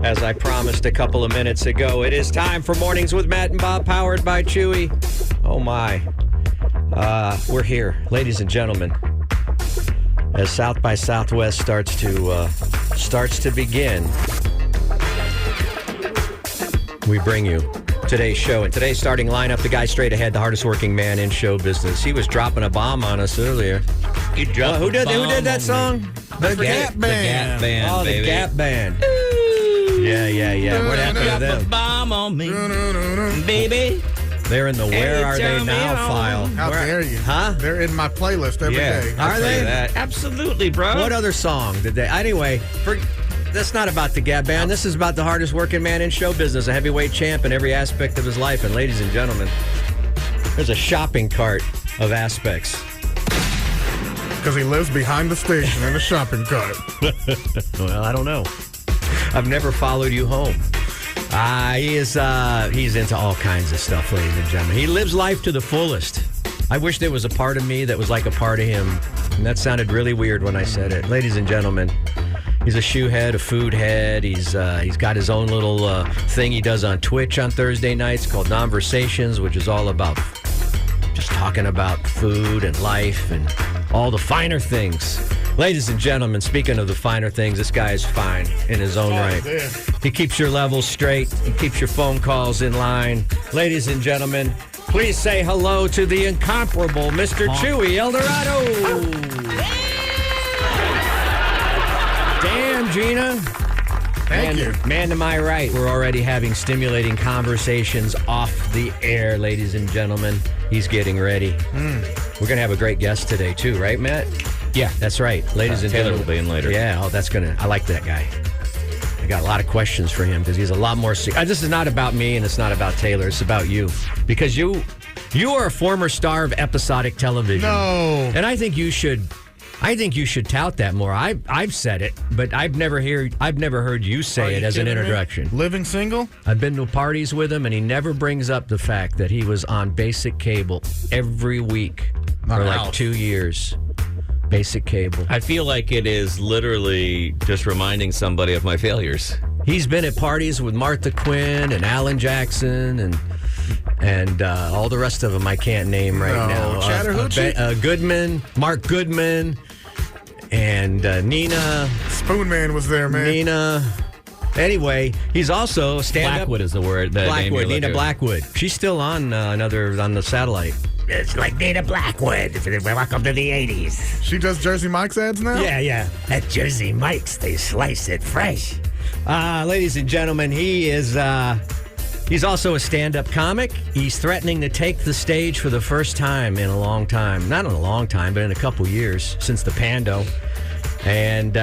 As I promised a couple of minutes ago, it is time for Mornings with Matt and Bob, powered by Chuy. Oh, my. We're here, ladies and gentlemen, as South by Southwest starts to begin. We bring you today's show, and today's starting lineup, the guy straight ahead, the hardest working man in show business. He was dropping a bomb on us earlier. Who did that song? The Gap Band. The Gap Band, Oh, baby. the Gap Band. Yeah. What happened to them? Bomb on me, baby. They're in the Where Are They Now file. How dare you? Huh? They're in my playlist every day. Are they? Absolutely, bro. What other song did they? Anyway, that's not about the Gap Band. This is about the hardest working man in show business, a heavyweight champ in every aspect of his life. And ladies and gentlemen, there's a shopping cart of aspects. Because he lives behind the station in a shopping cart. Well, I don't know. I've never followed you home. He's into all kinds of stuff, ladies and gentlemen. He lives life to the fullest. I wish there was a part of me that was like a part of him. And that sounded really weird when I said it. Ladies and gentlemen, he's a shoe head, a food head. He's got his own little thing he does on Twitch on Thursday nights called Conversations, which is all about just talking about food and life and all the finer things. Ladies and gentlemen, speaking of the finer things, this guy is fine in his own right. Yeah. He keeps your levels straight. He keeps your phone calls in line. Ladies and gentlemen, please say hello to the incomparable Mr. Chuy Eldorado. Damn, Gina. Thank you. Man to my right, we're already having stimulating conversations off the air, ladies and gentlemen. He's getting ready. We're going to have a great guest today, too, right, Matt? Yeah, that's right. Ladies and Taylor gentlemen. will be in later. Yeah, I like that guy. I got a lot of questions for him because he's a lot more... This is not about me and it's not about Taylor. It's about you. Because you are a former star of episodic television. No. And I think you should tout that more. I've said it, but I've never heard you say it as an introduction. Living single? I've been to parties with him, and he never brings up the fact that he was on basic cable every week for like 2 years. Basic cable. I feel like it is literally just reminding somebody of my failures. He's been at parties with Martha Quinn and Alan Jackson and all the rest of them I can't name right now. Chattahoochee? Goodman, Mark Goodman, and Nina. Spoon Man was there, man. Nina. Anyway, he's also stand-up. Blackwood is the word. Blackwood, Nina Blackwood. She's still on on the satellite. It's like Nina Blackwood. Welcome to the 80s. She does Jersey Mike's ads now? Yeah. At Jersey Mike's, they slice it fresh. Ladies and gentlemen, he's also a stand-up comic. He's threatening to take the stage for the first time in a long time. Not in a long time, but in a couple years since the Pando. And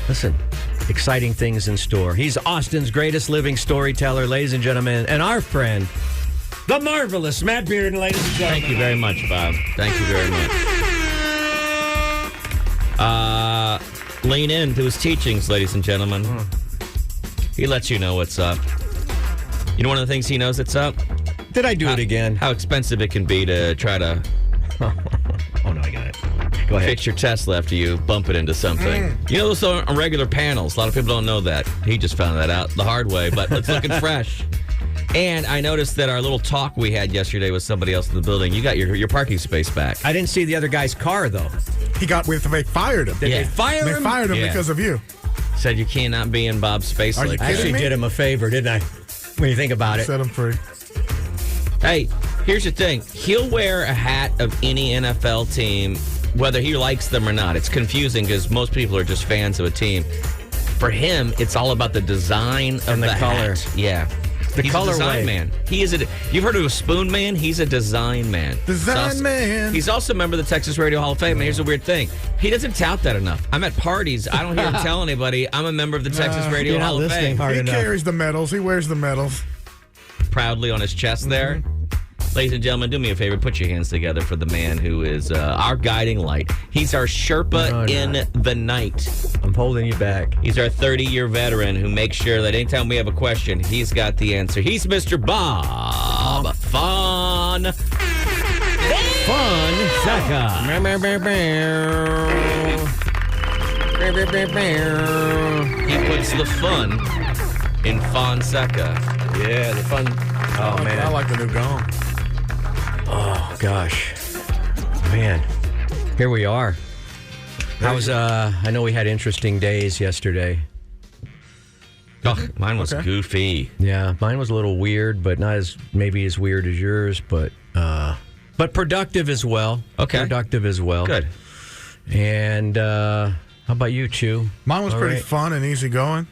listen, exciting things in store. He's Austin's greatest living storyteller, ladies and gentlemen, and our friend, the marvelous Matt Bearden, ladies and gentlemen. Thank you very much, Bob. Thank you very much. Lean into his teachings, ladies and gentlemen. He lets you know what's up. You know one of the things he knows that's up? Did I do it again? How expensive it can be to try to Oh, no, I got it. Go ahead. fix your Tesla after you bump it into something. You know, those are regular panels. A lot of people don't know that. He just found that out the hard way, but it's looking fresh. And I noticed that our little talk we had yesterday with somebody else in the building, you got your parking space back. I didn't see the other guy's car, though. They fired him. Did they fire him? They fired him Yeah. because of you. Said you cannot be in Bob's space Are you like I that. actually me? did him a favor, didn't I? When you think about it. Set him free. Hey, here's the thing. He'll wear a hat of any NFL team, whether he likes them or not. It's confusing because most people are just fans of a team. For him, it's all about the design of And the color. hat. Yeah. He's colorway. a design man. You've heard of a spoon man? He's a design man. Man. He's also a member of the Texas Radio Hall of Fame. And here's a weird thing. He doesn't tout that enough. I'm at parties. I don't hear him tell anybody I'm a member of the Texas Radio you're not Hall of listening Fame. hard He enough. carries the medals. He wears the medals. Proudly on his chest there. Ladies and gentlemen, do me a favor. Put your hands together for the man who is our guiding light. He's our Sherpa in the night. I'm holding you back. He's our 30-year veteran who makes sure that anytime we have a question, he's got the answer. He's Mr. Bob Fun Zaka. He puts the fun in Fonseca. Yeah, the fun. Oh, man. I like the new gong. Oh, gosh. Man. Here we are. I know we had interesting days yesterday. Oh, mine was goofy. Yeah, mine was a little weird, but not as maybe as weird as yours, but productive as well. Okay. Productive as well. Good. And how about you, Chew? Mine was All pretty right. fun and easy going.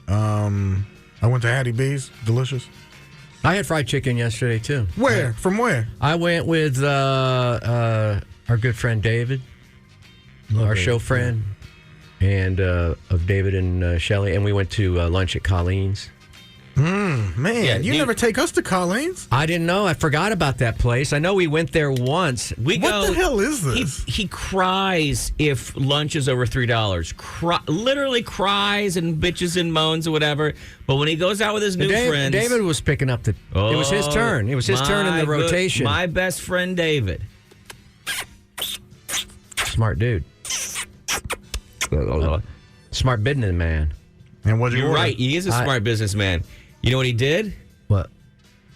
I went to Hattie B's. Delicious. I had fried chicken yesterday, too. Where? From where? I went with our good friend David, our show friend, and of David and Shelley, and we went to lunch at Colleen's. Man, Yeah, you you- never take us to Colleen's? I didn't know. I forgot about that place. I know we went there once. We What go. the hell is this? He cries if lunch is over $3. Literally cries and bitches and moans or whatever. But when he goes out with his new friends, David was picking up the. it was his turn. It was his turn in the rotation. My best friend David. Smart dude. Smart businessman. And what'd you You're order? right. He is a smart businessman. You know what he did? What?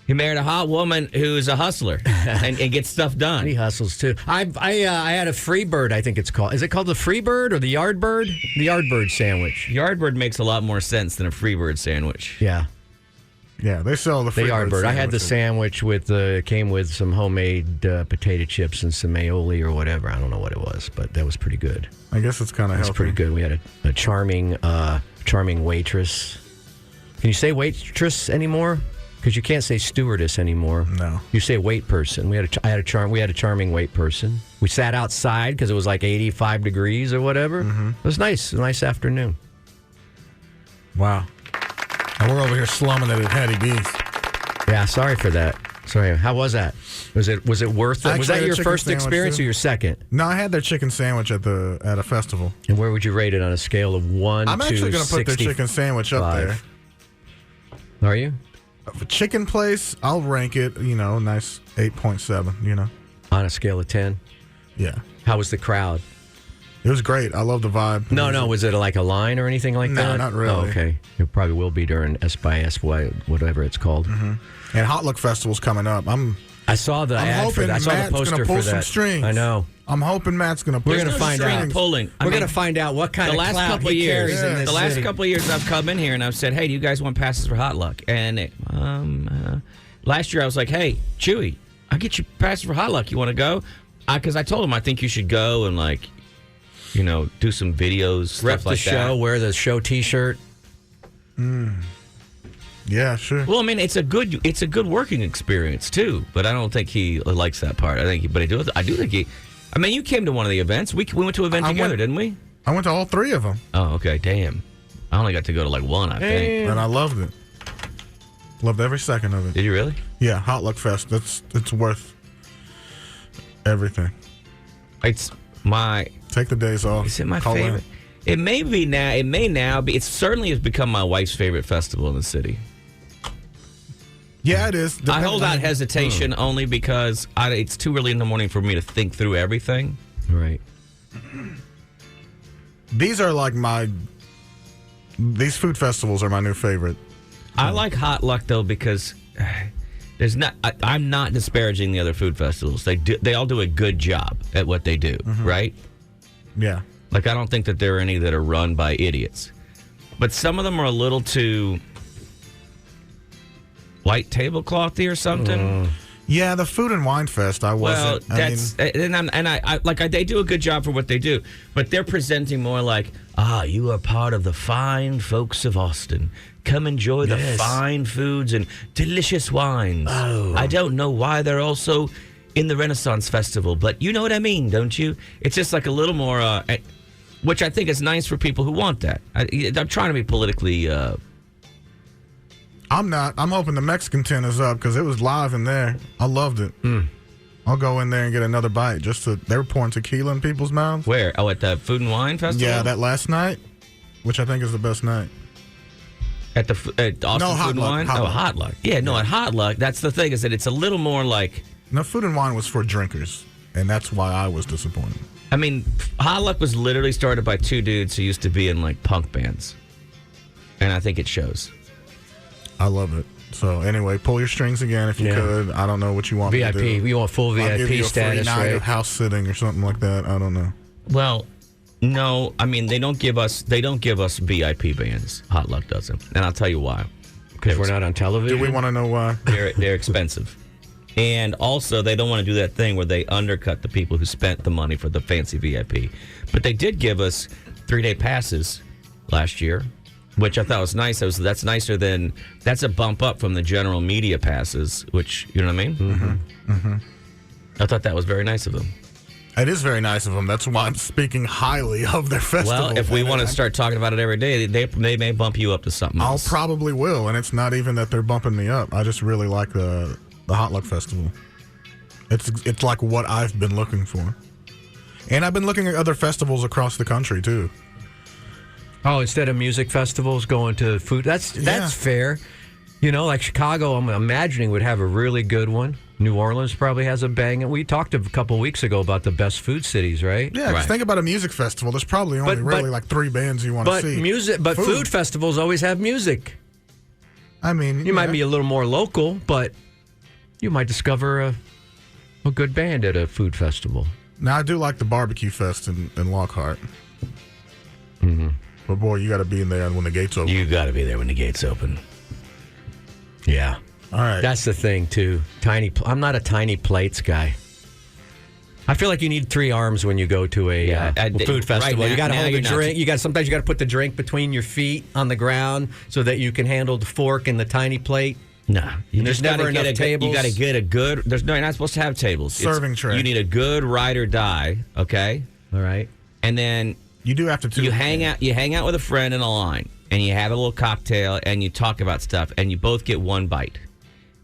He married a hot woman who's a hustler and gets stuff done. He hustles too. I had a free bird. I think it's called. Is it called the free bird or the yard bird? The yard bird sandwich. Yardbird makes a lot more sense than a Freebird sandwich. Yeah, Yeah, they sell the the free yard bird. I had the sandwiches. sandwich with came with some homemade potato chips and some aioli or whatever. I don't know what it was, but that was pretty good. I guess it's kind of That's healthy. pretty good. We had a charming waitress. Can you say waitress anymore? Because you can't say stewardess anymore. No. You say wait person. We had a charming wait person. We sat outside because it was like 85 degrees or whatever. It was nice. A nice afternoon. Wow. And we're over here slumming it at Hattie B's. Yeah, sorry for that. Sorry. How was that? Was it worth it? Actually, Was I that had your chicken first sandwich, experience too. or your second? No, I had their chicken sandwich at a festival. And where would you rate it on a scale of 1 I'm to actually going to put their 65? chicken sandwich up there. Are you? For chicken place, I'll rank it, nice 8.7, On a scale of 10? Yeah. How was the crowd? It was great. I love the vibe. No. Was it like a line or anything like No, that? not really. Oh, okay. It probably will be during S by S, whatever it's called. And Hot Luck Festival's coming up. I saw the I'm ad for hoping that. I saw Matt's the poster gonna pull for some that. strings. I know. I'm hoping Matt's going to pull We're gonna some find strings. out. Pulling. We're going to find out what kind The of last clout couple he of years, carries in this the last city. couple of years, I've come in here and I've said, "Hey, do you guys want passes for Hot Luck?" And last year I was like, "Hey, Chuy, I'll get you passes for Hot Luck. You want to go?" Because I told him I think you should go and do some videos, stuff Rep the like show, that. wear the show T-shirt. Yeah, sure. Well, I mean, it's a good working experience too, but I don't think he likes that part. I do think he. I mean, you came to one of the events. We went to an event I together, went- didn't we? I went to all three of them, Oh, okay. Damn. I only got to go to like one, I think. and I loved it. Loved every second of it. Did you really? Yeah, Hot Luck Fest. It's worth everything. It's my. Take the days off. Is it my Call in. favorite? It may be now. It may now be. It certainly has become my wife's favorite festival in the city. Yeah, it is. I hold out hesitation only because it's too early in the morning for me to think through everything. Right. These are like these food festivals are my new favorite. I like Hot Luck though because there's not. I'm not disparaging the other food festivals. They all do a good job at what they do, right? Yeah. Like I don't think that there are any that are run by idiots, but some of them are a little too white tableclothy or something. Yeah, the Food and Wine Fest, I Well, wasn't. that's they do a good job for what they do, but they're presenting more like, you are part of the fine folks of Austin. Come enjoy the Yes. fine foods and delicious wines. Oh. I don't know why they're also in the Renaissance Festival, but you know what I mean, don't you? It's just like a little more, which I think is nice for people who want that. I'm trying to be politically. I'm not. I'm hoping the Mexican tent is up because it was live in there. I loved it. I'll go in there and get another bite. They were pouring tequila in people's mouths. Where? Oh, at the Food and Wine Festival? Yeah, that last night, which I think is the best night. At Austin No, Hot Food and Luck, Wine? Hot Oh, Luck. Hot Luck. Yeah, no, at Hot Luck, that's the thing, is that it's a little more like, No, Food and Wine was for drinkers, and that's why I was disappointed. I mean, Hot Luck was literally started by two dudes who used to be in like punk bands. And I think it shows. I love it. So anyway, pull your strings again if you could. I don't know what you want me to do. VIP. We want full I'll give VIP you a status, free night right? of house sitting or something like that. I don't know. Well, no, I mean they don't give us VIP bands. Hot Luck doesn't, and I'll tell you why. Because we're not on television. Do we want to know why? They're expensive, and also they don't want to do that thing where they undercut the people who spent the money for the fancy VIP. But they did give us 3-day passes last year, which I thought was nice. That's nicer than that's a bump up from the general media passes, which you know what I mean. Mm-hmm. I thought that was very nice of them. It is very nice of them. That's why I'm speaking highly of their festival. Well, if we want to start talking about it every day, they may bump you up to something else. I'll probably will, and it's not even that they're bumping me up. I just really like the Hot Luck Festival. It's like what I've been looking for. And I've been looking at other festivals across the country, too. Oh, instead of music festivals, going to food. That's fair. You know, like Chicago, I'm imagining would have a really good one. New Orleans probably has a bang. We talked a couple weeks ago about the best food cities, right? Yeah, just think about a music festival. There's probably only really like 3 bands you want to see. But food festivals always have music. I mean, you might be a little more local, but you might discover a good band at a food festival. Now, I do like the barbecue fest in Lockhart. Mm-hmm. But boy, you got to be in there when the gates open. You got to be there when the gates open. Yeah. All right. That's the thing, too. I'm not a tiny plates guy. I feel like you need 3 arms when you go to a food festival. Right you got to hold a drink. Sometimes you got to put the drink between your feet on the ground so that you can handle the fork and the tiny plate. No, there's never enough tables. You got to get a good. You're not supposed to have tables. Serving tray. You need a good ride or die. Okay. All right. And then you do have to. You hang out with a friend in a line, and you have a little cocktail, and you talk about stuff, and you both get 1 bite.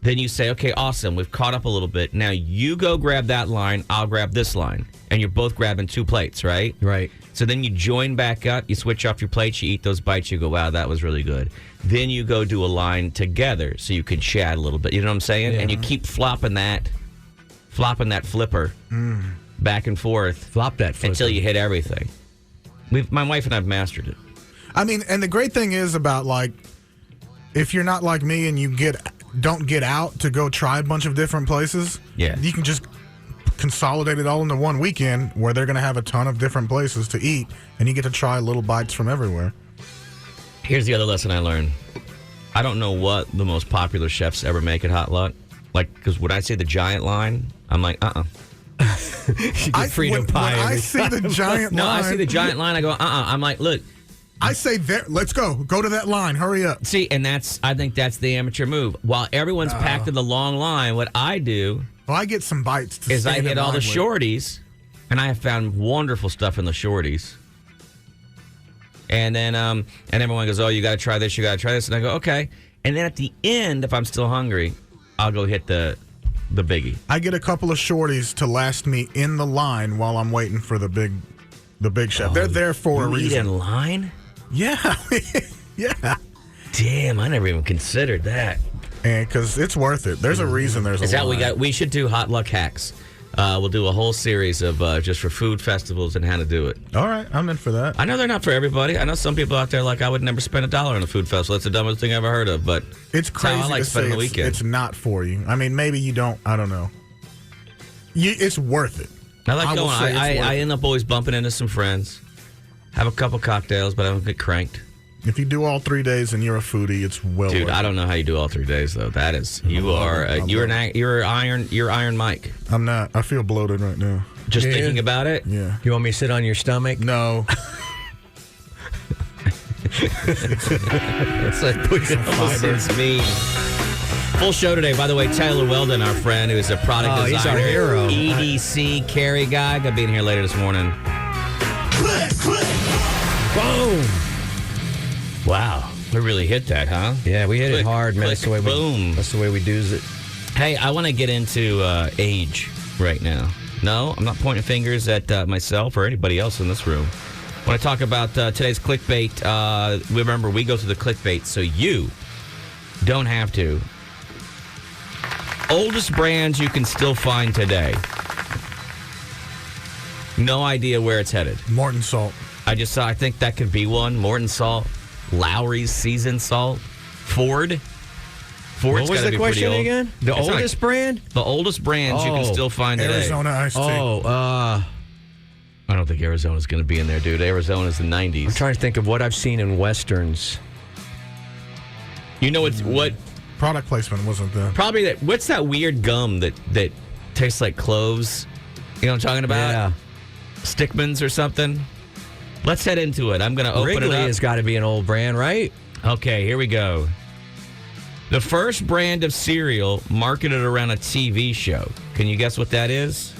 Then you say, okay, awesome, we've caught up a little bit. Now you go grab that line, I'll grab this line. And you're both grabbing 2 plates, right? Right. So then you join back up, you switch off your plates, you eat those bites, you go, wow, that was really good. Then you go do a line together so you can chat a little bit. You know what I'm saying? Yeah. And you keep flopping that flipper back and forth. Flop that flipper. Until you hit everything. My wife and I have mastered it. I mean, and the great thing is about, like, if you're not like me and you don't get out to go try a bunch of different places, you can just consolidate it all into one weekend where they're going to have a ton of different places to eat, and you get to try little bites from everywhere. Here's the other lesson I learned. I don't know what the most popular chefs ever make at Hot Luck. Like, because when I say the giant line, I'm like, You get freedom pie. When I see the giant line. No, I see the giant line, I go, I'm like, look. I say, let's go. Go to that line. Hurry up. See, and I think that's the amateur move. While everyone's packed in the long line, what I do I get some bites is I hit all the shorties, and I have found wonderful stuff in the shorties. And then and everyone goes, oh, you got to try this, you got to try this. And I go, okay. And then at the end, if I'm still hungry, I'll go hit the biggie. I get a couple of shorties to last me in the line while I'm waiting for the big chef. They're there for a reason. Eat in line? Yeah. Yeah. Damn, I never even considered that. And because it's worth it. There's a reason there's a Is that line. we should do Hot Luck hacks. We'll do a whole series of just for food festivals and how to do it. All right, I'm in for that. I know they're not for everybody. I know some people out there like, I would never spend $1 on a food festival. That's the dumbest thing I've ever heard of. But it's crazy how I like to spending say the weekend. It's not for you. I mean, maybe you don't. I don't know. It's worth it. I like going. I end up always bumping into some friends, have a couple cocktails, but I don't get cranked. If you do all 3 days and you're a foodie, it's well Dude, worth I don't know how you do all 3 days though. That is, you're Iron Mike. I'm not. I feel bloated right now. Just thinking about it. Yeah. You want me to sit on your stomach? No. It's like pushing fibers. Mean. Full show today. By the way, Taylor Welden, our friend, who is a product designer, he's our hero. EDC carry guy, gonna be in here later this morning. Boom. Wow, we really hit that, huh? Yeah, we hit it hard, man. That's the way boom. That's the way we do it. Hey, I want to get into age right now. No, I'm not pointing fingers at myself or anybody else in this room. When I talk about today's clickbait, remember, we go through the clickbait so you don't have to. Oldest brands you can still find today. No idea where it's headed. Morton Salt. I think that could be one. Morton Salt, Lowry's Seasoned Salt, Ford. Ford's What was gotta the be pretty question old. again? The It's not- oldest brand? The oldest brands you can Oh, still find today. Arizona iced tea. I I don't think Arizona's going to be in there, dude. Arizona's the 90s. I'm trying to think of what I've seen in Westerns. You know what? Product placement wasn't there. Probably that. What's that weird gum that tastes like cloves? You know what I'm talking about? Yeah. Stickman's or something. Let's head into it. I'm going to open Wrigley it up. has got to be an old brand, right? Okay, here we go. The first brand of cereal marketed around a TV show. Can you guess what that is?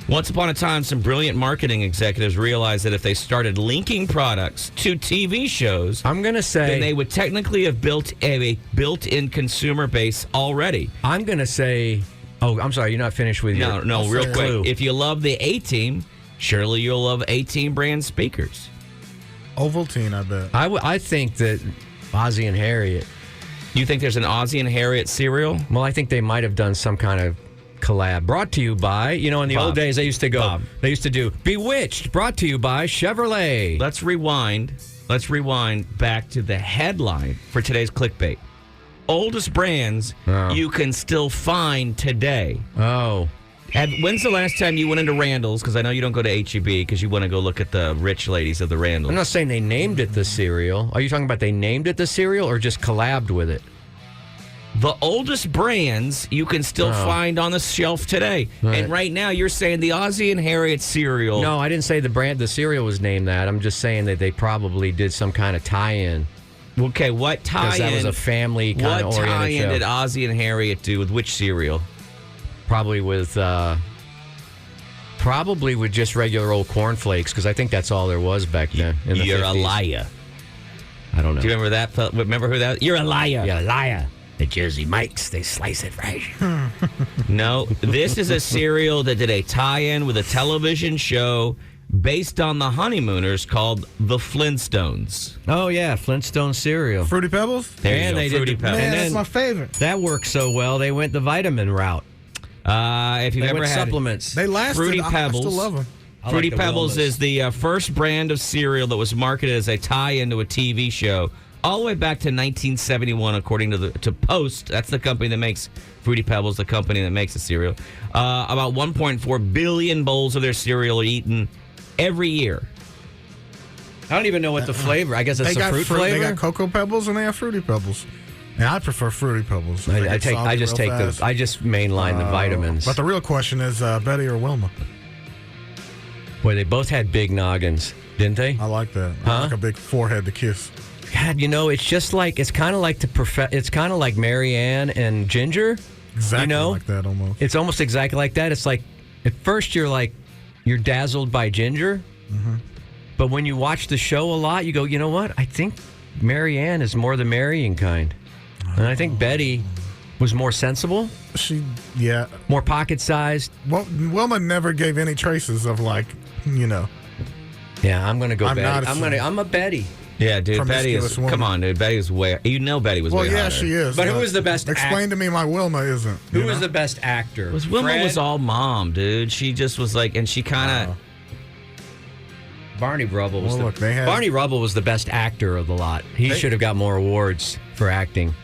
Once upon a time, some brilliant marketing executives realized that if they started linking products to TV shows, I'm going to say... then they would technically have built a built-in consumer base already. I'm going to say... Oh, I'm sorry. You're not finished with your... No, real quick. Clue. If you love the A-Team, surely you'll love A-Team brand speakers. Ovaltine, I bet. I think that Ozzie and Harriet... You think there's an Ozzie and Harriet cereal? Well, I think they might have done some kind of collab. Brought to you by... You know, in the old days, they used to go... Bob. They used to do Bewitched. Brought to you by Chevrolet. Let's rewind back to the headline for today's clickbait. Oldest brands you can still find today. Oh. When's the last time you went into Randall's? Because I know you don't go to HEB because you want to go look at the rich ladies of the Randall's. I'm not saying they named it the cereal. Are you talking about they named it the cereal or just collabed with it? The oldest brands you can still find on the shelf today. Right. And right now you're saying the Ozzie and Harriet cereal. No, I didn't say the cereal was named that. I'm just saying that they probably did some kind of tie-in. Okay, what tie-in? Because that was a family kind of What oriented tie-in show. did Ozzie and Harriet do with which cereal? Probably with just regular old cornflakes, because I think that's all there was back then. In the You're 50s. a liar. I don't know. Do you remember that? Remember who that? You're a liar. You're a liar. The Jersey Mikes, they slice it right. No, this is a cereal that did a tie-in with a television show based on the Honeymooners called The Flintstones. Oh yeah, Flintstone cereal. Fruity Pebbles? There And you they go, did Fruity the- Pebbles. Man, And that's then- my favorite. That worked so well. They went the vitamin route. If you've They ever went had supplements. They lasted. Fruity I Pebbles. still love them. I Fruity like the Pebbles Wilmas. is the first brand of cereal that was marketed as a tie-in to a TV show, all the way back to 1971, according to Post. That's the company that makes Fruity Pebbles, the company that makes the cereal. About 1.4 billion bowls of their cereal are eaten every year. I don't even know what the flavor. I guess it's They a got fruit They flavor. got Cocoa Pebbles and they have Fruity Pebbles. And I prefer Fruity Pebbles. They I get soggy I just real take fast. the. I just mainline the vitamins. But the real question is Betty or Wilma. Boy, they both had big noggins, didn't they? I like that. Huh? I like a big forehead to kiss. God, you know, it's just like it's kind of like it's kind of like Mary Ann and Ginger. Exactly You know? like that almost. It's almost exactly like that. It's like at first you're dazzled by Ginger, but when you watch the show a lot, you go, you know what? I think Mary Ann is more the marrying kind, and I think Betty was more sensible, Yeah. more pocket sized. Well, Wilma never gave any traces of Yeah, I'm gonna go I'm Betty. not a- I'm a Betty. Yeah, dude, Betty is. Promiscuous woman. Come on, dude, Betty is way. You know, Betty was Well, way yeah, hotter. she is. But who was the best Explain to me why Wilma isn't. Who you was know? the best actor? Wilma Fred? was all mom, dude. She just was like, and she kind of. Barney Rubble was Well, look, they had- Barney Rubble was the best actor of the lot. He should have got more awards for acting.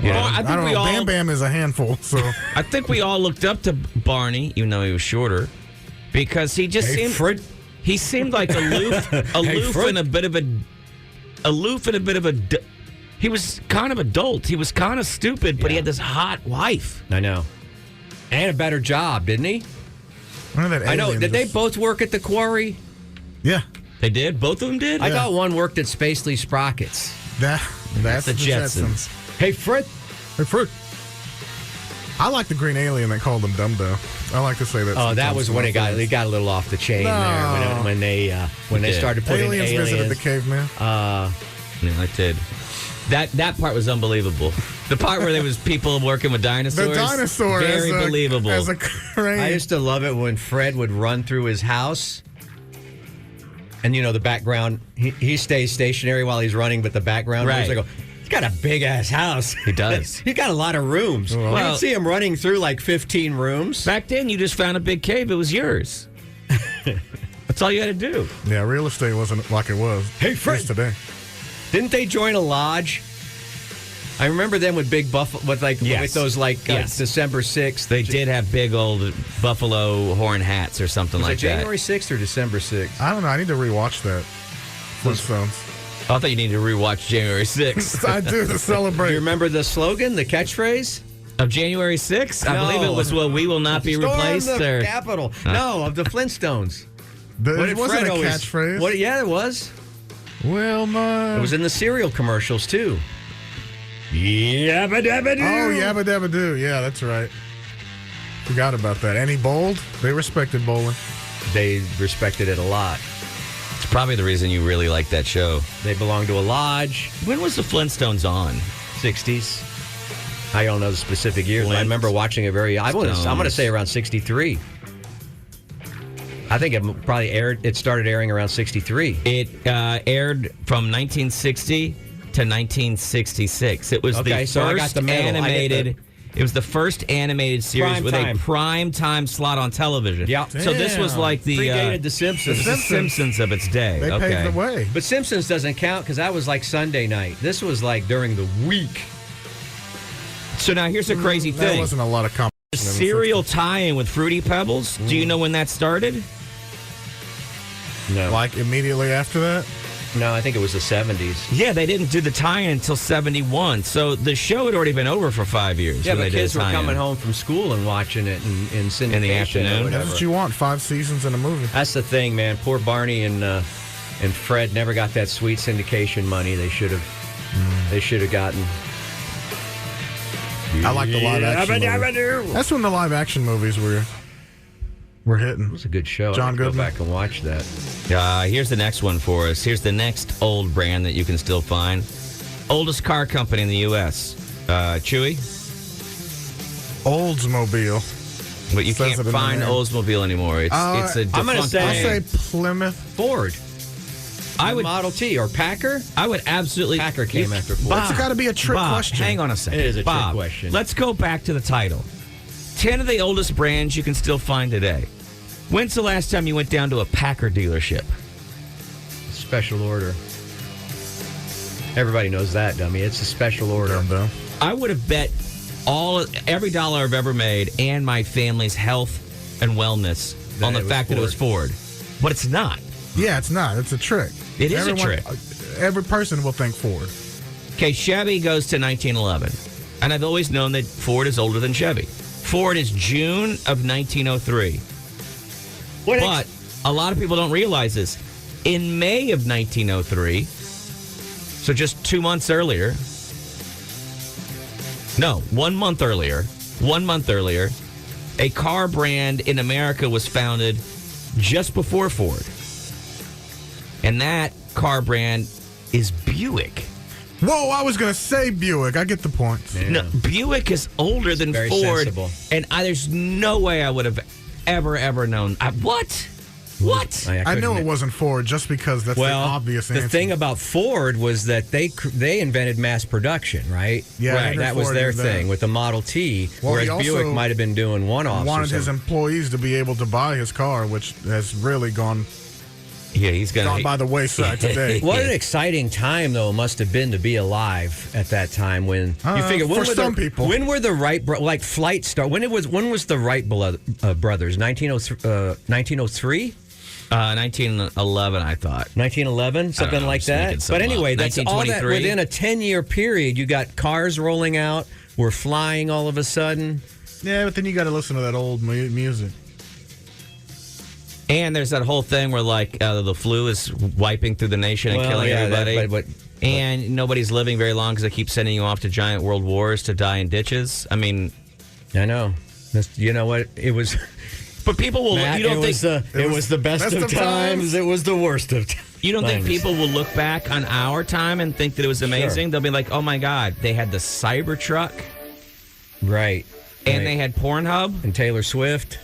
Well, I I think don't we know. all. Bam Bam is a handful, so. I think we all looked up to Barney, even though he was shorter, because he just seemed. Fred. He seemed like aloof, Fred. and a bit of a. He was kind of adult. He was kind of stupid, but he Yeah. had this hot wife. I know. And a better job, didn't he? I know. Did they both work at the quarry? Yeah. They did. Both of them did. I thought one worked at Spacely Sprockets. That's the Jetsons. Hey, Fred. Hey, Fruit. I like the green alien that called him Dumbo. I like to say that. Oh, that sometimes was to when my it got friends. a little off the chain No. there when they did. started putting Aliens visited the caveman. Yeah, I did. That part was unbelievable. The part where there was people working with dinosaurs. The dinosaur Very as a, believable. As a crane. I used to love it when Fred would run through his house. And, the background, he stays stationary while he's running, but the background, Right. I go, he's got a big-ass house. He does. He's got a lot of rooms. Well- you can see him running through like 15 rooms. Back then, you just found a big cave. It was yours. That's all you had to do. Yeah, real estate wasn't like it was. Hey, Fred. Just today. Didn't they join a lodge? I remember them with big buffalo, with those December 6th. They did have big old buffalo horn hats or something Was like it January 6th or December 6th? I don't know. I need to rewatch that. Flintstones. that. I thought you needed to rewatch January 6th. I do to celebrate. Do you remember the slogan, the catchphrase? Of January 6th? I believe it was, well, we will not be replaced. Storm the Capitol. No, of the Flintstones. It wasn't a catchphrase. Yeah, it was. Wilma. It was in the cereal commercials, too. Yabba dabba doo. Oh, Yabba Dabba Doo. Yeah, that's right. Forgot about that. And he bowled. They respected bowling. They respected it a lot. It's probably the reason you really like that show. They belonged to a lodge. When was the Flintstones on? 60s. I don't know the specific years. I remember watching it I'm going to say around 63. I think it probably aired. It started airing around 63. It aired from 1960 to 1966. It was the first animated. It was the first animated series with a prime time slot on television. Yeah. So this was like the predated the Simpsons. The Simpsons of its day. They paved the way. But Simpsons doesn't count because that was like Sunday night. This was like during the week. So now here's a crazy thing. There wasn't a lot of competition. Cereal tie-in with Fruity Pebbles. Do you know when that started? No. Like immediately after that? No, I think it was the 70s. Yeah, they didn't do the tie-in until 71. So the show had already been over for 5 years. Yeah, when but they kids did were tie-in. coming home from school and watching it in syndication. In the afternoon. Or whatever. That's what you want, 5 seasons in a movie. That's the thing, man. Poor Barney and Fred never got that sweet syndication money they should have. They should have gotten. I like the live action movies. That's when the live action movies were hitting. It was a good show. John Go Goodman. back and watch that. Here's the next one for us. Here's the next old brand that you can still find. Oldest car company in the U.S. Chuy? Oldsmobile. But you Says can't it in find the name. Oldsmobile anymore. It's a defunct I'm gonna say- I'll brand. say Plymouth. Ford. I would Model T or Packer. I would absolutely. Packer came after Ford. It's got to be a trick Bob, question. hang on a second. It is a trick Bob, question. Let's go back to the title. 10 of the oldest brands you can still find today. When's the last time you went down to a Packer dealership? Special order. Everybody knows that, dummy. It's a special order. Dumbo. I would have bet every dollar I've ever made and my family's health and wellness on the fact that it was Ford. But it's not. Yeah, it's not. It's a trick. It is a trick. Every person will think Ford. Okay, Chevy goes to 1911. And I've always known that Ford is older than Chevy. Ford is June of 1903. But a lot of people don't realize this. In May of 1903, so just 2 months earlier, no, 1 month earlier, a car brand in America was founded just before Ford. And that car brand is Buick. Whoa, I was going to say Buick. I get the point. Yeah. No, Buick is older than very Ford. sensible. And there's no way I would have ever known. What? What? I knew it wasn't Ford just because that's the obvious answer. The thing about Ford was that they invented mass production, right? Yeah, right. Henry That was Ford their did that. thing with the Model T, Well, whereas he also Buick might have been doing one-offs. wanted or his something. employees to be able to buy his car, which has really gone Yeah, he's going by the wayside today. What an exciting time, though, it must have been to be alive at that time when you figure for some people. When were the Wright like flight start? When was the Wright brothers? 1903? 1911, I thought. 1911, something know, like just making that. something But anyway, up. that's all that 1923. within a 10-year period. You got cars rolling out. We're flying all of a sudden. Yeah, but then you got to listen to that old music. And there's that whole thing where, like, the flu is wiping through the nation and killing everybody. but and nobody's living very long because they keep sending you off to giant world wars to die in ditches. I mean, I know. You know what? It was. but people will. Matt, you don't think it was the best of times. It was the worst of times. you don't think people will look back on our time and think that it was amazing? Sure. They'll be like, "Oh my God, they had the Cybertruck, Right. and they had Pornhub and Taylor Swift.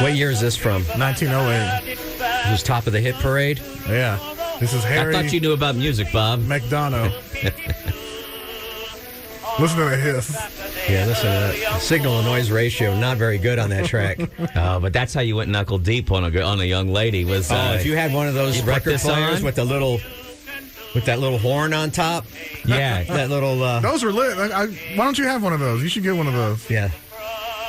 What year is this from? 1908. It was top of the hit parade. Yeah. This is Harry I thought you knew about music, Bob. McDonough. Listen to the hiss. Yeah, listen to that. Signal to noise ratio, not very good on that track. But that's how you went knuckle deep on a young lady. Was If you had one of those you put record this players on? with the little With that little horn on top. Yeah. That little... Those are lit. Why don't you have one of those? You should get one of those. Yeah.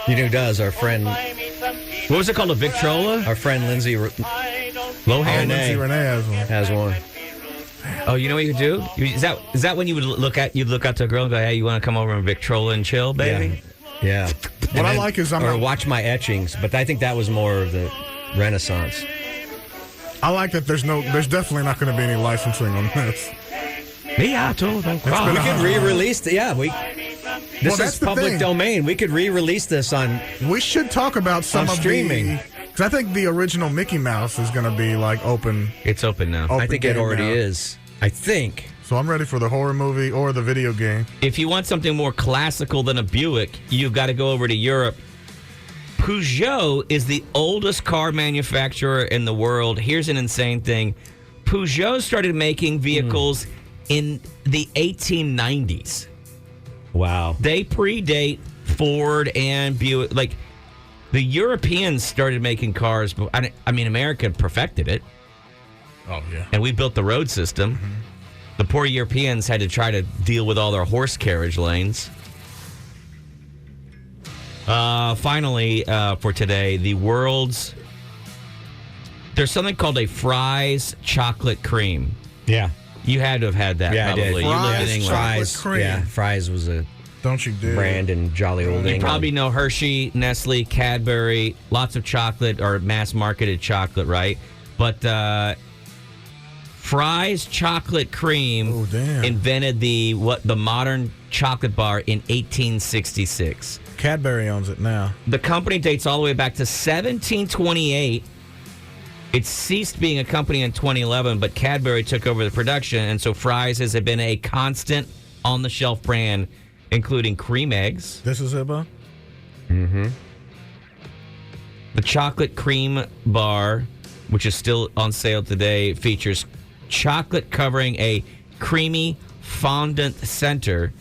You know who does? Our friend... What was it called? A Victrola? Our friend Lindsay... Lohan? Lindsay Renee has one. Oh, you know what you could do? Is that when you would look out to a girl and go, hey, you want to come over and Victrola and chill, baby? Yeah. What I like is or watch my etchings, but I think that was more of the Renaissance. I like that there's definitely not going to be any licensing on this. Yeah, totally. We could re-release this is public domain. We could re-release this on... We should talk about some of streaming. Because I think the original Mickey Mouse is going to be like open. It's open now. Open I think it already now. is. I think. So I'm ready for the horror movie or the video game. If you want something more classical than a Buick, you've got to go over to Europe. Peugeot is the oldest car manufacturer in the world. Here's an insane thing. Peugeot started making vehicles in the 1890s. Wow. They predate Ford and Buick. Like, the Europeans started making cars. I mean, America perfected it. Oh, yeah. And we built the road system. Mm-hmm. The poor Europeans had to try to deal with all their horse carriage lanes. Finally, for today, there's something called a Fry's chocolate cream. Yeah. You had to have had that, yeah, probably. I did. You lived in Fry's England. chocolate cream. Yeah, Fry's was a Don't you dare. brand in jolly old England. You probably know Hershey, Nestle, Cadbury, lots of chocolate or mass-marketed chocolate, right? But Fry's chocolate cream invented the modern chocolate bar in 1866. Cadbury owns it now. The company dates all the way back to 1728. It ceased being a company in 2011, but Cadbury took over the production, and so Fry's has been a constant on-the-shelf brand, including cream eggs. This is it, Bo? Mm-hmm. The chocolate cream bar, which is still on sale today, features chocolate covering a creamy fondant center.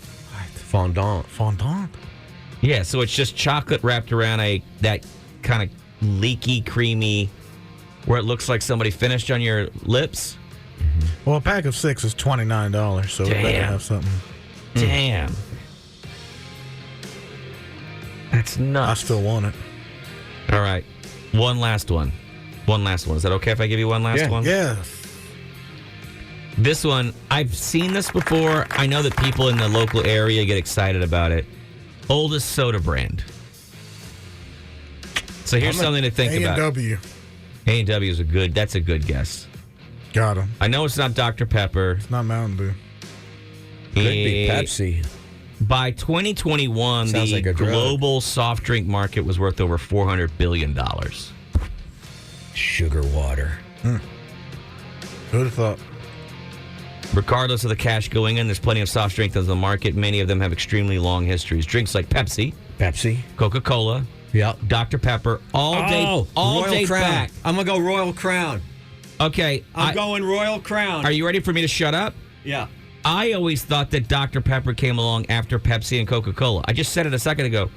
Fondant. Fondant? Yeah, so it's just chocolate wrapped around that kind of leaky, creamy, where it looks like somebody finished on your lips. Well, a pack of 6 is $29, so we better have something. Damn. That's nuts. I still want it. All right. One last one. Is that okay if I give you one last one? Yeah. This one, I've seen this before. I know that people in the local area get excited about it. Oldest soda brand. So here's something to think about. A&W. A&W is that's a good guess. Got him. I know it's not Dr. Pepper. It's not Mountain Dew. Could be Pepsi. By 2021, Sounds the like a drug. global soft drink market was worth over $400 billion. Sugar water. Who'd have thought? Regardless of the cash going in, there's plenty of soft drinks on the market. Many of them have extremely long histories. Drinks like Pepsi, Coca-Cola, Dr. Pepper, all day Royal Crown. back. I'm going to go Royal Crown. Okay. I'm going Royal Crown. Are you ready for me to shut up? Yeah. I always thought that Dr. Pepper came along after Pepsi and Coca-Cola. I just said it a second ago.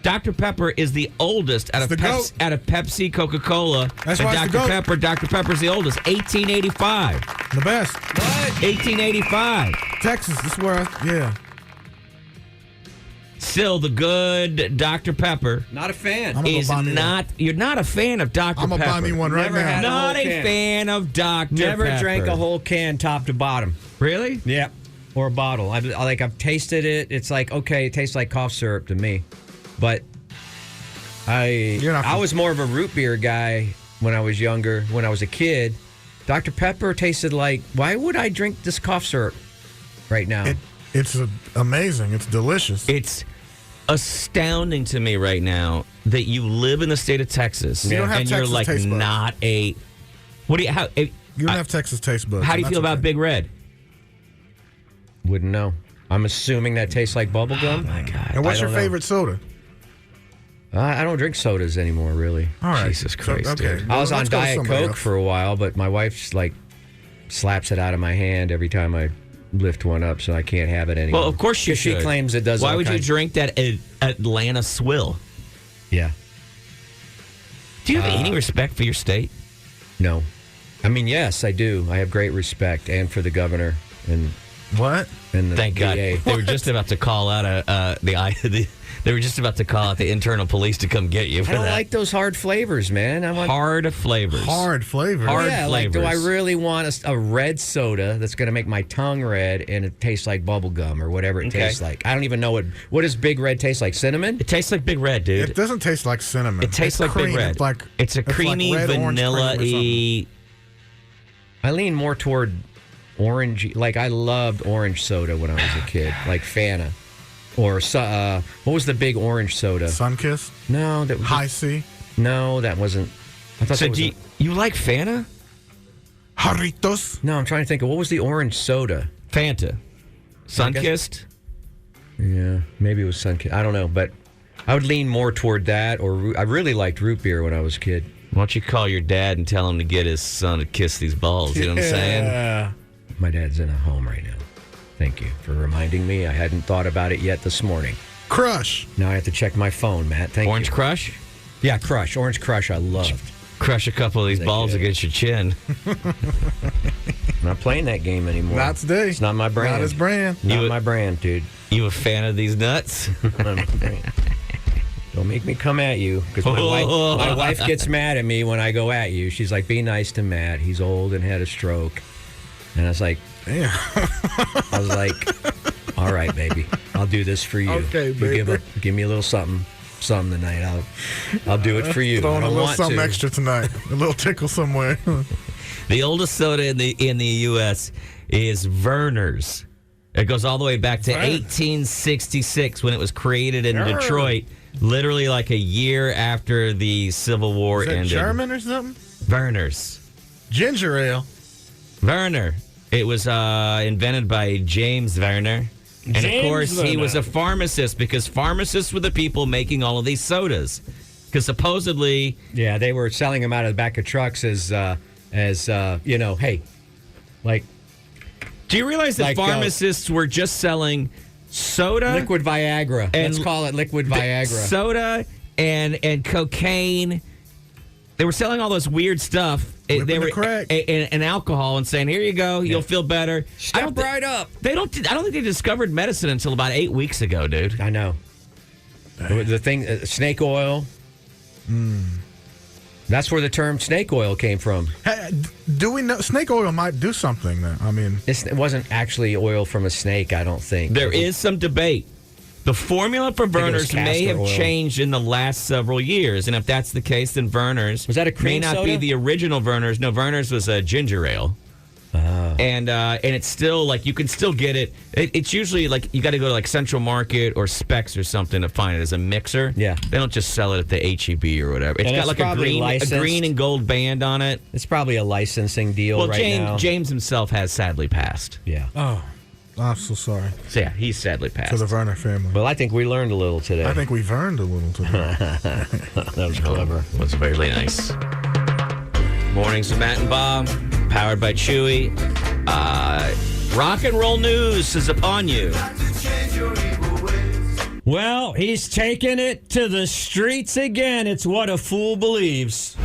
Dr. Pepper is the oldest out of Pepsi, Coca-Cola, That's and why it's the Dr. GOAT. Pepper. Dr. Pepper's the oldest, 1885. The best. 1885. Texas. This is where Still, the good Dr. Pepper Not a fan. You're not a fan of Dr. I'm Pepper. going to buy me one right Never now. had Not whole a can. fan of Dr. Never Pepper. drank a whole can top to bottom. Really? Yeah. Or a bottle. I've tasted it. It's like, okay, it tastes like cough syrup to me. But I was more of a root beer guy when I was younger, when I was a kid. Dr. Pepper tasted like, why would I drink this cough syrup right now? It's amazing. It's delicious. It's astounding to me right now that you live in the state of Texas You don't have and you're Texas like taste buds. not a. What do you? How? You don't have Texas taste buds. How do you That's feel about okay. Big Red? Wouldn't know. I'm assuming that tastes like bubble gum. Oh my God! And what's I your don't know. favorite soda? I don't drink sodas anymore, really. All right. Jesus Christ, dude. I was on let's go to Diet somebody Coke else. for a while, but my wife slaps it out of my hand every time I lift one up, so I can't have it anymore. Well, of course you 'Cause she should. claims it does. Why all would you kinds- drink that Atlanta swill? Yeah. Do you have any respect for your state? No. I mean, yes, I do. I have great respect, and for the governor And What? and the Thank God. VA. They were just about to call out they were just about to call out the internal police to come get you for I don't that. like those hard flavors, man. I want Hard flavors. Hard flavor. Hard yeah, like, do I flavors. really want a red soda that's going to make my tongue red and it tastes like bubble gum or whatever it tastes like? I don't even know what does Big Red taste like? Cinnamon? It tastes like Big Red, dude. It doesn't taste like cinnamon. It tastes like cream. Big Red. It's a creamy, like red, orange cream or vanilla-y. I lean more toward orange. Like, I loved orange soda when I was a kid, like Fanta. Or what was the big orange soda? Sunkist. No, that was High C. No, that wasn't. I thought So that was do you like Fanta? Jarritos. No, I'm trying to think of what was the orange soda. Fanta. Sunkist? Yeah, maybe it was Sunkist. I don't know, but I would lean more toward that. Or I really liked root beer when I was a kid. Why don't you call your dad and tell him to get his son to kiss these balls? You know what I'm saying? Yeah. My dad's in a home right now. Thank you for reminding me. I hadn't thought about it yet this morning. Crush. Now I have to check my phone, Matt. Thank Orange you. Crush? Yeah, Crush. Orange Crush I loved. Crush a couple of these balls against your chin. I'm not playing that game anymore. Not today. It's not my brand. Not his brand. Not You- my brand, dude. You a fan of these nuts? Not my brand. Don't make me come at you, because my wife gets mad at me when I go at you. She's like, be nice to Matt. He's old and had a stroke. And I was like, Damn. I was like, all right, baby, I'll do this for you. Okay, You baby. give me a little something tonight. I'll do it for you. I Throwing a don't little want something to. extra tonight. A little tickle somewhere. The oldest soda in the U.S. is Verner's. It goes all the way back to 1866 when it was created in Detroit, literally like a year after the Civil War Is that ended. German or something? Verner's. Ginger ale. Werner. It was invented by James Werner. And of James course, he Werner. was a pharmacist because pharmacists were the people making all of these sodas. Because supposedly, Yeah, they were selling them out of the back of trucks as hey, like do you realize that Like, pharmacists were just selling soda? liquid Viagra. And Let's call it liquid Viagra. Soda and cocaine. They were selling all this weird stuff. Whipping They the were crack. and alcohol and saying, "Here you go, you'll feel better." Step right up. I don't think they discovered medicine until about 8 weeks ago, dude. I know. The thing, snake oil. That's where the term snake oil came from. Hey, do we know snake oil might do something? Then I mean, It wasn't actually oil from a snake, I don't think. There is some debate. The formula for it was Verner's may castor have oil. changed in the last several years, and if that's the case, then Verner's Was that a may cream not soda? be the original Verner's. No, Verner's was a ginger ale. And it's still like you can still get it. It's usually like you got to go to like Central Market or Specs or something to find it as a mixer. Yeah. They don't just sell it at the HEB or whatever. It's And got it's like a probably green licensed. and gold band on it. It's probably a licensing deal Well, right now. James himself has sadly passed. Yeah. oh, I'm so sorry So yeah, he's sadly to passed. the Werner family. Well, I think we learned a little today. I think we've earned a little today. that was clever. Was very nice. Mornings with Matt and Bob, powered by Chuy. Rock and roll news is upon you. Well, he's taking it to the streets again. It's what a fool believes.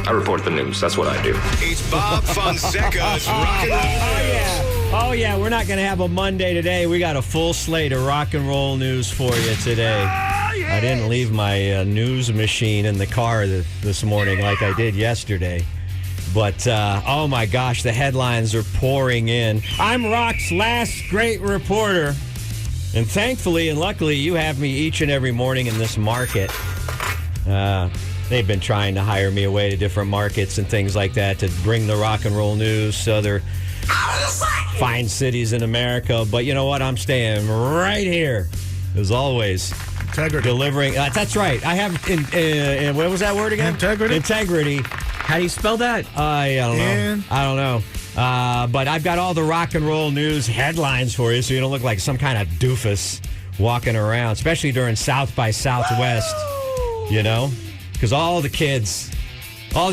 I report the news. That's what I do. It's Bob Fonseca's Rock and Roll. Oh, yeah. We're not going to have a Monday today. We got a full slate of rock and roll news for you today. I didn't leave my news machine in the car this morning like I did yesterday. But, oh my gosh, the headlines are pouring in. I'm Rock's last great reporter. And thankfully and luckily, you have me each and every morning in this market. They've been trying to hire me away to different markets and things like that to bring the rock and roll news to other fine cities in America. But you know what? I'm staying right here, as always. Integrity. Delivering. That's right. I have, what was that word again? Integrity. Integrity. How do you spell that? I don't know. I don't know. But I've got all the rock and roll news headlines for you so you don't look like some kind of doofus walking around, especially during South by Southwest, you know? Because all the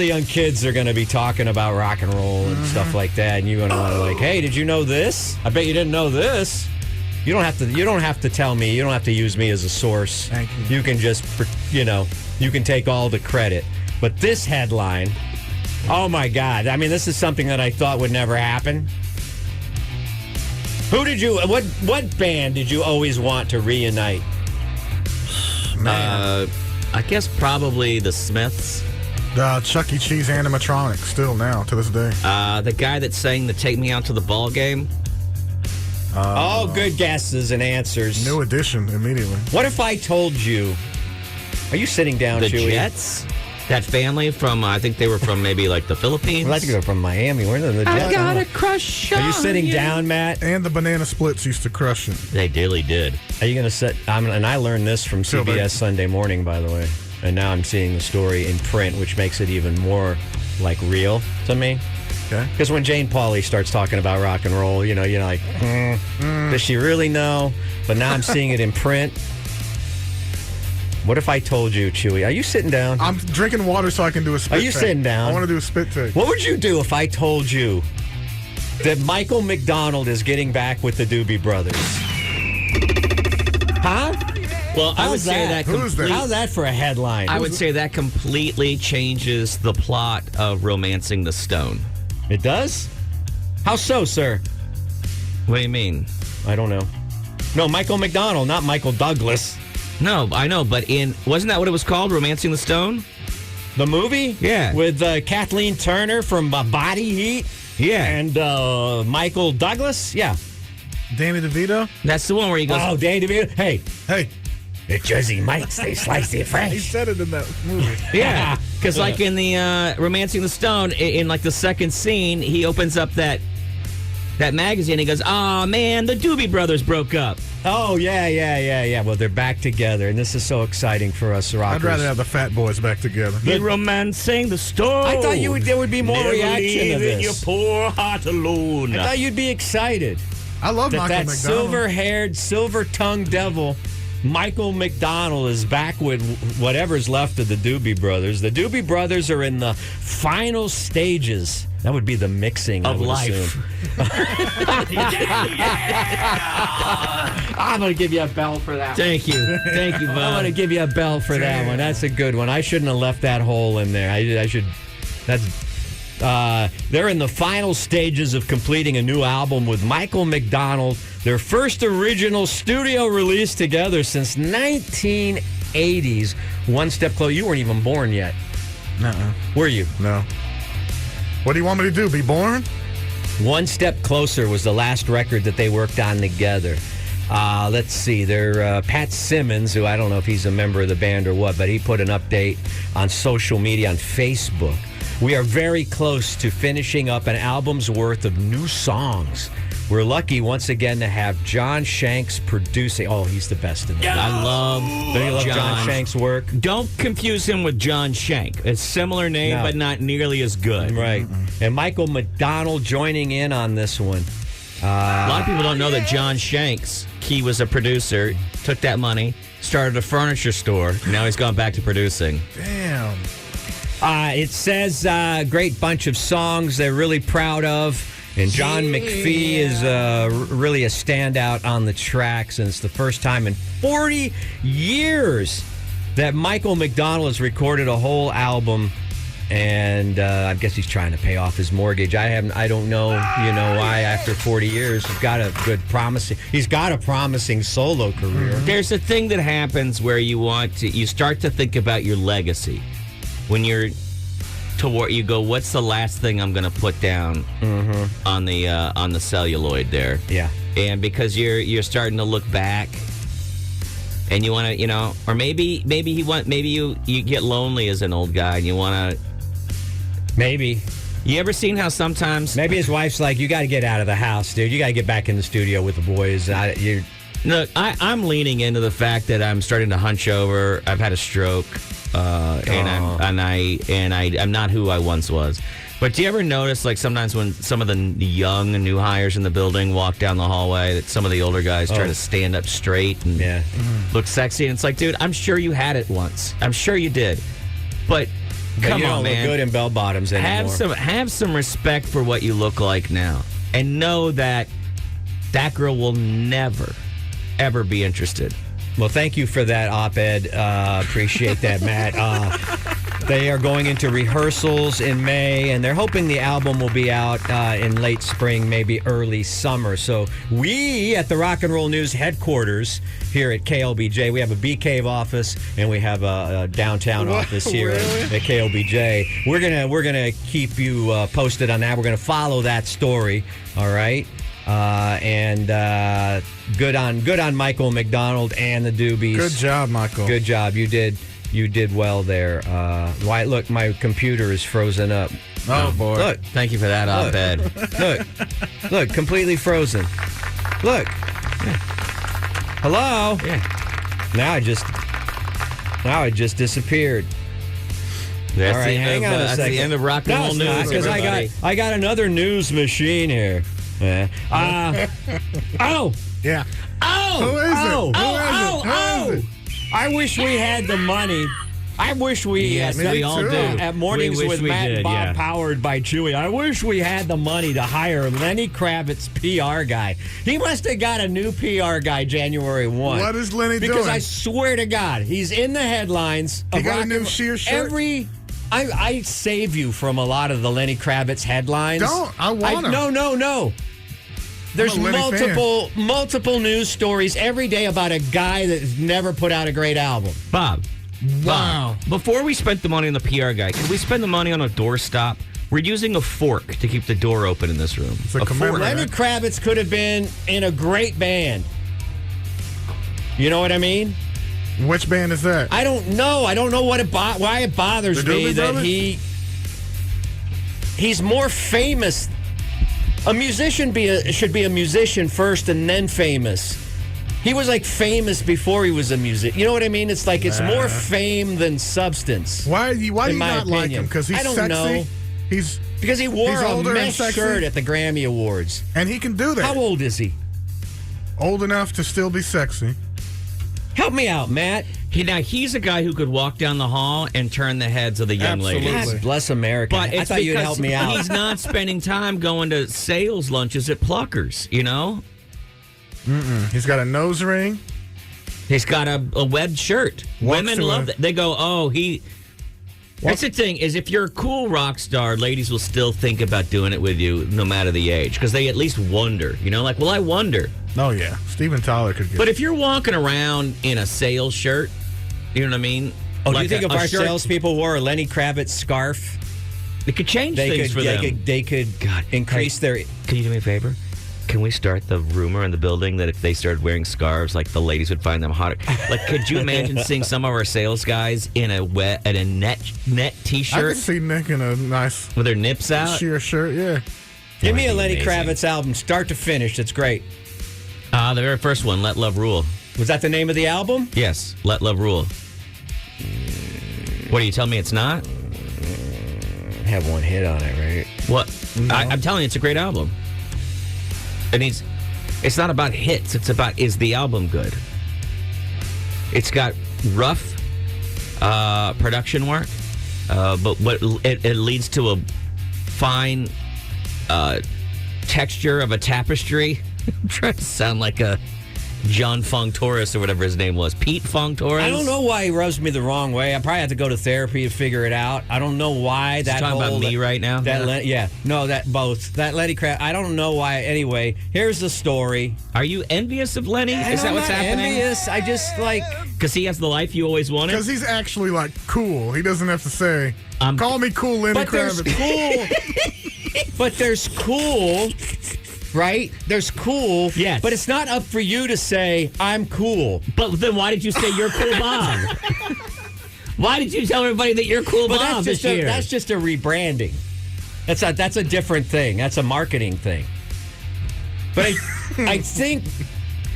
young kids are going to be talking about rock and roll and stuff like that, and you're going to want to like, hey, did you know this? I bet you didn't know this. You don't have to tell me. You don't have to use me as a source. Thank you. You can just, you can take all the credit. But this headline, oh my God. I mean, this is something that I thought would never happen. What band did you always want to reunite? I guess probably the Smiths. Chuck E. Cheese animatronic, still now, to this day. The guy that sang the Take Me Out to the Ball Game. Good guesses and answers. New edition, immediately. What if I told you... Are you sitting down, The Chuy? Jets? That family from, I think they were from maybe like the Philippines. Well, I think they're from Miami. Where are the Jets? I got a crush on Are you sitting down, Matt? And the Banana Splits used to crush it. They really did. Are you going to sit... and I learned this from Still CBS there. Sunday Morning, by the way. And now I'm seeing the story in print, which makes it even more, like, real to me. Okay. Because when Jane Pauley starts talking about rock and roll, you're like, does she really know? But now I'm seeing it in print. What if I told you, Chuy? Are you sitting down? I'm drinking water so I can do a spit Are you take. sitting down? I want to do a spit take. What would you do if I told you that Michael McDonald is getting back with the Doobie Brothers? Huh? Well, I would How's say that? that Who's that? How's that for a headline? I would say that completely changes the plot of Romancing the Stone. It does? How so, sir? What do you mean? I don't know. No, Michael McDonald, not Michael Douglas. No, I know, but wasn't that what it was called, Romancing the Stone? The movie? Yeah. With Kathleen Turner from Body Heat? Yeah. And Michael Douglas? Yeah. Danny DeVito? That's the one where he goes, Oh, Danny DeVito. Hey, Hey, The Jersey Mike's, they slice it he fresh. said it in that movie. yeah. Because like in the Romancing the Stone, in like the second scene, he opens up that magazine and he goes, "Oh man, the Doobie Brothers broke up." Oh, yeah. Well, they're back together, and this is so exciting for us rockers. I'd rather have the Fat Boys back together. The Romancing the Stone. I thought there would be more Never reaction to leave in your this. poor heart alone. I thought you'd be excited I love that Michael that McDonald. silver-haired, silver-tongued devil, Michael McDonald, is back with whatever's left of the Doobie Brothers. The Doobie Brothers are in the final stages. That would be the mixing Of I would life. assume. I'm going to give you a bell for that. Thank you, I'm Bob. going to give you a bell for that one. That's a good one. I shouldn't have left that hole in there. I should. They're in the final stages of completing a new album with Michael McDonald. Their first original studio release together since 1980s. One step closer. You weren't even born yet. Nuh-uh. Were you? No. What do you want me to do? Be born? One Step Closer was the last record that they worked on together. Let's see. They're Pat Simmons, who I don't know if he's a member of the band or what, but he put an update on social media on Facebook. We are very close to finishing up an album's worth of new songs. We're lucky once again to have John Shanks producing. Oh, he's the best in the world. I love Don't you love John Shanks' work? Don't confuse him with John Shank. It's a similar name, No. but not nearly as good. Right. And Michael McDonald joining in on this one. A lot of people don't know that John Shanks, he was a producer, took that money, started a furniture store. Now he's gone back to producing. Damn. It says great bunch of songs they're really proud of. And John McPhee is really a standout on the tracks. And it's the first time in 40 years that Michael McDonald has recorded a whole album. And I guess he's trying to pay off his mortgage. I don't know, why after 40 years he's got a promising solo career. There's a thing that happens where you start to think about your legacy. When you're toward, you go, what's the last thing I'm going to put down on the celluloid there? Yeah. And because you're starting to look back, and you want to, or maybe you get lonely as an old guy, and you want to. Maybe. You ever seen how sometimes Maybe his wife's like, you got to get out of the house, dude. You got to get back in the studio with the boys. Look, I'm leaning into the fact that I'm starting to hunch over. I've had a stroke, and I'm not who I once was. But do you ever notice, like, sometimes when some of the young and new hires in the building walk down the hallway, that some of the older guys try to stand up straight and look sexy? And it's like, dude, I'm sure you had it once. I'm sure you did. But come you on, don't man. look good in bell bottoms anymore. Have some respect for what you look like now, and know that girl will never, ever be interested. Well, thank you for that op-ed. Appreciate that, Matt. They are going into rehearsals in May, and they're hoping the album will be out in late spring, maybe early summer. So we at the Rock and Roll News headquarters here at KLBJ, we have a Bee Cave office, and we have a downtown office here at KLBJ. We're gonna keep you posted on that. We're gonna follow that story. All right. And good on Michael McDonald and the Doobies. Good job, Michael. Good job. You did well there. Why? Look, my computer is frozen up. Oh boy! Look, Thank you for that op-ed. look, completely frozen. Look. Hello. Yeah. Now it just disappeared. That's All right, hang on a that's second. the end of Rock and Roll News, because I got another news machine here. Yeah. Oh. Yeah. Oh. Who is it? Who is it? I wish we had the money. I wish we Yes, me we too. all do. at Mornings We wish with we Matt did, and Bob, yeah. powered by Chuy. I wish we had the money to hire Lenny Kravitz's PR guy. He must have got a new PR guy January 1. What is Lenny because doing? I swear to God, he's in the headlines. He of got a Rock new and- sheer shirt? I save you from a lot of the Lenny Kravitz headlines. Don't. I want him. No. There's I'm a Lenny multiple news stories every day about a guy that's never put out a great album. Bob. Wow. Before we spent the money on the PR guy, could we spend the money on a doorstop? We're using a fork to keep the door open in this room. It's a fork. commemorative. Lenny Kravitz could have been in a great band. You know what I mean? Which band is that? I don't know. I don't know why it bothers The me Doobie that Brothers? he's more famous. A musician should be a musician first and then famous. He was like famous before he was a musician. You know what I mean? It's like it's more fame than substance. Why do you in my not like opinion. him? Because he's I don't sexy. know. Because he wore he's a older and mesh sexy. shirt at the Grammy Awards. And he can do that. How old is he? Old enough to still be sexy. Help me out, Matt. Now, he's a guy who could walk down the hall and turn the heads of the young Absolutely. ladies. God bless America. But I it's thought you'd because help me out. he's not spending time going to sales lunches at Pluckers, you know? He's got a nose ring. He's got a webbed shirt. Walks Women to love a- that. They go, oh, he... That's the thing, is if you're a cool rock star, ladies will still think about doing it with you no matter the age. Because they at least wonder, you know? Like, well, I wonder. Oh, yeah. Steven Tyler could get But if you're walking around in a sales shirt, you know what I mean? Oh, Like do you think a if our shirt, salespeople wore a Lenny Kravitz scarf, it could change things for them. they could increase their... Can you do me a favor? Can we start the rumor in the building that if they started wearing scarves, like the ladies would find them hotter? Like, could you imagine seeing some of our sales guys in a net I t-shirt could see Nick in a nice with their nips out? sheer shirt, yeah. Give me a That'd Lenny be amazing. Kravitz album, start to finish. It's great. The very first one, Let Love Rule. Was that the name of the album? Yes, Let Love Rule. What, do you tell me it's not? Have one hit on it, right? What? I'm telling you, it's a great album. It's not about hits. It's about, is the album good? It's got rough production work, but what it leads to a fine texture of a tapestry. I'm trying to sound like a John Fong Torres or whatever his name was. Pete Fong Torres? I don't know why he rubs me the wrong way. I probably have to go to therapy to figure it out. I don't know why that talking whole... about me right now? That both. That Lenny Kravitz, I don't know why. Anyway, here's the story. Are you envious of Lenny? Is that I'm what's not happening? envious. I just like... Because he has the life you always wanted? Because he's actually, like, cool. He doesn't have to say, call me cool Lenny But there's Kravitz. cool... but there's cool... Right? There's cool. Yes. But it's not up for you to say, I'm cool. But then why did you say you're cool Bob? Why did you tell everybody that you're cool But Bob that's this year? that's just a rebranding. That's a different thing. That's a marketing thing. But I think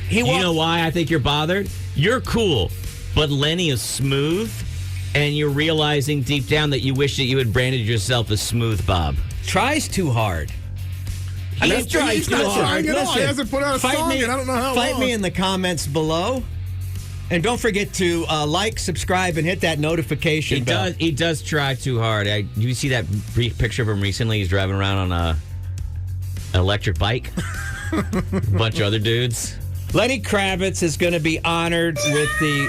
You know why I think you're bothered? You're cool, but Lenny is smooth, and you're realizing deep down that you wish that you had branded yourself as Smooth Bob. tries too hard. He's tries not too hard. trying at all. He Listen, hasn't put out a fight song me, in I don't know how Fight long. me in the comments below. And don't forget to like, subscribe, and hit that notification bell. He does try too hard. You see that brief picture of him recently? He's driving around on an electric bike. A bunch of other dudes. Lenny Kravitz is going to be honored with the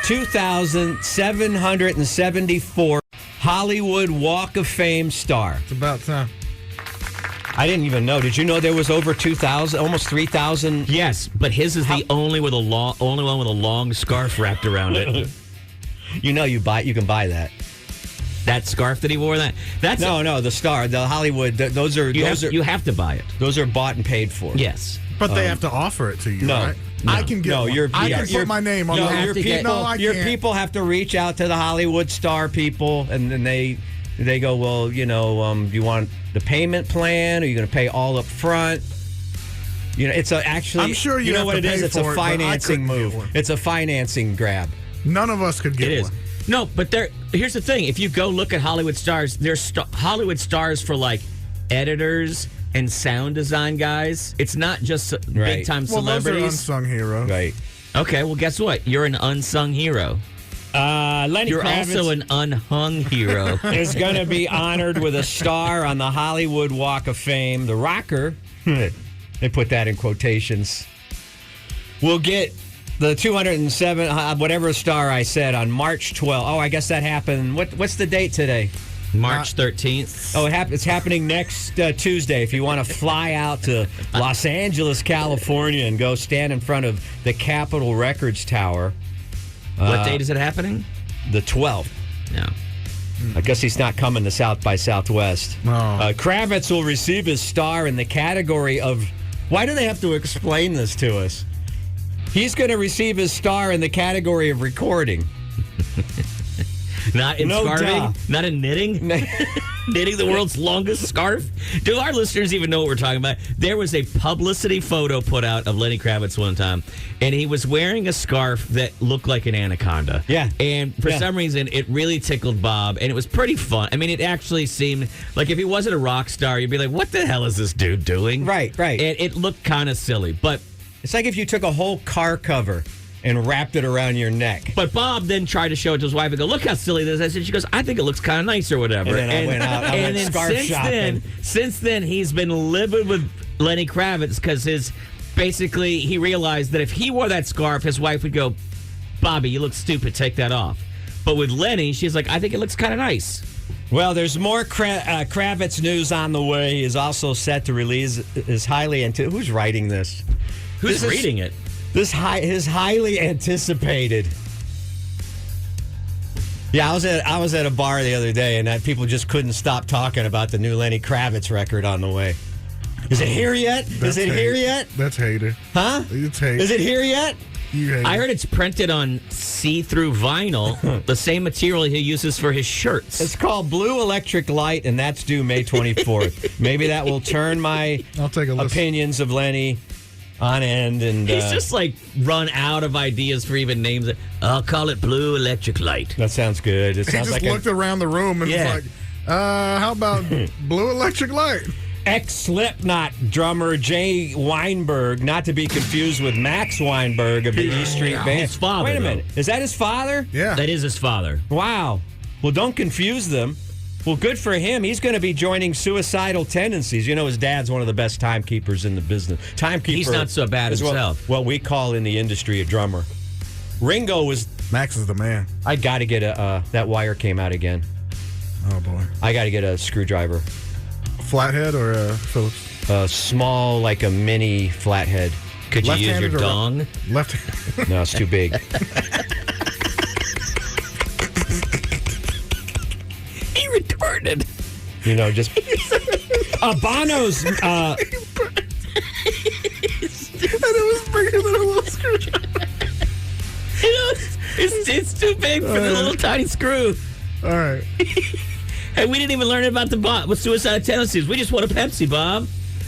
2,774 Hollywood Walk of Fame star. It's about time. I didn't even know. Did you know there was over 2,000, almost 3,000? Yes, but his is the only one with a long scarf wrapped around it. You know, you can buy that. That scarf that he wore. That's the star, the Hollywood. You have to buy it. Those are bought and paid for. Yes, but they have to offer it to you. No, right? no. I can get. One. I can put my name on. Your people have to reach out to the Hollywood star people, and then they go, well, you want the payment plan? Are you going to pay all up front? It's I'm sure you know what it is. It's a financing move. It's a financing grab. None of us could get one. No, but here's the thing. If you go look at Hollywood stars, there's Hollywood stars for like editors and sound design guys. It's not just big time celebrities. Those are unsung heroes. Right. Okay, well, guess what? You're an unsung hero. Lenny You're Kravitz also an unhung hero. is going to be honored with a star on the Hollywood Walk of Fame. The rocker, they put that in quotations, will get the 207, whatever star I said, on March 12th. Oh, I guess that happened. What's the date today? March 13th. Oh, it's happening next Tuesday. If you want to fly out to Los Angeles, California, and go stand in front of the Capitol Records Tower. What date is it happening? The 12th. Yeah. I guess he's not coming to South by Southwest. No. Kravitz will receive his star in the category of... Why do they have to explain this to us? He's going to receive his star in the category of recording. Not in scarving? Duh. Not in knitting? Knitting the world's longest scarf? Do our listeners even know what we're talking about? There was a publicity photo put out of Lenny Kravitz one time, and he was wearing a scarf that looked like an anaconda. Yeah. And for some reason, it really tickled Bob, and it was pretty fun. I mean, it actually seemed like if he wasn't a rock star, you'd be like, what the hell is this dude doing? Right. And it looked kind of silly, but... It's like if you took a whole car cover and wrapped it around your neck. But Bob then tried to show it to his wife and go, look how silly this is. And she goes, I think it looks kind of nice or whatever. And then I went out and went scarf shopping. Since then, he's been living with Lenny Kravitz because he realized that if he wore that scarf, his wife would go, Bobby, you look stupid, take that off. But with Lenny, she's like, I think it looks kind of nice. Well, there's more Kravitz news on the way. He is also set to release his who's writing this? Who's reading it? His highly anticipated. Yeah, I was at a bar the other day, and people just couldn't stop talking about the new Lenny Kravitz record on the way. Is it here yet? Here yet? That's hater. Huh? It's hater. Is it here yet? I heard it's printed on see-through vinyl, the same material he uses for his shirts. It's called Blue Electric Light, and that's due May 24th. Maybe that will turn my opinions of Lenny on end. And he's just like run out of ideas for even names. I'll call it Blue Electric Light. That sounds good. It sounds he just looked around the room and was like, how about Blue Electric Light? Ex-Slipknot drummer Jay Weinberg, not to be confused with Max Weinberg of the E Street Band. His father. Wait a minute. Is that his father? Yeah. That is his father. Wow. Well, don't confuse them. Well, good for him. He's going to be joining Suicidal Tendencies. You know, his dad's one of the best timekeepers in the business. Timekeeper. He's not so bad himself. What we call in the industry a drummer. Ringo was... Max is the man. I got to get that wire came out again. Oh, boy. I got to get a screwdriver. Flathead or Phillips? Small, like a mini flathead. Could you use your dong? Left. No, it's too big. He retarded. You know, just Bono's. And it was bigger than a little screwdriver. You know, it's too big for the little tiny screw. All right. Hey, we didn't even learn about with suicidal tendencies. We just want a Pepsi, Bob.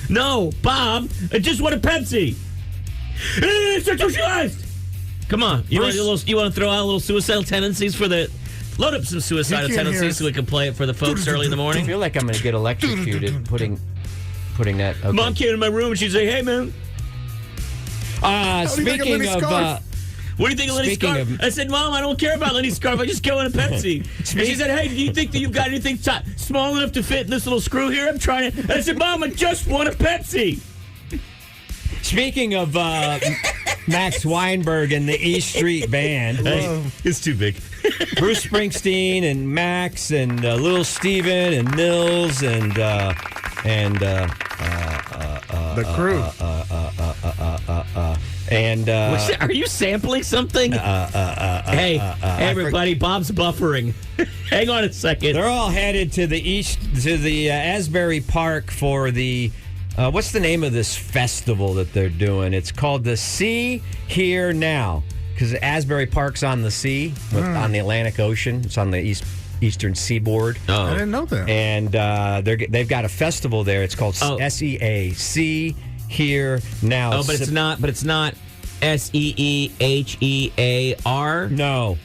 No, Bob, I just want a Pepsi. Come on, you want to throw out a little suicidal tendencies for the... Load up some suicidal tendencies so we can play it for the folks early in the morning. I feel like I'm going to get electrocuted putting that... Okay. Mom came in my room and she's like, hey, man. Speaking of... What do you think of Lenny's scarf? I said, Mom, I don't care about Lenny's scarf. I just care about a Pepsi. And she said, hey, do you think that you've got anything small enough to fit in this little screw here? I'm trying to... I said, Mom, I just want a Pepsi. Speaking of Max Weinberg and the E Street Band. It's too big. Bruce Springsteen and Max and Little Steven and Nils and the crew. Are you sampling something? Hey, everybody, Bob's buffering. Hang on a second. They're all headed to the Asbury Park for the what's the name of this festival that they're doing? It's called the Sea Here Now, because Asbury Park's on the sea, on the Atlantic Ocean. It's on the eastern seaboard. Oh, I didn't know that. And they've got a festival there. It's called SEA, Sea Here Now. Oh, but it's not. But it's not SEEHEAR. No,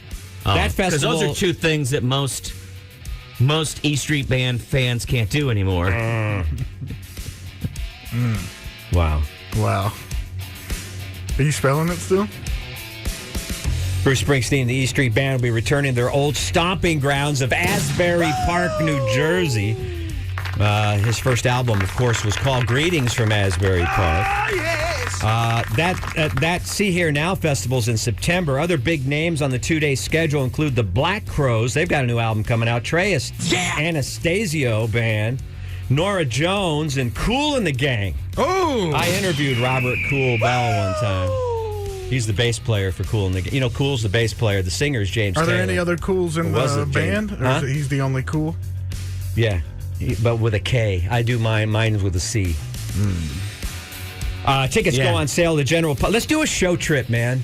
that festival. Because those are two things that most E Street Band fans can't do anymore. Wow. Are you spelling it still? Bruce Springsteen and the E Street Band will be returning to their old stomping grounds of Asbury Park, New Jersey. His first album, of course, was called Greetings from Asbury Park. That See Here Now festival's in September. Other big names on the 2-day schedule include the Black Crowes. They've got a new album coming out. Trey Anastasio Band, Nora Jones, and Kool and the Gang. Oh! I interviewed Robert Kool Bell one time. He's the bass player for Kool and the Gang. You know, Kool's the bass player. The singer's James Taylor. Are there any other Cools in the band? Or is he's the only Kool? Yeah, but with a K. I do mine. Mine's with a C. Tickets go on sale to general public. Let's do a show trip, man.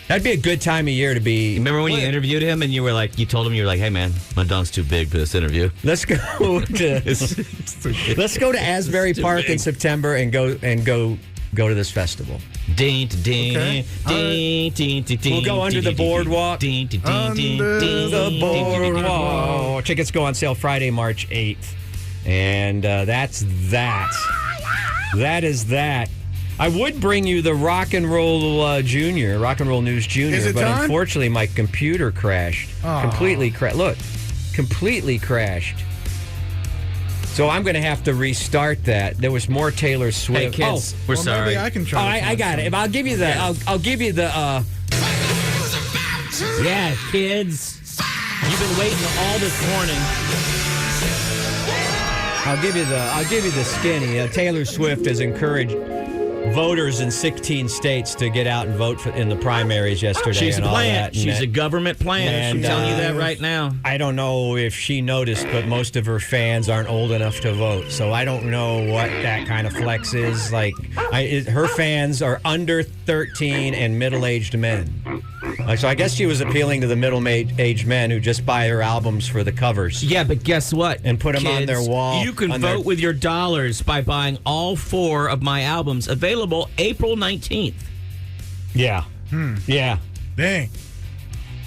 That'd be a good time of year to be. Remember when you interviewed him and you told him, hey man, my dong's too big for this interview. Let's go to let's go to Asbury Park in September and go to this festival. We'll go under the boardwalk. Under the boardwalk. Tickets go on sale Friday, March 8th. And that's that. That is that. I would bring you the Rock and Roll News Junior, but unfortunately my computer crashed. Completely crashed. So I'm going to have to restart that. There was more Taylor Swift. Hey kids, we're sorry. Maybe I can try. I got it. I'll give you the. I'll give you the. Yeah, kids, you've been waiting all this morning. I'll give you the skinny. Taylor Swift has encouraged voters in 16 states to get out and vote in the primaries yesterday. She's and a all plant. that. She's a government plant. I'm telling you that right now. I don't know if she noticed, but most of her fans aren't old enough to vote. So I don't know what that kind of flex is. Like, her fans are under 13 and middle-aged men. So I guess she was appealing to the middle-aged men who just buy her albums for the covers. Yeah, but guess what? And put them on their wall. You can vote with your dollars by buying all 4 of my albums, available April 19th. Yeah. Yeah. Dang.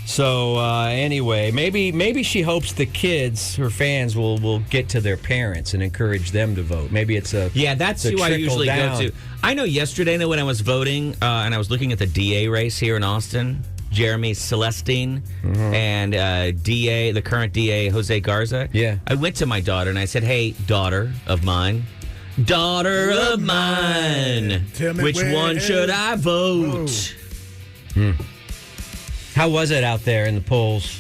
So anyway, maybe she hopes the kids, her fans, will get to their parents and encourage them to vote. Maybe it's a that's who I usually go to. I know yesterday when I was voting and I was looking at the DA race here in Austin, Jeremy Celestine and the current DA Jose Garza. Yeah, I went to my daughter and I said, "Hey, daughter of mine, which one should I vote?" How was it out there in the polls?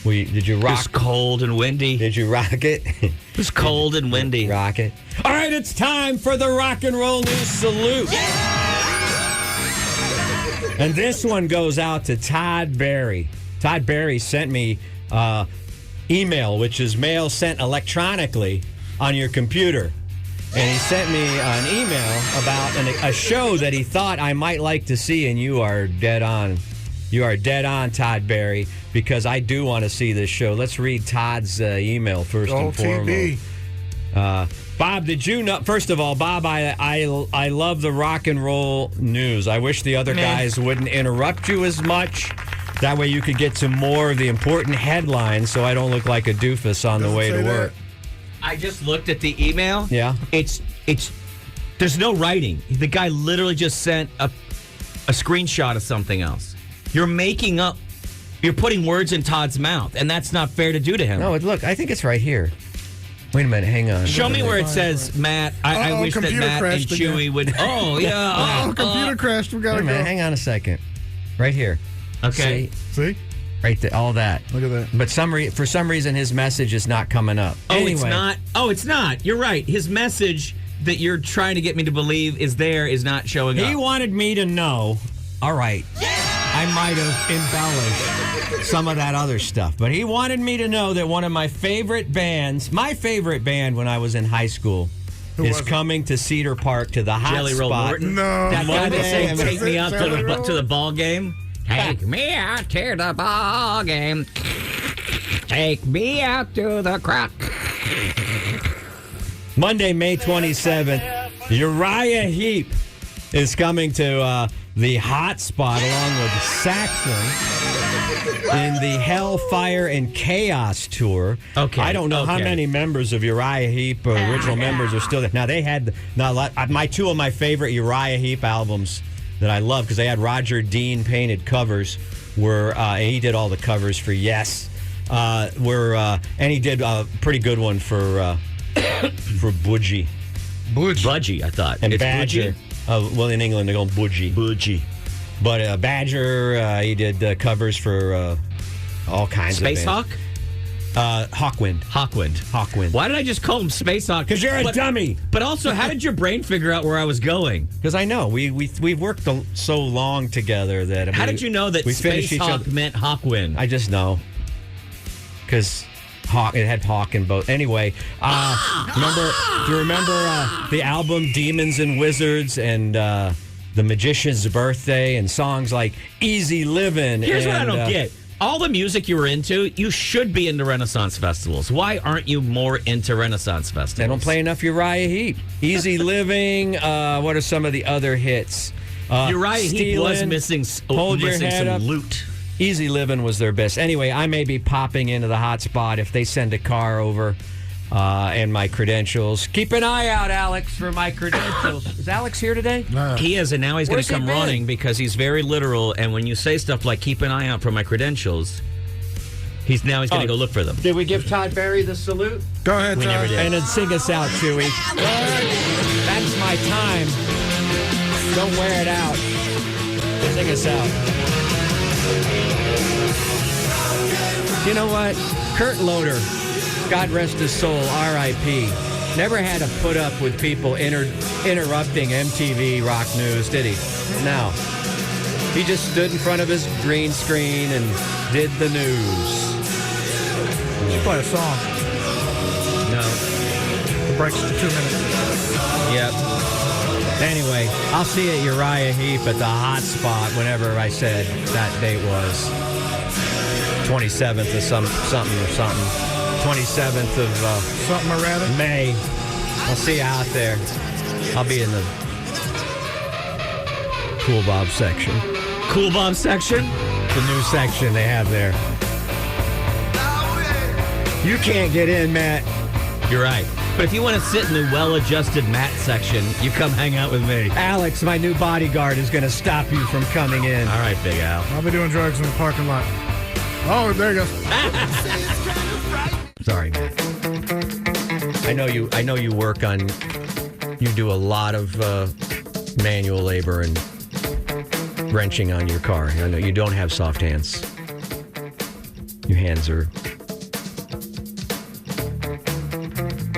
Did you rock? It was cold and windy. Did you rock it? It was cold and windy. Rock it. All right, it's time for the Rock and Roll News Salute. And this one goes out to Todd Berry. Todd Berry sent me email, which is mail sent electronically on your computer. And he sent me an email about a show that he thought I might like to see, and you are dead on. You are dead on, Todd Berry, because I do want to see this show. Let's read Todd's email first and foremost. Bob, did you know? First of all, Bob, I love the rock and roll news. I wish the other guys wouldn't interrupt you as much. That way you could get to more of the important headlines so I don't look like a doofus on the way to work. I just looked at the email. Yeah. It's there's no writing. The guy literally just sent a screenshot of something else. You're putting words in Todd's mouth, and that's not fair to do to him. No, look, I think it's right here. Wait a minute, hang on. Show me where it says, Matt. I wish that Matt and Chuy would. Oh, yeah. Computer crashed. We got to go. Hang on a second. Right here. Okay. See? Right there, all that. Look at that. But for some reason, his message is not coming up. Anyway. It's not. Oh, it's not. You're right. His message that you're trying to get me to believe is not showing up. He wanted me to know, all right, I might have embellished some of that other stuff, but he wanted me to know that one of my favorite bands, my favorite band when I was in high school, is coming to Cedar Park to the hot Jelly Roll spot. Morton? No. That guy that said, Monday. take me out to the ball game. Take me out to the ball game. Take me out to the crowd. Monday, May 27th, Uriah Heep is coming to the hot spot along with Saxon in the Hellfire and Chaos tour. Okay. I don't know how many members of Uriah Heep, original members, are still there. Now, they had two of my favorite Uriah Heep albums that I love because they had Roger Dean painted covers. And he did all the covers for Yes. And he did a pretty good one for Budgie. Budgie, I thought. And it's Badger. Well, in England, they go Budgie. Budgie. But Badger, he did covers for all kinds Space of Hawk? Hawkwind. Hawkwind. Why did I just call him Space Hawk? Because you're a dummy. But also, how did your brain figure out where I was going? Because I know. We've worked so long together that... How did you know that Space Hawk meant Hawkwind? I just know. Because... it had Hawk in both. Anyway, do you remember the album Demons and Wizards and The Magician's Birthday and songs like Easy Livin'? Here's what I don't get. All the music you were into, you should be into Renaissance festivals. Why aren't you more into Renaissance festivals? They don't play enough Uriah Heep. Easy Living. What are some of the other hits? Uriah Heep was missing Hold Your some Head Up. loot. Easy Living was their best. Anyway, I may be popping into the hot spot if they send a car over and my credentials. Keep an eye out, Alex, for my credentials. Is Alex here today? No. He is, and now he's going to come running because he's very literal. And when you say stuff like "keep an eye out for my credentials," he's going to go look for them. Did we give Todd Berry the salute? Go ahead, We never Todd. did. And then sing us out, Chuy. That's my time. Don't wear it out. Sing us out. You know what? Kurt Loder, God rest his soul, R.I.P., never had to put up with people interrupting MTV Rock News, did he? No. He just stood in front of his green screen and did the news. Let's play a song. No. The break's 2 minutes. Yep. Anyway, I'll see you at Uriah Heep at the hot spot whenever I said that date was. 27th of something. 27th of Something or rather. May. I'll see you out there. I'll be in the Cool Bob section. Cool Bob section? The new section they have there. You can't get in, Matt. You're right. But if you want to sit in the well-adjusted Matt section, you come hang out with me. Alex, my new bodyguard, is going to stop you from coming in. All right, Big Al. I'll be doing drugs in the parking lot. Oh, there you go. Sorry, Matt. I know you work on. You do a lot of manual labor and wrenching on your car. I know you don't have soft hands. Your hands are.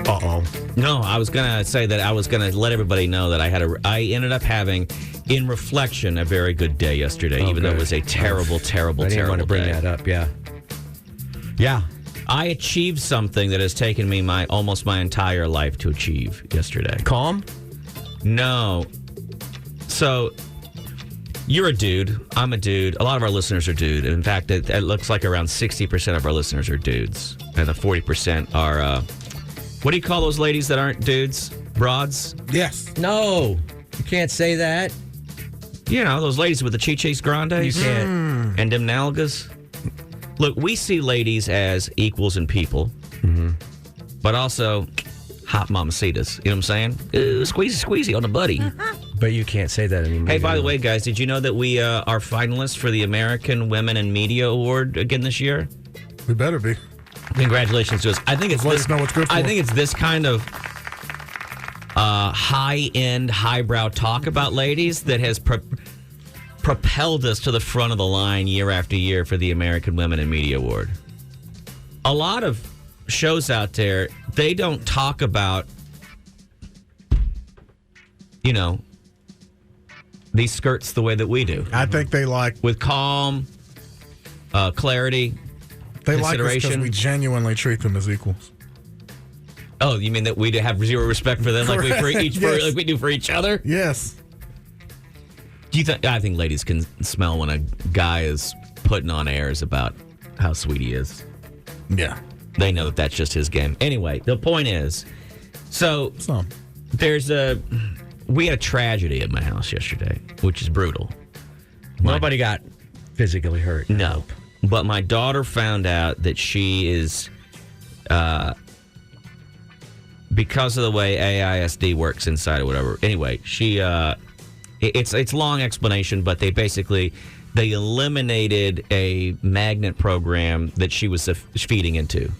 Uh-oh. No, I was going to say that I was going to let everybody know that I ended up having, in reflection, a very good day yesterday, even though it was a terrible, terrible, I didn't terrible want to bring day. that up, yeah. Yeah. I achieved something that has taken me almost my entire life to achieve yesterday. Calm? No. So, you're a dude. I'm a dude. A lot of our listeners are dude. In fact, it looks like around 60% of our listeners are dudes. And the 40% are, what do you call those ladies that aren't dudes? Broads? Yes. No. You can't say that. You know, those ladies with the chichis grandes. You can't. And them nalgas. Look, we see ladies as equals in people. Mm-hmm. But also hot mamacitas. You know what I'm saying? Ooh, squeezy, squeezy on the buddy. But you can't say that anymore. Hey, by the way, guys, did you know that we are finalists for the American Women in Media Award again this year? We better be. Congratulations to us. I think it's Let this. us know what's good for I think it's this kind of high-end, highbrow talk about ladies that has propelled us to the front of the line year after year for the American Women in Media Award. A lot of shows out there, they don't talk about, these skirts the way that we do. I think they like... With calm, clarity, they like us consideration. because we genuinely treat them as equals. Oh, you mean that we have zero respect for them like we Yes. like we do for each other? Yes. Do you think? I think ladies can smell when a guy is putting on airs about how sweet he is. Yeah. They know that that's just his game. Anyway, the point is, we had a tragedy at my house yesterday, which is brutal. Nobody got physically hurt. No. But my daughter found out that she is, because of the way AISD works inside or whatever. Anyway, she, it's long explanation, but they eliminated a magnet program that she was feeding into.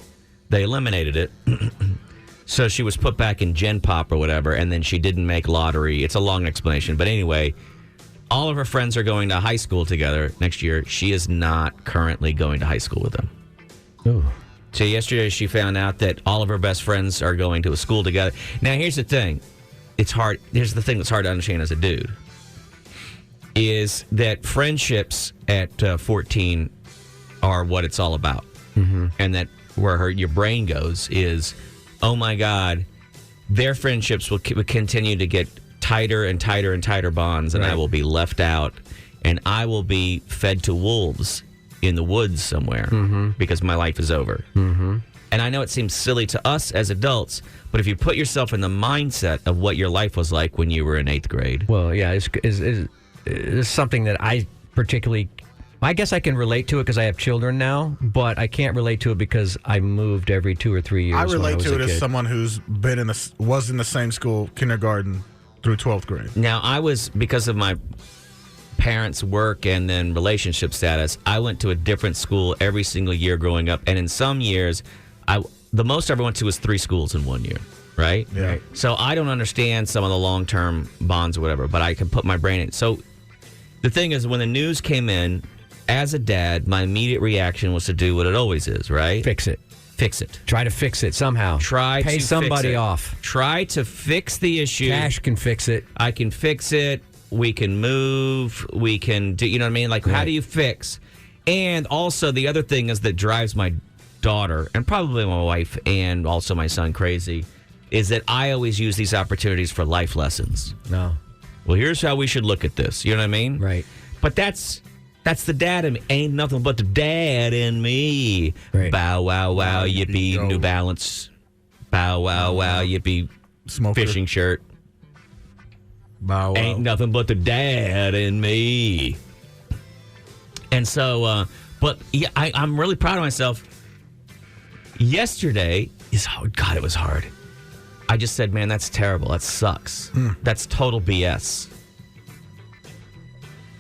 They eliminated it. So she was put back in Gen Pop or whatever, and then she didn't make lottery. It's a long explanation. But anyway, all of her friends are going to high school together next year. She is not currently going to high school with them. Ooh. So yesterday she found out that all of her best friends are going to a school together. Now, here's the thing. It's hard. Here's the thing that's hard to understand as a dude. Is that friendships at 14 are what it's all about. Mm-hmm. And that where your brain goes is, oh my God, their friendships will continue to get tighter and tighter and tighter bonds, and right. I will be left out, and I will be fed to wolves in the woods somewhere because my life is over. Mm-hmm. And I know it seems silly to us as adults, but if you put yourself in the mindset of what your life was like when you were in 8th grade. Well, yeah, it's something that I particularly... I guess I can relate to it because I have children now, but I can't relate to it because I moved every 2 or 3 years. I relate to it as kid. someone who's was in the same school, kindergarten through 12th grade. Now, I was, because of my parents' work and then relationship status, I went to a different school every single year growing up. And in some years, the most I ever went to was 3 schools in 1 year, right? Yeah. Right. So I don't understand some of the long-term bonds or whatever, but I can put my brain in. So the thing is, when the news came in, as a dad, my immediate reaction was to do what it always is, right? Fix it. Fix it. Try to fix it somehow. Pay somebody off. Try to fix the issue. Cash can fix it. I can fix it. We can move. We can do, you know what I mean? Like, How do you fix? And also, the other thing is that drives my daughter and probably my wife and also my son crazy is that I always use these opportunities for life lessons. No. Well, here's how we should look at this. You know what I mean? Right. But that's the dad in me. Ain't nothing but the dad in me. Right. Bow, wow, wow, yippee, New Balance. Bow, wow, wow, yippee, Smoker. fishing shirt. Bow, wow. Ain't nothing but the dad in me. And so, but yeah, I'm really proud of myself. Yesterday God, it was hard. I just said, man, that's terrible. That sucks. That's total BS.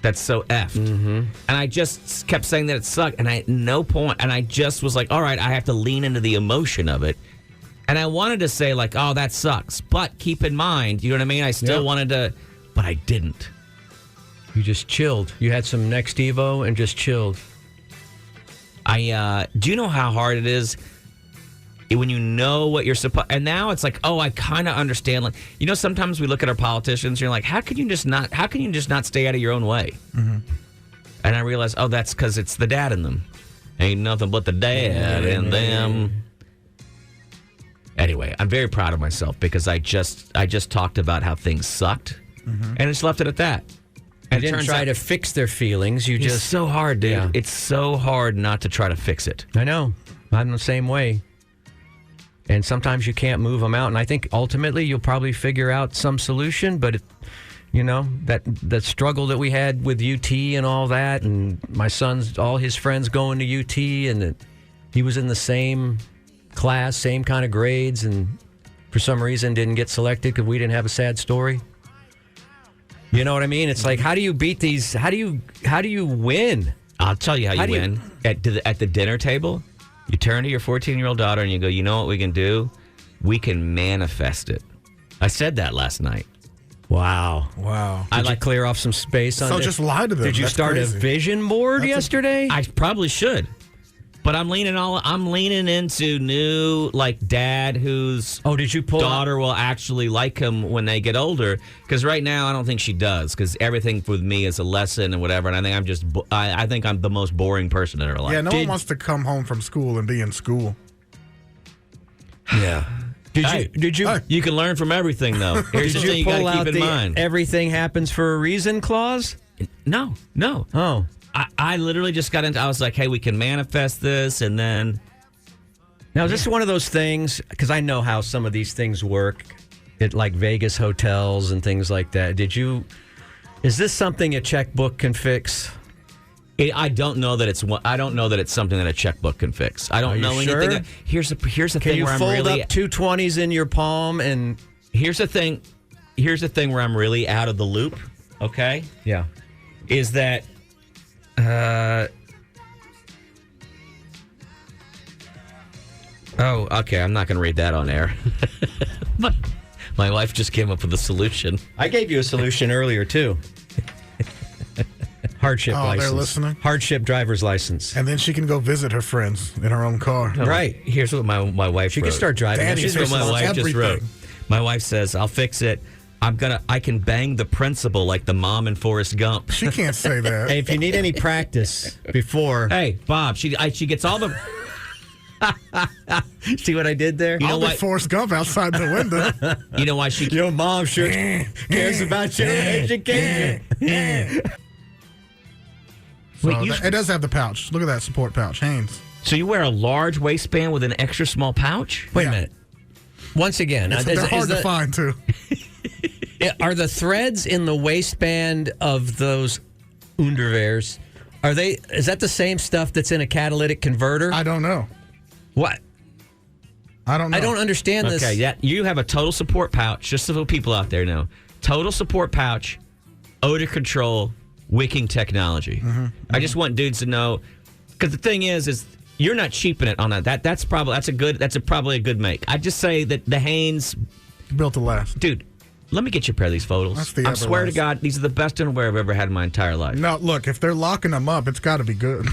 That's so effed. Mm-hmm. And I just kept saying that it sucked. And I at no point, and I just was like, all right, I have to lean into the emotion of it. And I wanted to say, like, oh, that sucks. But keep in mind, you know what I mean? I still wanted to, but I didn't. You just chilled. You had some Next Evo and just chilled. Do you know how hard it is when you know what you're supposed, and now it's like, oh, I kind of understand. Like, you know, sometimes we look at our politicians and you're like, how can you just not stay out of your own way? Mm-hmm. And I realized, oh, that's because it's the dad in them. Ain't nothing but the dad in them. Anyway, I'm very proud of myself because I just talked about how things sucked, and just left it at that. And you didn't try to fix their feelings. It's so hard, dude. Yeah. It's so hard not to try to fix it. I know. I'm the same way. And sometimes you can't move them out. And I think ultimately you'll probably figure out some solution. But, that struggle that we had with UT and all that, and my son's, all his friends going to UT, and he was in the same class, same kind of grades, and for some reason didn't get selected because we didn't have a sad story. You know what I mean? It's like, how do you beat these? How do you win? I'll tell you how you win. At the dinner table, you turn to your 14-year-old daughter and you go, you know what we can do? We can manifest it. I said that last night. Wow. Did you clear off some space on it? So just lie to them. Did you That's start crazy. a vision board yesterday? I probably should. But I'm leaning into new, like, dad whose did you pull daughter will actually like him when they get older. Because right now, I don't think she does. Because everything with me is a lesson and whatever. And I think I think I'm the most boring person in her life. Yeah, no one wants to come home from school and be in school. Yeah. Did you? You can learn from everything, though. Here's the thing you got to keep in mind. Everything happens for a reason clause? No. Oh. I literally just got into. I was like, hey, we can manifest this, and then. Now, is this one of those things? Because I know how some of these things work at like Vegas hotels and things like that. Is this something a checkbook can fix? I don't know that it's. I don't know that it's something that a checkbook can fix. I don't know sure? anything. Here's the thing where I'm really. Can you fold up two 20s in your palm and? Here's the thing where I'm really out of the loop. Okay. Yeah. Is that. Okay. I'm not going to read that on air. But my wife just came up with a solution. I gave you a solution earlier, too. Hardship license. They're listening? Hardship driver's license. And then she can go visit her friends in her own car. Right. Here's what my wife She wrote. can start driving. Daddy Here's what my wife just wrote. everything. My wife says, I'll fix it. I can bang the principal like the mom in Forrest Gump. She can't say that. Hey, if you need any practice before. Hey, Bob, she gets all the. See what I did there? You know I'll be what? Forrest Gump outside the window. You know why she. Your mom sure cares about your education. So Wait, it does have the pouch. Look at that support pouch. Hanes. So you wear a large waistband with an extra small pouch? Wait Yeah. a minute. Once again, They're hard to find, too. Are the threads in the waistband of those underwears, is that the same stuff that's in a catalytic converter? I don't know. What? I don't know. I don't understand this. Okay, yeah, you have a total support pouch, just so people out there know. Total support pouch, odor control, wicking technology. I just want dudes to know, because the thing is you're not cheaping it on that. That's probably a good make. I just say that the Hanes Built to last. dude. Let me get you a pair of these photos. That's the I swear to Everlast. God, these are the best underwear I've ever had in my entire life. No, look, if they're locking them up, it's got to be good.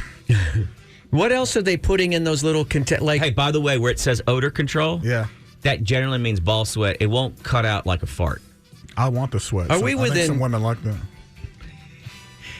What else are they putting in those little Hey, by the way, where it says odor control, Yeah. that generally means ball sweat. It won't cut out like a fart. I want the sweat. Are So we I think within- some women like that.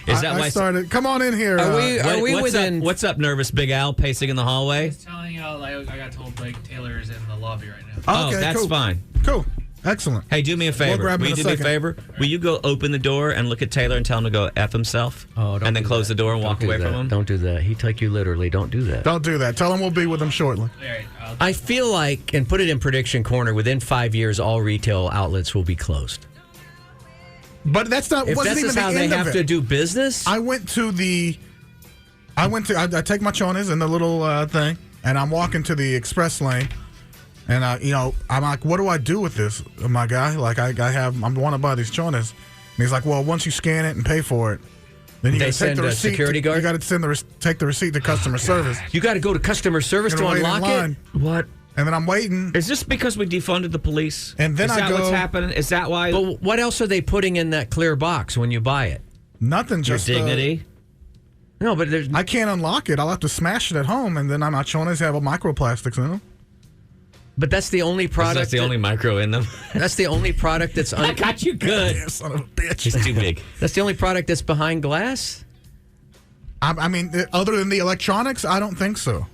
Is that I why? started. Come on in here. Are we what's within? Up, what's up, nervous Big Al pacing in the hallway? Telling y'all, like, I got told Blake Taylor is in the lobby right now. Oh, Okay, that's cool. fine. Cool. Excellent. Hey, do me a favor. grab him Will you in a do me a second. favor? Will you go open the door and look at Taylor and tell him to go F himself? Don't and then do close that. the door and Don't walk do away that. from him? Don't do that. He took you literally. Don't do that. Don't do that. Tell him we'll be with him shortly. All right, I feel like, and put it in prediction corner, within 5 years, all retail outlets will be closed. But that's not. If wasn't this even is the how they end of have it. to do business, I take my chones in the little thing, and I'm walking to the express lane, and I'm like, what do I do with this, my guy? Like, I want to buy these chones, and he's like, well, once you scan it and pay for it, then you They got to take send the a receipt. security guard? You got to take the receipt to customer service. you got to go to customer service to Gonna wait in unlock line. it. What? And then I'm waiting. Is this because we defunded the police? And then is I that go- what's happening? Is that why? But what else are they putting in that clear box when you buy it? Nothing. your Just dignity? No, but there's. I can't unlock it. I'll have to smash it at home, and then my chones have microplastics in them. But that's the only product. That's the only micro in them. That's the only product that's. I got you good. Yeah, son of a bitch. It's too big. That's the only product that's behind glass. I mean, other than the electronics, I don't think so.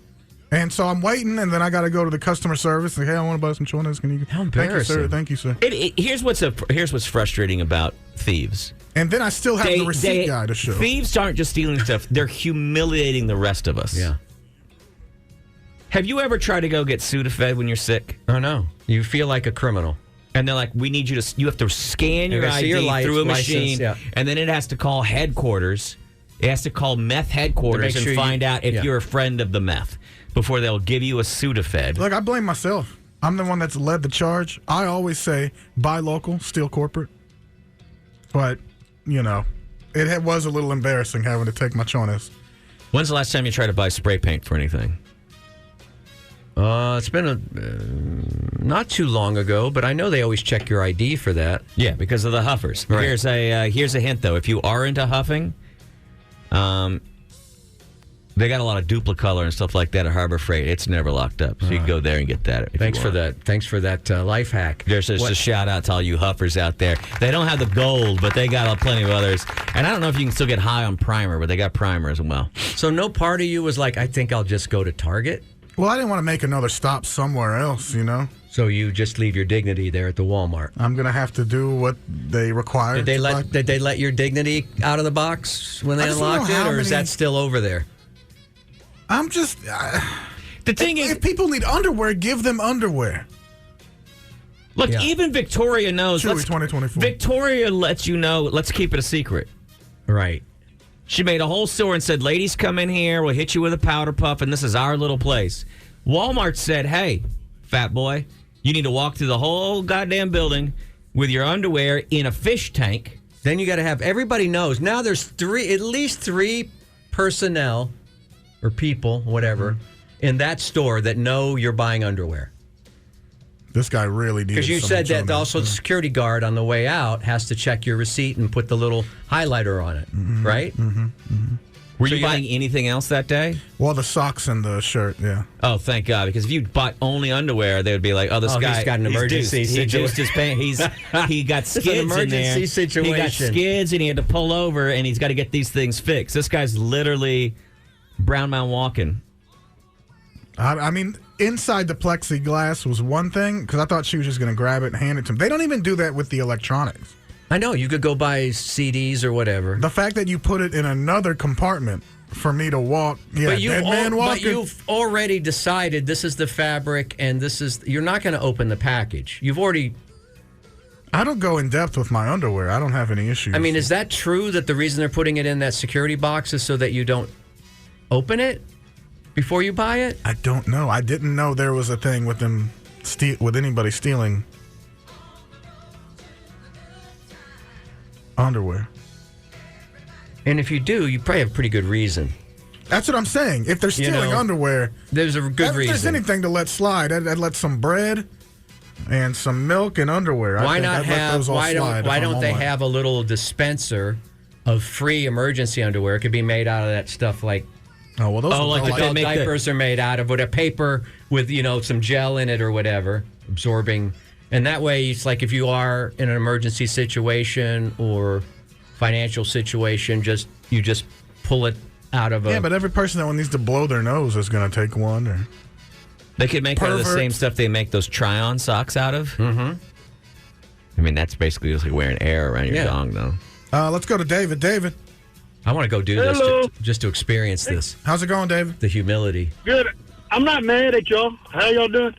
And so I'm waiting, and then I got to go to the customer service and say, hey, I want to buy some chones. Can you? How Thank you, sir. embarrassing. Thank you, sir. Here's what's frustrating about thieves. And then I still have the receipt guy to show. Thieves aren't just stealing stuff; they're humiliating the rest of us. Yeah. Have you ever tried to go get Sudafed when you're sick? Oh no, you feel like a criminal. And they're like, we need you to. You have to scan your gotta see ID your through a license, machine, yeah. and then it has to call headquarters. It has to call meth headquarters To make and sure find out if yeah. you're a friend of the meth before they'll give you a Sudafed. Look, I blame myself. I'm the one that's led the charge. I always say, buy local, steal corporate. But, it was a little embarrassing having to take my chones. When's the last time you tried to buy spray paint for anything? It's been not too long ago, but I know they always check your ID for that. Yeah, because of the huffers. Right. Here's a hint, though. If you are into huffing, they got a lot of duplicolor and stuff like that at Harbor Freight. It's never locked up, so you can go there and get that. Thanks for that. Thanks for that life hack. There's just a shout out to all you huffers out there. They don't have the gold, but they got plenty of others. And I don't know if you can still get high on primer, but they got primer as well. So no part of you was like, I think I'll just go to Target? Well, I didn't want to make another stop somewhere else, you know? So you just leave your dignity there at the Walmart? I'm going to have to do what they require. Did they let your dignity out of the box when they I just don't unlocked know it, how or is many- that still over there? I'm just... The thing is, if people need underwear, give them underwear. look, Yeah. even Victoria knows. Chewy 2024. Victoria lets you know, let's keep it a secret. Right. She made a whole store and said, ladies, come in here. We'll hit you with a powder puff, and this is our little place. Walmart said, hey, fat boy, you need to walk through the whole goddamn building with your underwear in a fish tank. Then you got to have everybody knows. Now there's at least three personnel or people, whatever, in that store that know you're buying underwear. This guy really needs Because you said that also the security guard on the way out has to check your receipt and put the little highlighter on it, right? Were you buying anything else that day? Well, the socks and the shirt, yeah. Oh, thank God. Because if you bought only underwear, they would be like, oh, this guy, he's got an emergency He deuced his pants. He got skids in there. emergency situation. He got skids, and he had to pull over, and he's got to get these things fixed. This guy's literally Brown Man walking. I mean, inside the plexiglass was one thing, because I thought she was just going to grab it and hand it to him. They don't even do that with the electronics. I know. You could go buy CDs or whatever. The fact that you put it in another compartment for me to walk, yeah, But dead man walking. you've already decided this is the fabric and this is... You're not going to open the package. You've already... I don't go in depth with my underwear. I don't have any issues. I mean, is that true that the reason they're putting it in that security box is so that you don't open it before you buy it? I don't know. I didn't know there was a thing with them with anybody stealing underwear. And if you do, you probably have a pretty good reason. That's what I'm saying. If they're stealing underwear, there's a good if reason. there's anything to let slide, I'd let some bread and some milk and underwear. Why don't they have a little dispenser of free emergency underwear? It could be made out of that stuff like those adult diapers are made out of, with a paper with some gel in it or whatever, absorbing. And that way, it's like if you are in an emergency situation or financial situation, you just pull it out of a... Yeah, but every person that needs to blow their nose is going to take one. Or they could make out of the same stuff they make those try-on socks out of. Mm-hmm. I mean, that's basically just like wearing air around your dong, though. Let's go to David. David. I want to go do this just to experience this. How's it going, David? The humility. Good. I'm not mad at y'all. How y'all doing?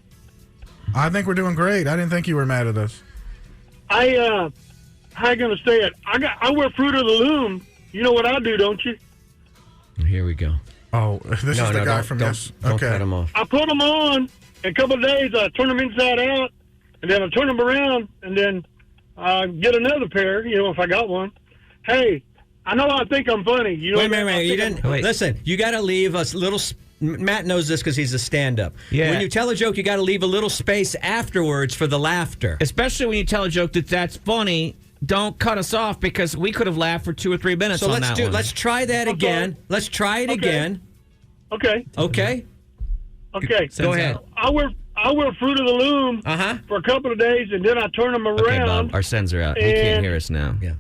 I think we're doing great. I didn't think you were mad at us. How you gonna say it? I wear Fruit of the Loom. You know what I do, don't you? Here we go. Oh, this is the guy from yes. Don't cut him off. I put them on. In a couple of days, I turn them inside out, and then I turn them around, and then I get another pair. If I got one. Hey, I know I think I'm funny. Wait. You didn't listen. You got to leave us little. Matt knows this because he's a stand-up. Yeah. When you tell a joke, you got to leave a little space afterwards for the laughter. Especially when you tell a joke that's funny. Don't cut us off because we could have laughed for 2 or 3 minutes on that one. Let's try that again. Let's try it again. Okay. Okay. Go ahead. I wear Fruit of the Loom for a couple of days, and then I turn them around. Okay, Bob, our sends are out. He can't hear us now. Yeah.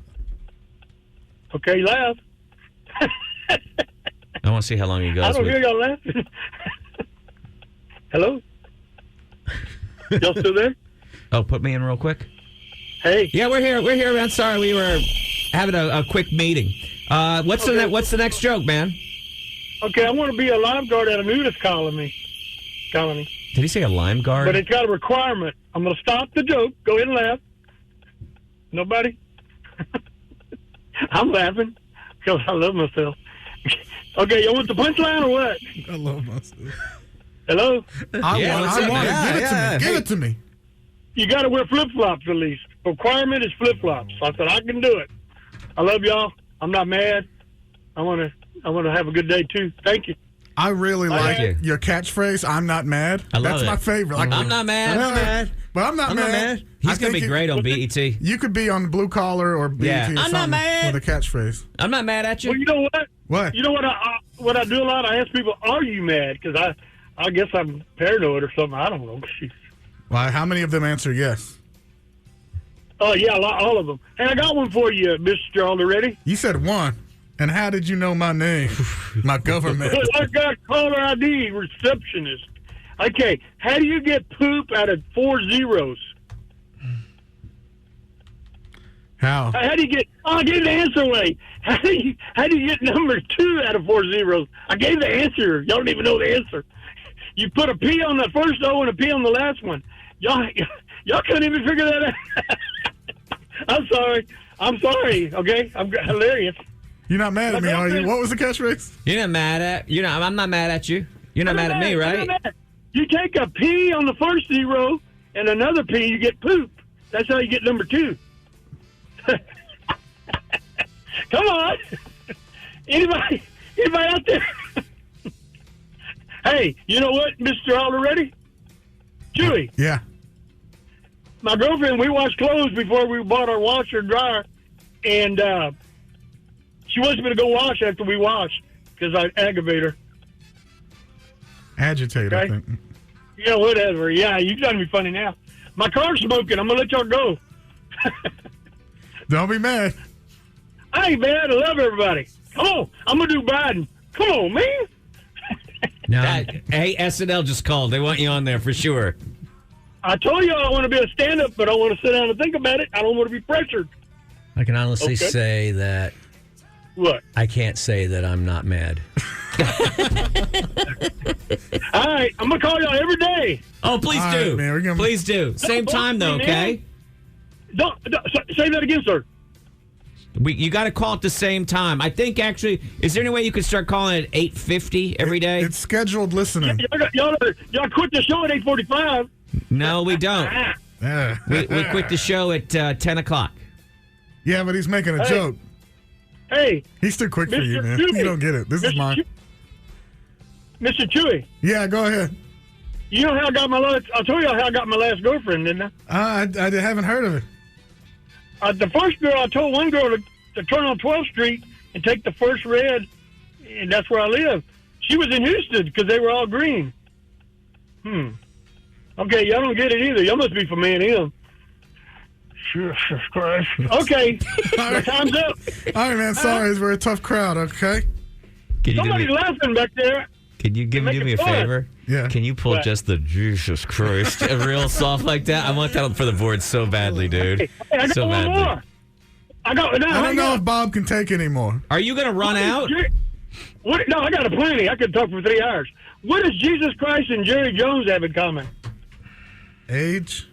Okay, laugh. I want to see how long he goes. I don't hear y'all laughing. Hello? Y'all still there? Oh, put me in real quick. Hey. Yeah, we're here. We're here, man. Sorry, we were having a quick meeting. What's the next joke, man? Okay, I want to be a lifeguard at a nudist colony. Did he say a lime guard? But it's got a requirement. I'm going to stop the joke. Go ahead and laugh. Nobody? I'm laughing because I love myself. Okay, you want the punchline or what? I love myself. Hello? I want it. Give it to me. You got to wear flip-flops at least. Requirement is flip-flops. I said, I can do it. I love y'all. I'm not mad. I want to have a good day, too. Thank you. I really like you. your catchphrase, I'm not mad. I love That's my it. favorite. Like, I'm not mad. I'm not mad. But I'm not mad. He's going to be great on BET. You could be on Blue Collar or BET Yeah. or I'm something not mad. with a catchphrase. I'm not mad at you. Well, you know what? What? You know what I do a lot? I ask people, "Are you mad?" Because I guess I'm paranoid or something. I don't know. Jeez. Why? How many of them answer yes? Oh yeah, all of them. Hey, I got one for you, Mr. Already. You said one. And how did you know my name? My government. I got caller ID receptionist. Okay, how do you get poop out of 4 zeros? How? How do you get? Oh, I gave the answer away. How do you get number 2 out of 4 zeros? I gave the answer. Y'all don't even know the answer. You put a P on the first O and a P on the last one. Y'all couldn't even figure that out. I'm sorry. Okay, I'm hilarious. You're not mad at me, are you? What was the catchphrase? You're not mad at. I'm not mad at you. You're not mad at me, right? You take a P on the first zero and another P, you get poop. That's how you get number 2. Come on. Anybody out there? Hey, you know what, Mr. Already? Chuy. Yeah. My girlfriend, we washed clothes before we bought our washer and dryer, and she wants me to go wash after we wash because I aggravate her. Agitate, I Okay. think. Yeah, whatever. Yeah, you're trying to be funny now. My car's smoking. I'm going to let y'all go. Don't be mad. Hey, man, I love everybody. Come on. I'm going to do Biden. Come on, man. No, Hey, SNL just called. They want you on there for sure. I told you I want to be a stand-up, but I want to sit down and think about it. I don't want to be pressured. I can honestly Okay. say that What? I can't say that I'm not mad. All right, I'm going to call y'all every day. Oh, please All do. right, man, we're gonna- Please do. Same time, though, okay? Don't say that again, sir. You got to call at the same time. I think, actually, is there any way you could start calling at 8:50 every day? It's scheduled listening. Y'all quit the show at 8:45. No, we don't. Yeah. We quit the show at 10 o'clock. Yeah, but he's making a Hey. joke. Hey, He's too quick for you, Mr. man. Chuy. You don't get it. This is mine. Mr. Chuy, Yeah, go ahead. you know how I got my last... I told you how I got my last girlfriend, didn't I? I haven't heard of it. The first girl, I told one girl to turn on 12th Street and take the first red, and that's where I live. She was in Houston because they were all green. Okay, y'all don't get it either. Y'all must be from A&M. Jesus Christ. Okay, my time's up. All right, man. Sorry, we're a tough crowd, okay? Can you Somebody's laughing back there. Can you do me a fun. favor? Yeah. Can you pull What? just the Jesus Christ real soft like that? I want that for the board so badly, dude. Hey, I got So one badly. more. I don't know if Bob can take anymore. Are you going to run out? No, I got a plenty. I could talk for 3 hours. What does Jesus Christ and Jerry Jones have in common? Age?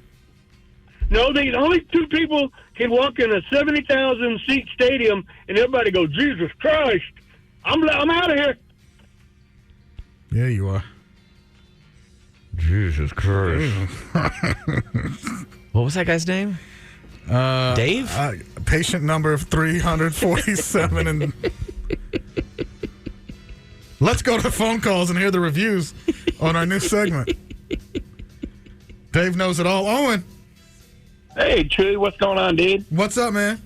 No, the only 2 people can walk in a 70,000-seat stadium and everybody go, Jesus Christ. I'm out of here. Yeah, you are. Jesus Christ. What was that guy's name? Dave? Patient number 347. And let's go to the phone calls and hear the reviews on our new segment. Dave knows it all. Owen, Hey, Chuy, what's going on, dude? what's up, man?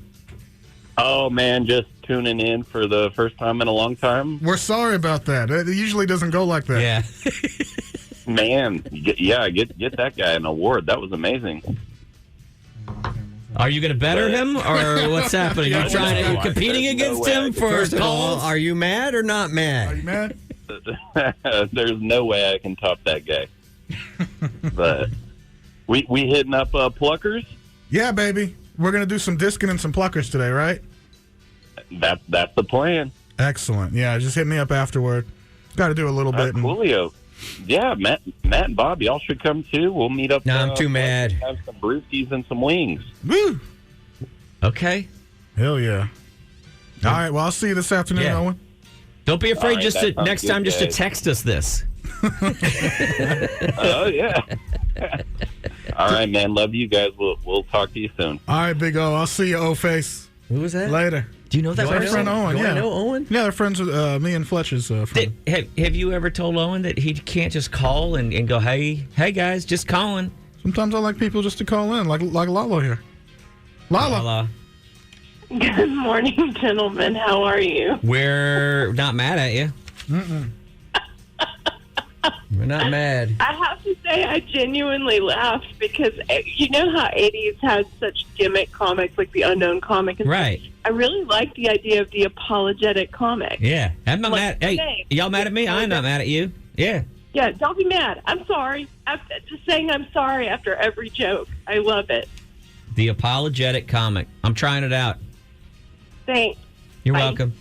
Oh, man, just tuning in for the first time in a long time. We're sorry about that. It usually doesn't go like that. Yeah. Man, get that guy an award. That was amazing. Are you going to better him, or what's happening? You're No, competing there's against no way I him can- for First of all, calls? are you mad or not Are mad? you mad? There's no way I can top that guy. But we hitting up pluckers. Yeah, baby. We're going to do some discing and some pluckers today, right? That's the plan. Excellent. Yeah, just hit me up afterward. Got to do a little bit. and- Coolio. Yeah, Matt and Bob, y'all should come too. We'll meet up. No, I'm too mad. Have some brewskis and some wings. Woo! Okay. Hell yeah. All right, well, I'll see you this afternoon, Yeah. Owen. Don't be afraid All right, just that to sounds next good, time just to guys. text us this. Oh yeah. All right, man. Love you guys. We'll talk to you soon. All right, Big O. I'll see you, O-Face. Who was that? Later. Do you know that My person? friend Owen, Do yeah. I know Owen? Yeah, they're friends with me and Fletch's friend. Have you ever told Owen that he can't just call and go, hey guys, just calling? Sometimes I like people just to call in, like Lalo here. Lala. Good morning, gentlemen. How are you? We're not mad at you. We're not mad. I have to say I genuinely laughed because you know how 80s had such gimmick comics like the Unknown Comic? And Right. I really like the idea of the apologetic comic. Yeah. I'm not mad. Hey, Hey. y'all mad at me? I'm not mad at you. Yeah. Yeah, don't be mad. I'm sorry. I'm just saying I'm sorry after every joke. I love it. The apologetic comic. I'm trying it out. Thanks. You're Bye. welcome.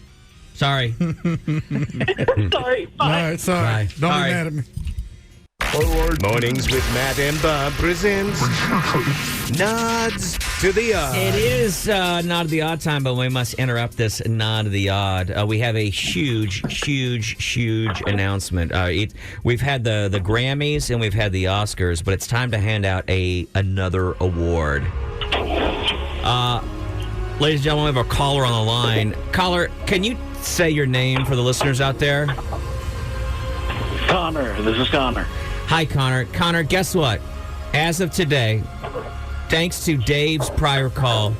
Sorry. Sorry. Bye. No, it's all right. Bye. Don't All be right. mad at me. Mornings with Matt and Bob presents Nods to the Odd. It is Nod of the Odd time, but we must interrupt this Nod of the Odd. We have a huge announcement. We've had the Grammys and we've had the Oscars, but it's time to hand out another award. Ladies and gentlemen, we have a caller on the line. Caller, can you say your name for the listeners out there? Connor, this is Connor. Hi, Connor. Connor, guess what? As of today, thanks to Dave's prior call,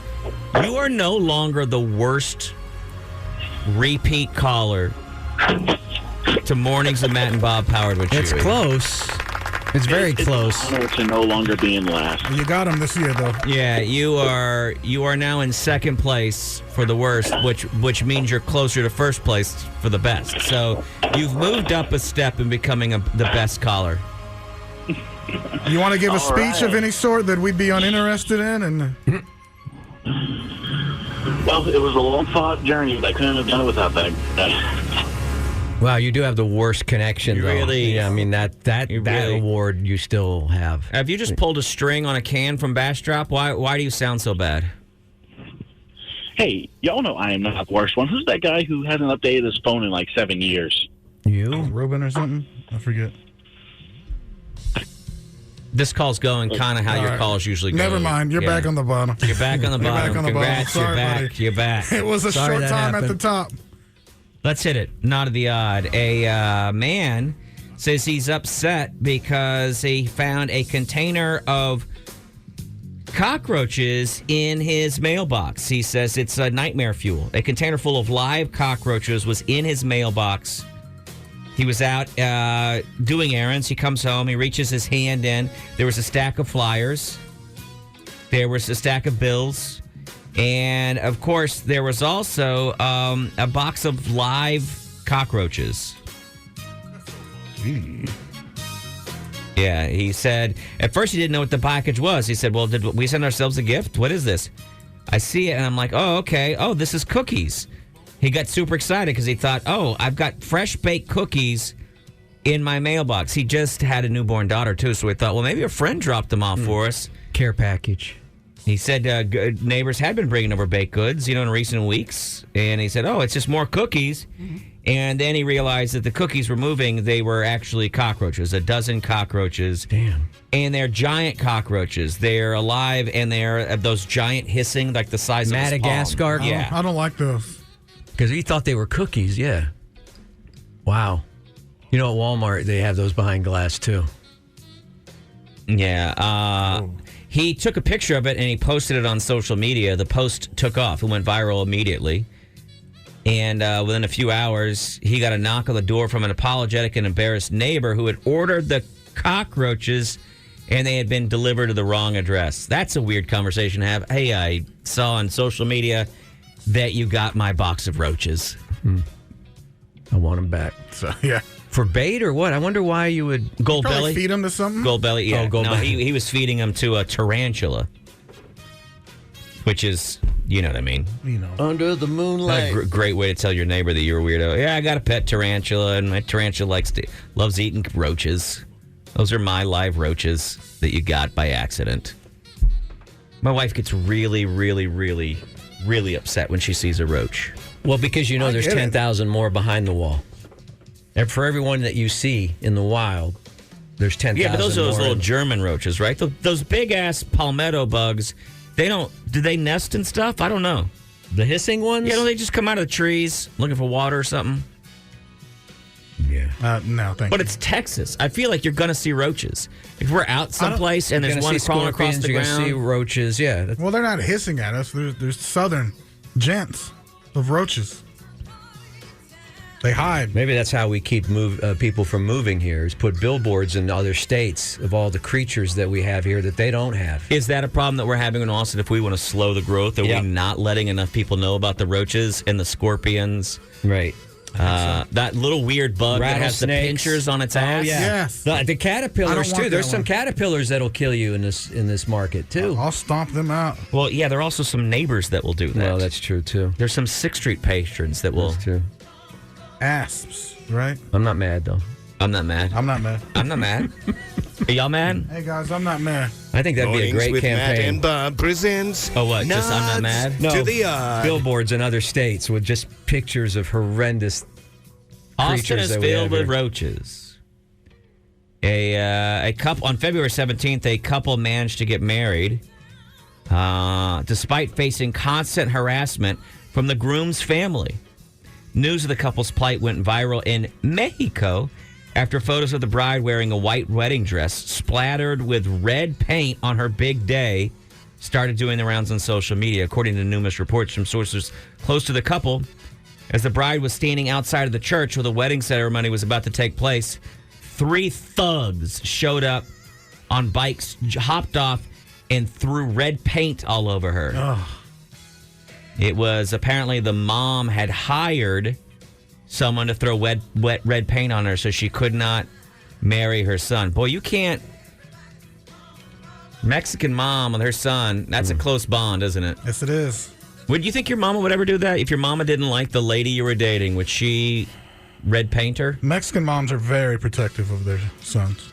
you are no longer the worst repeat caller to Mornings with Matt and Bob powered with Chuy. It's close. It's very close. It's an honor to no longer be in last. You got him this year, though. Yeah, you are now in second place for the worst, which means you're closer to first place for the best. So you've moved up a step in becoming the best caller. You want to give a All speech right. of any sort that we'd be uninterested in? And Well, it was a long-fought journey, but I couldn't have done it without that. Wow, you do have the worst connection, You though. really- Yeah, I mean, that You really- award you still have. Have you just pulled a string on a can from Bastrop? Why do you sound so bad? Hey, y'all know I am not the worst one. Who's that guy who hasn't updated his phone in like 7 years? You? Ruben or something? I forget. This call's going kind of how All your right. calls usually go. Never mind. You're Yeah. back on the bottom. You're back on the You're bottom. back on the Congrats, bottom. Sorry, you're back. buddy. You're back. It was a Sorry short that time at the happened. top. Let's hit it. Not of the odd. A man says he's upset because he found a container of cockroaches in his mailbox. He says it's a nightmare fuel. A container full of live cockroaches was in his mailbox. He was out doing errands. He comes home. He reaches his hand in. There was a stack of flyers. There was a stack of bills. And, of course, there was also a box of live cockroaches. Yeah, he said, at first he didn't know what the package was. He said, well, did we send ourselves a gift? What is this? I see it, and I'm like, oh, okay. Oh, this is cookies. He got super excited because he thought, oh, I've got fresh baked cookies in my mailbox. He just had a newborn daughter, too, so we thought, well, maybe a friend dropped them off for us. Care package. He said neighbors had been bringing over baked goods, in recent weeks. And he said, oh, it's just more cookies. And then he realized that the cookies were moving. They were actually cockroaches, a dozen cockroaches. Damn. And they're giant cockroaches. They're alive, and they're those giant hissing, like the size of his palm. Madagascar? Yeah. I don't like those. Because he thought they were cookies, yeah. Wow. At Walmart, they have those behind glass, too. Yeah. He took a picture of it and he posted it on social media. The post took off. It went viral immediately. And within a few hours, he got a knock on the door from an apologetic and embarrassed neighbor who had ordered the cockroaches and they had been delivered to the wrong address. That's a weird conversation to have. Hey, I saw on social media that you got my box of roaches. I want them back. So, yeah. For bait or what? I wonder why you would... Gold Probably belly? feed them to something. Gold belly, yeah. Oh, gold no, belly. he was feeding them to a tarantula, which is, you know what I mean. Under the moonlight. A great way to tell your neighbor that you're a weirdo. Yeah, I got a pet tarantula, and my tarantula loves eating roaches. Those are my live roaches that you got by accident. My wife gets really, really, really, really upset when she sees a roach. Well, because there's get it. 10,000 more behind the wall. And for everyone that you see in the wild, there's 10,000 Yeah, but those are those more. little German roaches, right? Those big-ass palmetto bugs, do they nest and stuff? I don't know. The hissing ones? Yeah, don't they just come out of the trees looking for water or something? Yeah. No, thank you. But it's Texas. I feel like you're going to see roaches. If we're out someplace and there's one crawling across the you're ground. You're going to see roaches, yeah. Well, they're not hissing at us. There's southern gents of roaches. They hide. Maybe that's how we keep people from moving here, is put billboards in other states of all the creatures that we have here that they don't have. Is that a problem that we're having in Austin if we want to slow the growth? Are we not letting enough people know about the roaches and the scorpions? Right. That little weird bug that has the pinchers on its ass. Oh, yeah. Yes. The caterpillars, too. There's some one. caterpillars that'll kill you in this market, too. I'll stomp them out. Well, yeah, there are also some neighbors that will do that. Well, that's true, too. There's some 6th Street patrons that will. That's true. Asps, right? I'm not mad, though. I'm not mad. I'm not mad. I'm not mad. Are y'all mad? Hey, guys, I'm not mad. I think that'd be a Mornings great with Matt campaign. and Bob presents. Oh, what? Just I'm not mad? No, To the odd. billboards in other states with just pictures of horrendous Austin creatures is that we filled have with here. roaches. A couple on February 17th, a couple managed to get married, despite facing constant harassment from the groom's family. News of the couple's plight went viral in Mexico after photos of the bride wearing a white wedding dress splattered with red paint on her big day started doing the rounds on social media, according to numerous reports from sources close to the couple. As the bride was standing outside of the church where the wedding ceremony was about to take place, 3 thugs showed up on bikes, hopped off, and threw red paint all over her. Oh. It was apparently the mom had hired someone to throw wet red paint on her so she could not marry her son. Boy, you can't. Mexican mom with her son, that's a close bond, isn't it? Yes, it is. Would you think your mama would ever do that? If your mama didn't like the lady you were dating, would she red paint her? Mexican moms are very protective of their sons.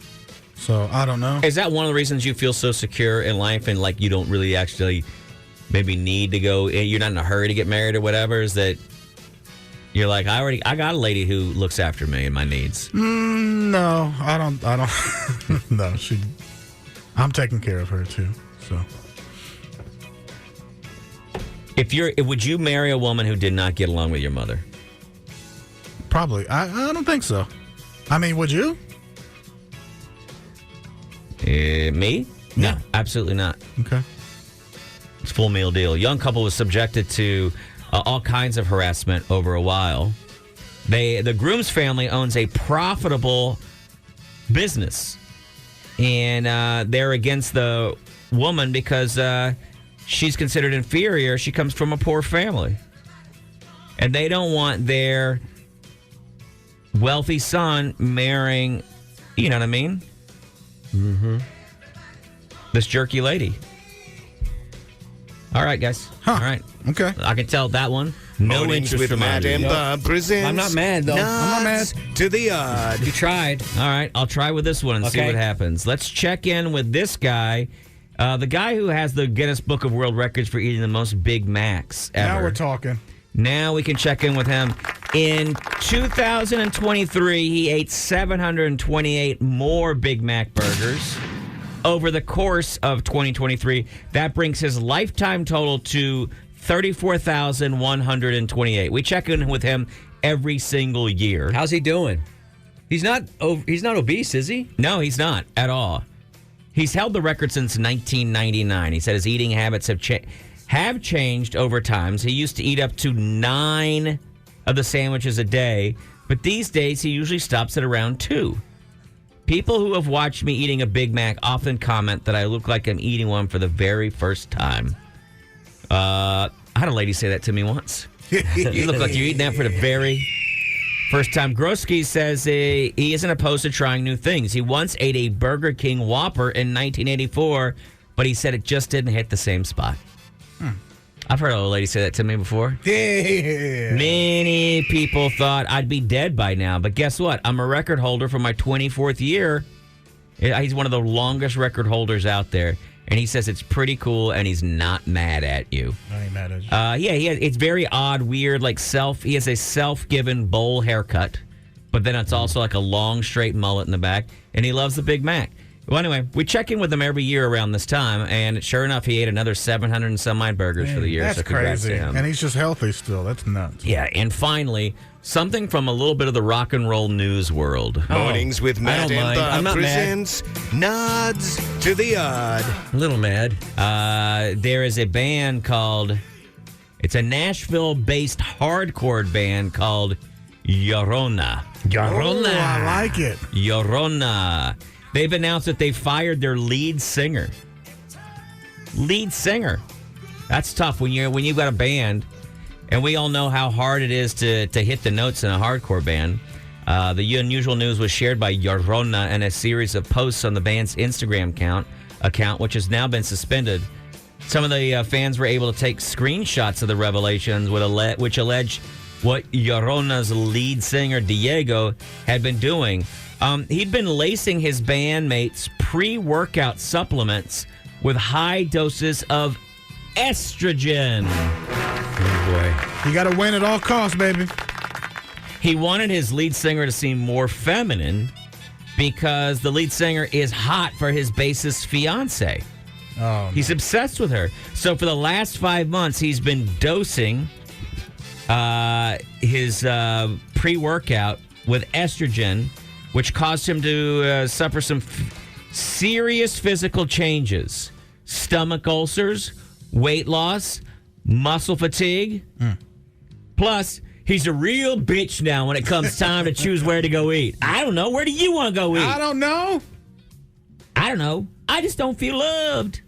So, I don't know. Is that one of the reasons you feel so secure in life and like you don't really actually maybe need to go, you're not in a hurry to get married or whatever, is that you're like, I got a lady who looks after me and my needs? No, I don't. No, I'm taking care of her too. So, would you marry a woman who did not get along with your mother? probably. I don't think so. I mean, would you? Me? Yeah. No, absolutely not. Okay. It's a full meal deal. Young couple was subjected to all kinds of harassment over a while. The groom's family owns a profitable business, and they're against the woman because she's considered inferior. She comes from a poor family, and they don't want their wealthy son marrying, you know what I mean? Mm-hmm. This jerky lady. All right, guys. Huh. All right. Okay. I can tell that one. No Mornings interest with from Matt and either. Bob presents. I'm not mad, though. I'm not mad. To the odd. You tried. All right, I'll try with this one and see Okay. what happens. Let's check in with this guy, the guy who has the Guinness Book of World Records for eating the most Big Macs ever. Now we're talking. Now we can check in with him. In 2023, he ate 728 more Big Mac burgers. Over the course of 2023, that brings his lifetime total to 34,128. We check in with him every single year. How's he doing? He's not obese, is he? No, he's not at all. He's held the record since 1999. He said his eating habits have changed over time. So he used to eat up to 9 of the sandwiches a day, but these days he usually stops at around 2. People who have watched me eating a Big Mac often comment that I look like I'm eating one for the very first time. I had a lady say that to me once. You look like you're eating that for the very first time. Groski says he isn't opposed to trying new things. He once ate a Burger King Whopper in 1984, but he said it just didn't hit the same spot. I've heard a lady say that to me before. Yeah. Many people thought I'd be dead by now, but guess what? I'm a record holder for my 24th year. He's one of the longest record holders out there, and he says it's pretty cool, and he's not mad at you. I ain't mad at you. It's very odd, weird, he has a self-given bowl haircut, but then it's also like a long, straight mullet in the back, and he loves the Big Mac. Well, anyway, we check in with him every year around this time, and sure enough, he ate another 700 and some odd burgers for the year. That's so congrats crazy. to him. And he's just healthy still. That's nuts. Yeah, and finally, something from a little bit of the rock and roll news world. Mornings with Matt and Bob presents Nods to the Odd. A little mad. There is a band called, it's a Nashville-based hardcore band called Llorona. Oh, I like it. Llorona. They've announced that they fired their lead singer. Lead singer. That's tough when you've got a band, and we all know how hard it is to hit the notes in a hardcore band. The unusual news was shared by Llorona in a series of posts on the band's Instagram account, which has now been suspended. Some of the fans were able to take screenshots of the revelations, which allege what Llorona's lead singer, Diego, had been doing. He'd been lacing his bandmates' pre-workout supplements with high doses of estrogen. Oh, boy. You got to win at all costs, baby. He wanted his lead singer to seem more feminine because the lead singer is hot for his bassist fiance. Oh, He's obsessed with her. So for the last 5 months, he's been dosing his pre-workout with estrogen, which caused him to suffer some serious physical changes. Stomach ulcers, weight loss, muscle fatigue. Plus, he's a real bitch now when it comes time to choose where to go eat. I don't know. Where do you want to go eat? I don't know. I don't know. I just don't feel loved.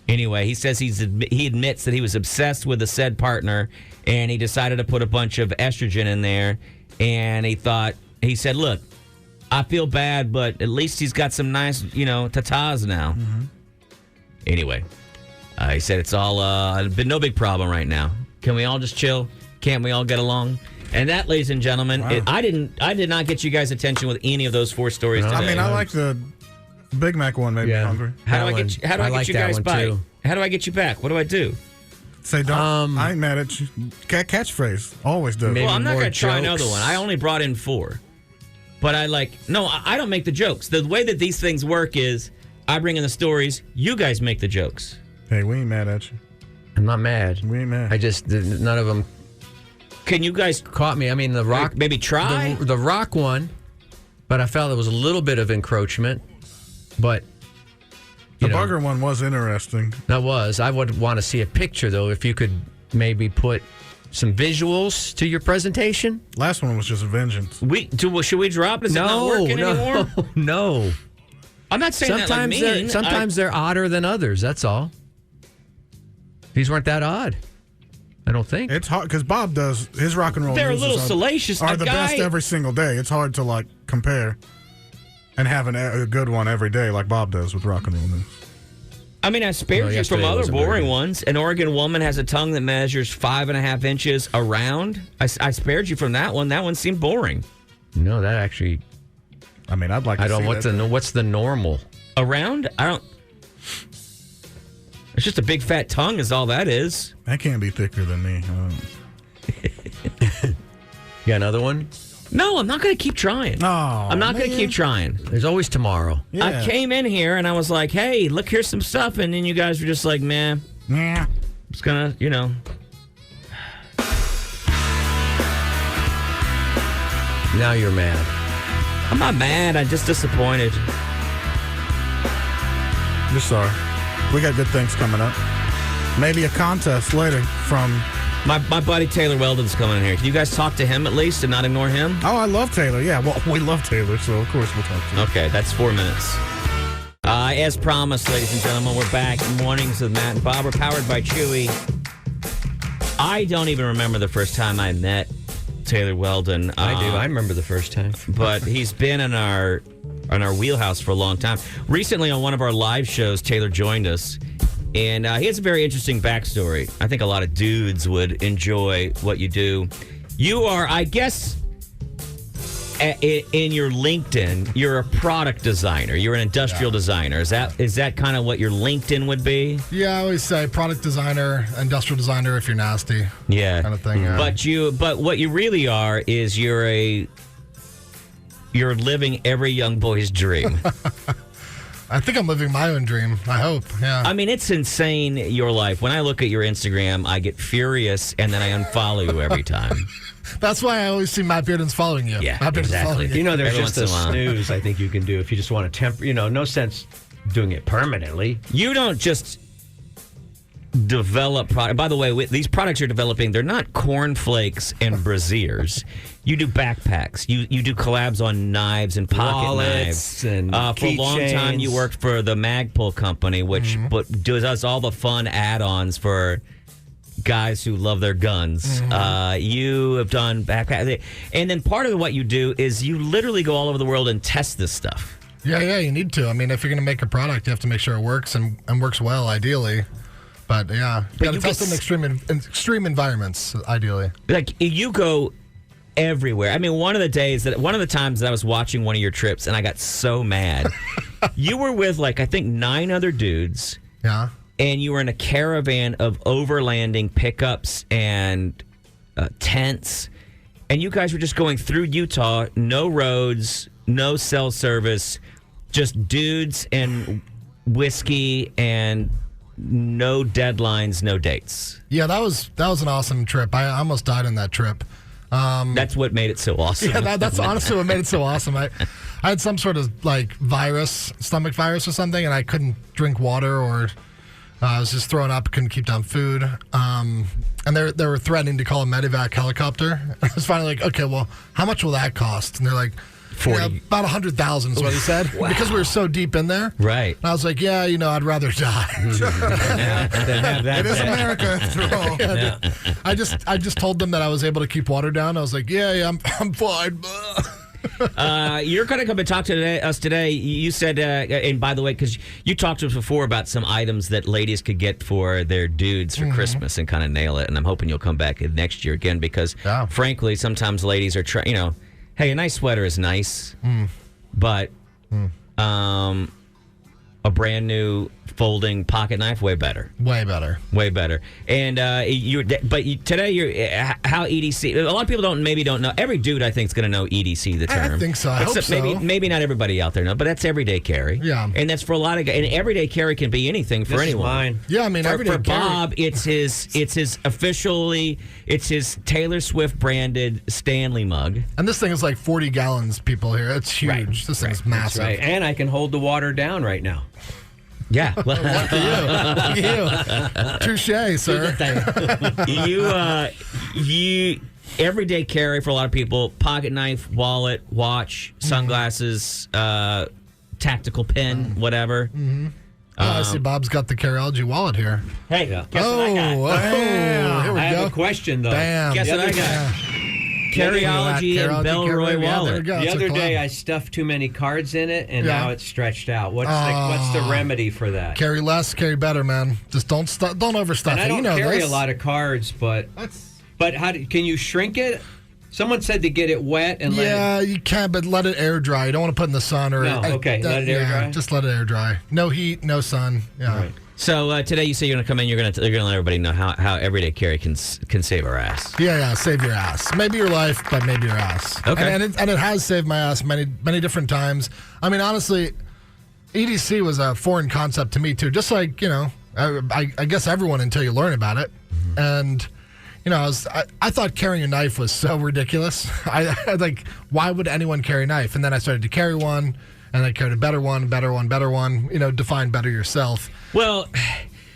Anyway, he says he admits that he was obsessed with the said partner, and he decided to put a bunch of estrogen in there, and he said, look, I feel bad, but at least he's got some nice, tatas now. Mm-hmm. Anyway, he said it's all been no big problem right now. Can we all just chill? Can't we all get along? And that, ladies and gentlemen, wow. I did not get you guys' attention with any of those 4 stories today. I mean, I like the Big Mac one made me hungry. How do I get you guys back? How do I get you back? What do I do? Say, don't. I ain't mad at you. Catchphrase. Always does. Well, I'm not going to try another one. I only brought in 4. But I don't make the jokes. The way that these things work is I bring in the stories. You guys make the jokes. Hey, we ain't mad at you. I'm not mad. We ain't mad. I just, none of them. Can you guys caught me? I mean, the rock. Maybe try? The rock one, but I felt there was a little bit of encroachment. But the burger one was interesting. That was. I would want to see a picture, though, if you could maybe put some visuals to your presentation. Last one was just vengeance. Should we drop it? Is it not working anymore? No. I'm not saying sometimes that like mean. Sometimes they're odder than others. That's all. These weren't that odd. I don't think. It's hard because Bob does his rock and roll. They're a little salacious. Are the best every single day. It's hard to compare and have a good one every day like Bob does with rock and roll news. I mean, I spared you from other boring ones. An Oregon woman has a tongue that measures 5.5 inches around. I spared you from that one. That one seemed boring. No, that actually. I mean, I'd like to see what's the normal? Around? I don't. It's just a big fat tongue is all that is. That can't be thicker than me. You got another one? No, I'm not going to keep trying. I'm not going to keep trying. There's always tomorrow. Yeah. I came in here and I was like, hey, look, here's some stuff. And then you guys were just like, man. Yeah. It's going to, Now you're mad. I'm not mad. I'm just disappointed. You're sorry. We got good things coming up. Maybe a contest later from... My buddy Taylor Welden's coming in here. Can you guys talk to him at least and not ignore him? Oh, I love Taylor. Yeah, well, we love Taylor, so of course we'll talk to him. Okay, that's 4 minutes. As promised, ladies and gentlemen, we're back. Mornings with Matt and Bob. We're powered by Chuy. I don't even remember the first time I met Taylor Welden. I do. I remember the first time. But he's been in our wheelhouse for a long time. Recently, on one of our live shows, Taylor joined us. And he has a very interesting backstory. I think a lot of dudes would enjoy what you do. You are, I guess, in your LinkedIn, you're a product designer. You're an industrial designer. Is that kind of what your LinkedIn would be? Yeah, I always say product designer, industrial designer if you're nasty. Yeah. Kind of thing. But what you really are is you're you're living every young boy's dream. I think I'm living my own dream. I hope. Yeah. I mean, it's insane, your life. When I look at your Instagram, I get furious, and then I unfollow you every time. That's why I always see Matt Bearden's following you. Yeah, Matt Bearden's exactly. following you. You know, there's Every just once a in a while. snooze I think you can do if you just want to no sense doing it permanently. You don't just develop product. By the way, these products you're developing, they're not cornflakes and brassieres. You do backpacks. You do collabs on knives and pocket Wallets knives. and for a long time, you worked for the Magpul company, which does all the fun add-ons for guys who love their guns. You have done backpacks. And then part of what you do is you literally go all over the world and test this stuff. Yeah, you need to. I mean, if you're going to make a product, you have to make sure it works and works well, ideally. But yeah, you got to test it in extreme environments, ideally. Like, you go everywhere. I mean, one of the times that I was watching one of your trips and I got so mad. You were with, like, I think 9 other dudes. Yeah. And you were in a caravan of overlanding pickups and tents. And you guys were just going through Utah, no roads, no cell service, just dudes and whiskey and no deadlines, no dates. Yeah, that was an awesome trip. I almost died on that trip. That's what made it so awesome. Yeah, that's honestly what made it so awesome. I had some sort of like stomach virus or something, and I couldn't drink water, or I was just throwing up, couldn't keep down food. And they were threatening to call a medevac helicopter. I was finally like, okay, well, how much will that cost? And they're like, about 100,000 is what he said. Wow. Because we were so deep in there. Right. And I was like, yeah, I'd rather die. It is America after all. Yeah. I just told them that I was able to keep water down. I was like, yeah, I'm fine. You're going to come and talk to us today. You said, and by the way, because you talked to us before about some items that ladies could get for their dudes for Christmas and kind of nail it. And I'm hoping you'll come back next year again because, frankly, sometimes ladies are trying, hey, a nice sweater is nice, but a brand new folding pocket knife, way better. Way better. And today how EDC. A lot of people maybe don't know. Every dude I think is going to know EDC, the term. I think so. I hope so. Maybe not everybody out there know, but that's everyday carry. Yeah. And that's for a lot of guys. And everyday carry can be anything for anyone. Mine. Yeah, I mean, everyday for carry. Bob, it's his Taylor Swift branded Stanley mug. And this thing is like 40 gallons, people here. It's huge. Right. This thing is massive. That's right. And I can hold the water down right now. Yeah. Lucky you. Touche, sir. You everyday carry for a lot of people, pocket knife, wallet, watch, sunglasses, tactical pen, whatever. I see Bob's got the Carology wallet here. Hey, guess what I got? Here we I go. have a question, though. Bam. Guess what I got? Carryology and Belroy wallet. The other day, I stuffed too many cards in it, and now it's stretched out. What's the remedy for that? Carry less, carry better, man. Just don't overstuff And it. I don't carry this. a lot of cards, but can you shrink it? Someone said to get it wet and let it... you can, but let it air dry. You don't want to put it in the sun or... No, okay, let it air dry? Just let it air dry. No heat, no sun. Yeah. Right. So today you say you're going to come in, you're going to let everybody know how everyday carry can save our ass. Yeah, save your ass. Maybe your life, but maybe your ass. Okay. And it has saved my ass many different times. I mean, honestly, EDC was a foreign concept to me, too. Just like, I guess everyone until you learn about it. And... I thought carrying a knife was so ridiculous. I like, why would anyone carry a knife? And then I started to carry one, and I carried a better one. Define better yourself. Well,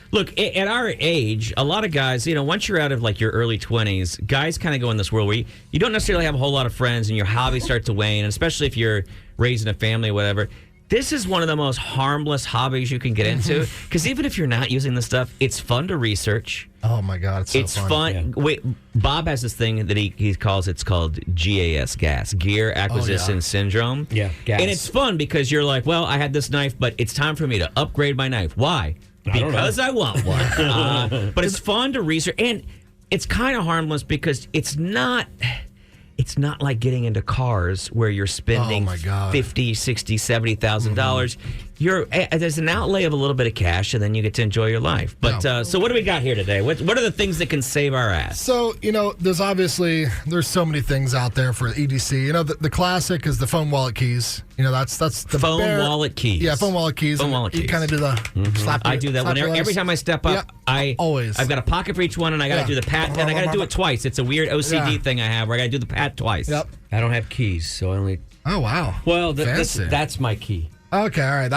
look, at our age, a lot of guys, once you're out of like your early 20s, guys kind of go in this world where you don't necessarily have a whole lot of friends, and your hobbies start to wane, and especially if you're raising a family or whatever. This is one of the most harmless hobbies you can get into because even if you're not using this stuff, it's fun to research. Oh my God, it's so fun. Yeah. Wait, Bob has this thing that he calls called GAS, Gear Acquisition Syndrome. Yeah, gas. And it's fun because you're like, well, I had this knife, but it's time for me to upgrade my knife. Why? Because I want one. But it's fun to research, and it's kind of harmless because it's not like getting into cars where you're spending $50,000, $60,000, $70,000. there's an outlay of a little bit of cash, and then you get to enjoy your life. But so what do we got here today? What are the things that can save our ass? So there's so many things out there for EDC. The classic is the phone wallet keys. That's the phone wallet keys. Yeah, phone wallet keys. Phone wallet keys. You kind of do the slap. I do that every time I step up. Always. I've got a pocket for each one, and I got to do the pat, and I got to do it twice. It's a weird OCD thing I have where I got to do the pat twice. Yep. I don't have keys, so I only. Oh wow. Well, that's my key. Okay, all right.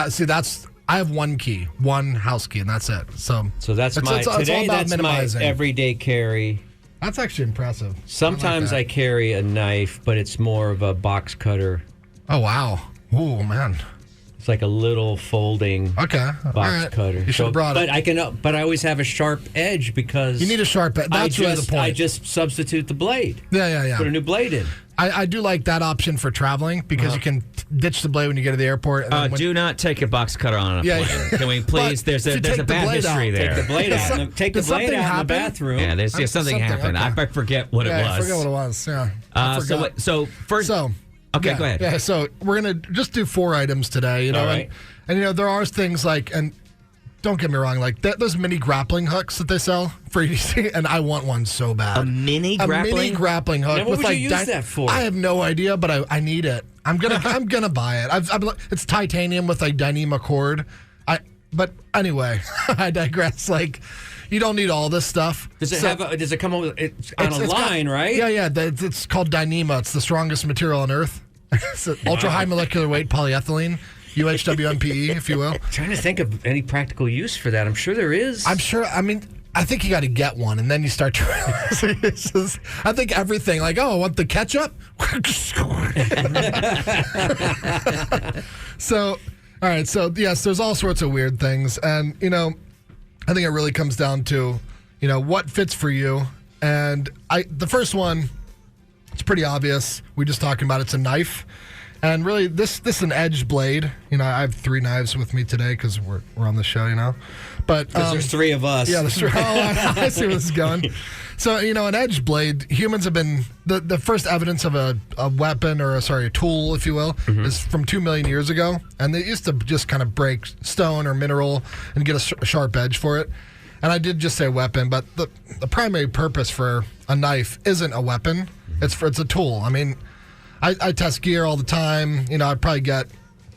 I have one key, one house key, and that's it. So that's today. That's my everyday carry. That's actually impressive. Sometimes I carry a knife, but it's more of a box cutter. Oh wow! Oh man. It's like a little folding box cutter. You should have brought it. But I always have a sharp edge because you need a sharp edge. That's really the point. I just substitute the blade. Yeah. Put a new blade in. I do like that option for traveling because you can ditch the blade when you get to the airport. And do not take a box cutter on a plane. Can we please? There's a bad history there. Take the blade out. Take the blade out in the bathroom. Yeah, there's something happened. Okay. I forget what it was. I forget what it was. Yeah. So first. Okay, go ahead. Yeah, so we're going to just do 4 items today, All right. And there are things like, and don't get me wrong, like those mini grappling hooks that they sell for EDC, and I want one so bad. A mini grappling hook. Now, what would you use that for? I have no idea, but I need it. I'm gonna buy it. It's titanium with like Dyneema cord. But anyway, I digress. Like, you don't need all this stuff. Does it come with it's on a line, right? Yeah. It's called Dyneema. It's the strongest material on Earth. It's ultra high molecular weight polyethylene, UHWMPE, if you will. I'm trying to think of any practical use for that. I'm sure there is. I'm sure. I mean, I think you got to get one, and then you start trying. I think everything, like, I want the ketchup. So, all right. So, yes, there's all sorts of weird things, and I think it really comes down to, what fits for you. And the first one, it's pretty obvious. We just talking about it's a knife. And really, this is an edged blade. I have 3 knives with me today because we're on the show, But there's 3 of us. Yeah, there's 3. I see where this is going. So, an edged blade, humans have been, the first evidence of a weapon or, a tool, if you will, is from 2 million years ago. And they used to just kind of break stone or mineral and get a sharp edge for it. And I did just say weapon, but the primary purpose for a knife isn't a weapon. It's a tool. I mean, I test gear all the time. I probably get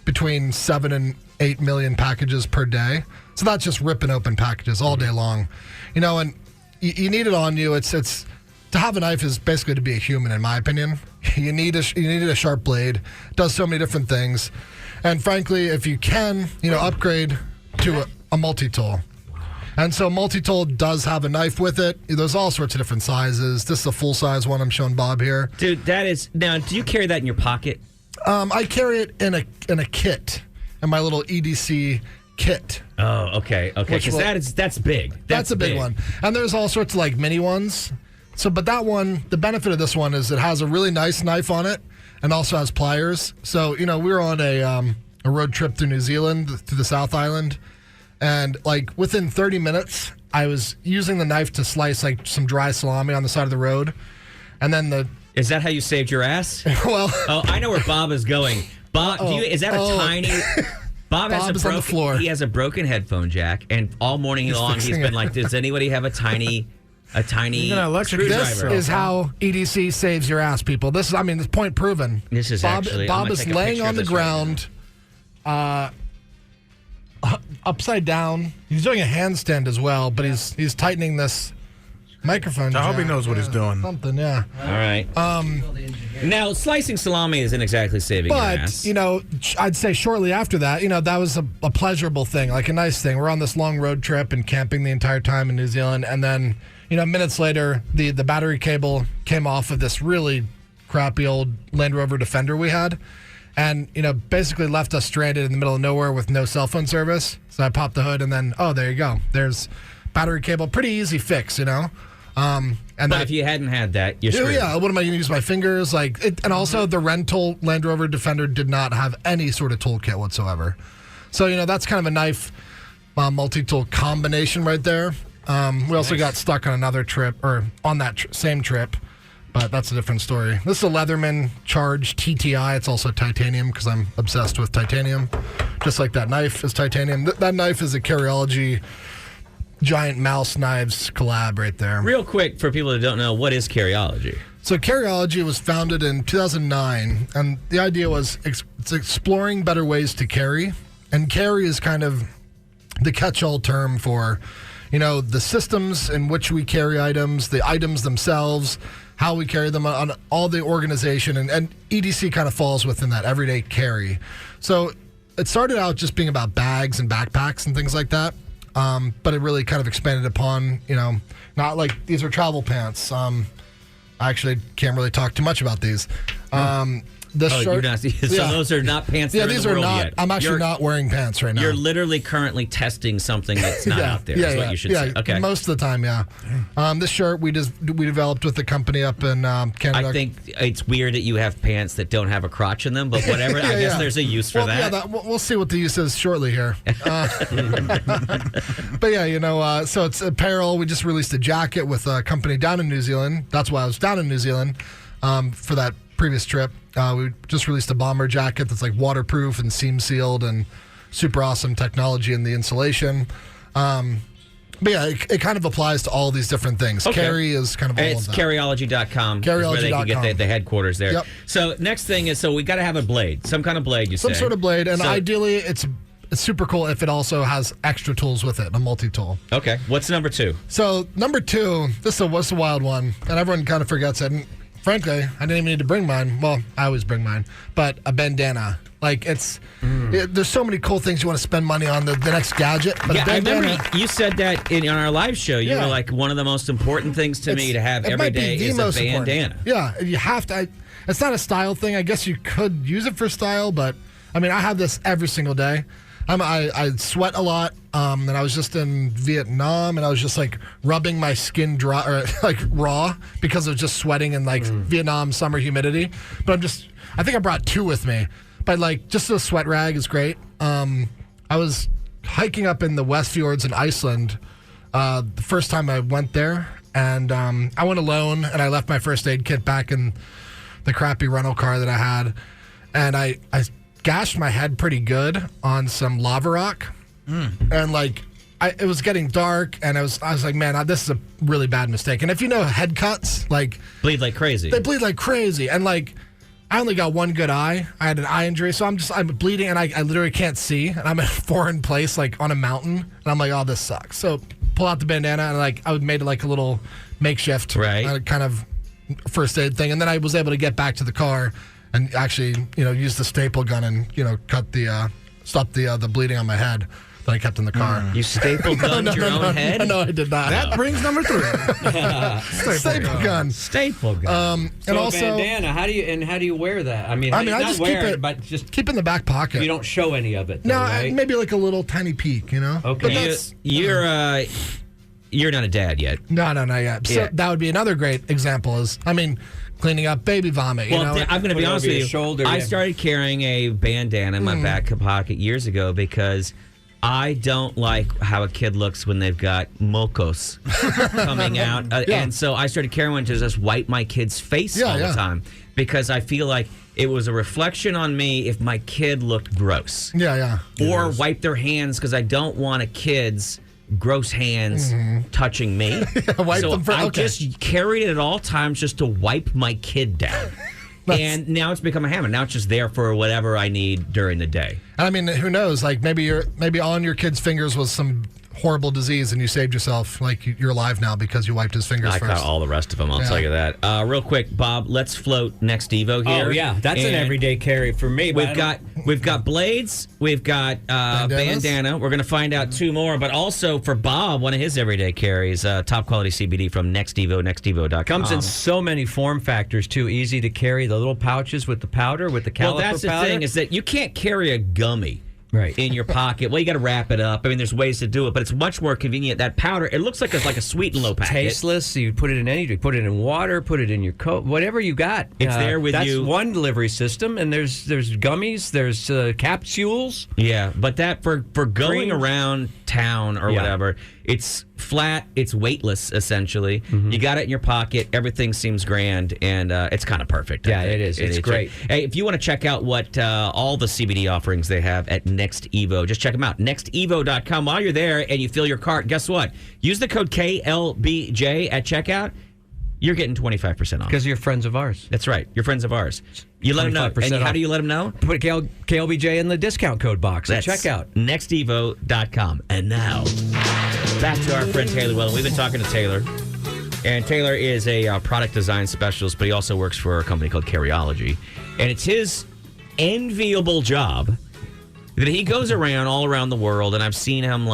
between 7 and 8 million packages per day. So that's just ripping open packages all day long. And you need it on you. It's to have a knife is basically to be a human, in my opinion. You need a sharp blade. It does so many different things. And frankly, if you can, upgrade to a multi-tool. And so multi-tool does have a knife with it. There's all sorts of different sizes. This is a full-size one I'm showing Bob here. Dude, that is... Now, do you carry that in your pocket? I carry it in a kit, in my little EDC kit. Oh, okay. Because that's big. That's a big one. And there's all sorts of like mini ones. So, but that one, the benefit of this one is it has a really nice knife on it and also has pliers. So, we were on a road trip through New Zealand, through the South Island. And like within 30 minutes, I was using the knife to slice like some dry salami on the side of the road. And then Is that how you saved your ass? Well... Oh, I know where Bob is going. Bob, is that a tiny... Bob is on the floor. He has a broken headphone jack, and all morning long he's been like, does anybody have a tiny screwdriver? This is how EDC saves your ass, people. This is, it's point proven. This is Bob is laying on the ground, upside down. He's doing a handstand as well, but he's tightening this microphone. I hope he knows what he's doing. Something, yeah. All right. Now, slicing salami isn't exactly saving your ass. But, I'd say shortly after that, that was a pleasurable thing, like a nice thing. We're on this long road trip and camping the entire time in New Zealand, and then, minutes later, the battery cable came off of this really crappy old Land Rover Defender we had. And, basically left us stranded in the middle of nowhere with no cell phone service. So I popped the hood and then, there you go. There's battery cable. Pretty easy fix, But if you hadn't had that, you're screwed. Yeah, what am I going to use? My fingers? And also the rental Land Rover Defender did not have any sort of toolkit whatsoever. So, that's kind of a knife multi-tool combination right there. We also got stuck on another trip, or on that same trip. But that's a different story. This is a Leatherman Charge TTI. It's also titanium because I'm obsessed with titanium. Just like that knife is titanium. That knife is a Carryology giant mouse knives collab right there. Real quick, for people that don't know, what is Carryology? So Carryology was founded in 2009, and the idea was it's exploring better ways to carry. And carry is kind of the catch-all term for, the systems in which we carry items, the items themselves, how we carry them on all the organization, and EDC kind of falls within that everyday carry. So it started out just being about bags and backpacks and things like that, but it really kind of expanded upon, not like these are travel pants. I actually can't really talk too much about these. You're not, so those are not pants that are these in the are world not. yet. I'm actually not wearing pants right now. You're literally currently testing something that's not out there. Is what you should say. Okay. Most of the time, yeah. This shirt we developed with the company up in Canada. I think it's weird that you have pants that don't have a crotch in them, but whatever. I guess there's a use for that. Yeah, we'll see what the use is shortly here. But yeah, so it's apparel. We just released a jacket with a company down in New Zealand. That's why I was down in New Zealand for that previous trip. We just released a bomber jacket that's like waterproof and seam sealed and super awesome technology in the insulation. But yeah, it kind of applies to all these different things. Okay. Carry is kind of all it's of that. Carryology.com. Carryology.com. Where they can get the headquarters there. Yep. So next thing is, we got to have a blade. Some kind of blade, Some sort of blade. And ideally, it's super cool if it also has extra tools with it, a multi-tool. Okay. What's number 2? So number 2, this was a wild one. And everyone kind of forgets it. And frankly, I didn't even need to bring mine. Well, I always bring mine. But a bandana. Like, there's so many cool things you want to spend money on, the next gadget. But I remember you said that on our live show. You were like, one of the most important things to me to have every day is a bandana. Yeah, you have to. It's not a style thing. I guess you could use it for style, but, I have this every single day. I sweat a lot, and I was just in Vietnam, and I was just like rubbing my skin dry or like raw because of just sweating and like Vietnam summer humidity. But I think I brought 2 with me. But like just a sweat rag is great. I was hiking up in the West Fjords in Iceland the first time I went there, and I went alone, and I left my first aid kit back in the crappy rental car that I had, and I gashed my head pretty good on some lava rock, and like it was getting dark, and I was like, man, this is a really bad mistake. And if you know head cuts, like bleed like crazy. They bleed like crazy, and like I only got one good eye. I had an eye injury, so I'm bleeding, and I literally can't see, and I'm in a foreign place, like on a mountain, and I'm like, oh, this sucks. So pull out the bandana, and like I made it like a little makeshift, kind of first aid thing, and then I was able to get back to the car. And actually, use the staple gun and, cut stop the bleeding on my head that I kept in the car. You staple gunned your own head? No, I did not. That brings number 3. Staple gun. Staple gun. And also, bandana. How do you wear that? I just keep it, but just keep it in the back pocket. You don't show any of it. Though, no, right? Maybe like a little tiny peek. Okay. You're not a dad yet. No, not yet. So that would be another great example. Cleaning up baby vomit. I'm going to be honest with you. I started carrying a bandana in my back pocket years ago because I don't like how a kid looks when they've got mocos coming out. And so I started carrying one to just wipe my kid's face all the time because I feel like it was a reflection on me if my kid looked gross. Yeah. Or wipe their hands because I don't want a kid's gross hands touching me. I just carried it at all times just to wipe my kid down. And now it's become a habit. Now it's just there for whatever I need during the day. Who knows? Like maybe on your kid's fingers was some horrible disease and you saved yourself. Like you're alive now because you wiped his fingers first. I got all the rest of them. I'll tell you that. Real quick, Bob. Let's float Next Evo here. Oh yeah, that's an everyday carry for me. We've got blades. We've got bandana. We're going to find out 2 more. But also for Bob, one of his everyday carries, top quality CBD from Next Evo. NextEvo.com. Comes in so many form factors too. Easy to carry. The little pouches with the powder, with the caliper powder. Well, that's the thing is that you can't carry a gummy. In your pocket. Well, you got to wrap it up. There's ways to do it, but it's much more convenient. That powder, it looks like a sweet and low packet. Tasteless. You put it in you put it in water, put it in your coat, whatever you got. It's there with you. That's one delivery system, and there's gummies, there's capsules. Yeah, but that for going around town or whatever. It's flat. It's weightless, essentially. You got it in your pocket. Everything seems grand, and it's kind of perfect. Yeah, it is. It's great. Hey, if you want to check out what all the CBD offerings they have at Next Evo, just check them out. NextEvo.com. While you're there and you fill your cart, guess what? Use the code KLBJ at checkout. You're getting 25% off. Because you're friends of ours. That's right. You're friends of ours. You let them know. And how do you let them know? Put KLBJ in the discount code box at checkout. NextEvo.com. And now, back to our friend Taylor Welden. We've been talking to Taylor. And Taylor is a product design specialist, but he also works for a company called Carryology. And it's his enviable job that he goes around all around the world. And I've seen him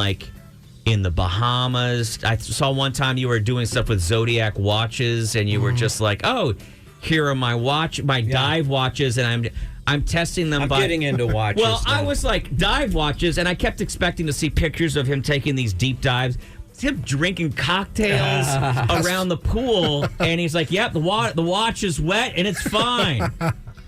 in the Bahamas. I saw one time you were doing stuff with Zodiac watches, and you were just like, "Oh, here are my dive watches," and I'm testing them. I'm getting into watches. Well, I was like dive watches, and I kept expecting to see pictures of him taking these deep dives, him drinking cocktails around the pool, and he's like, "Yep, the watch is wet, and it's fine.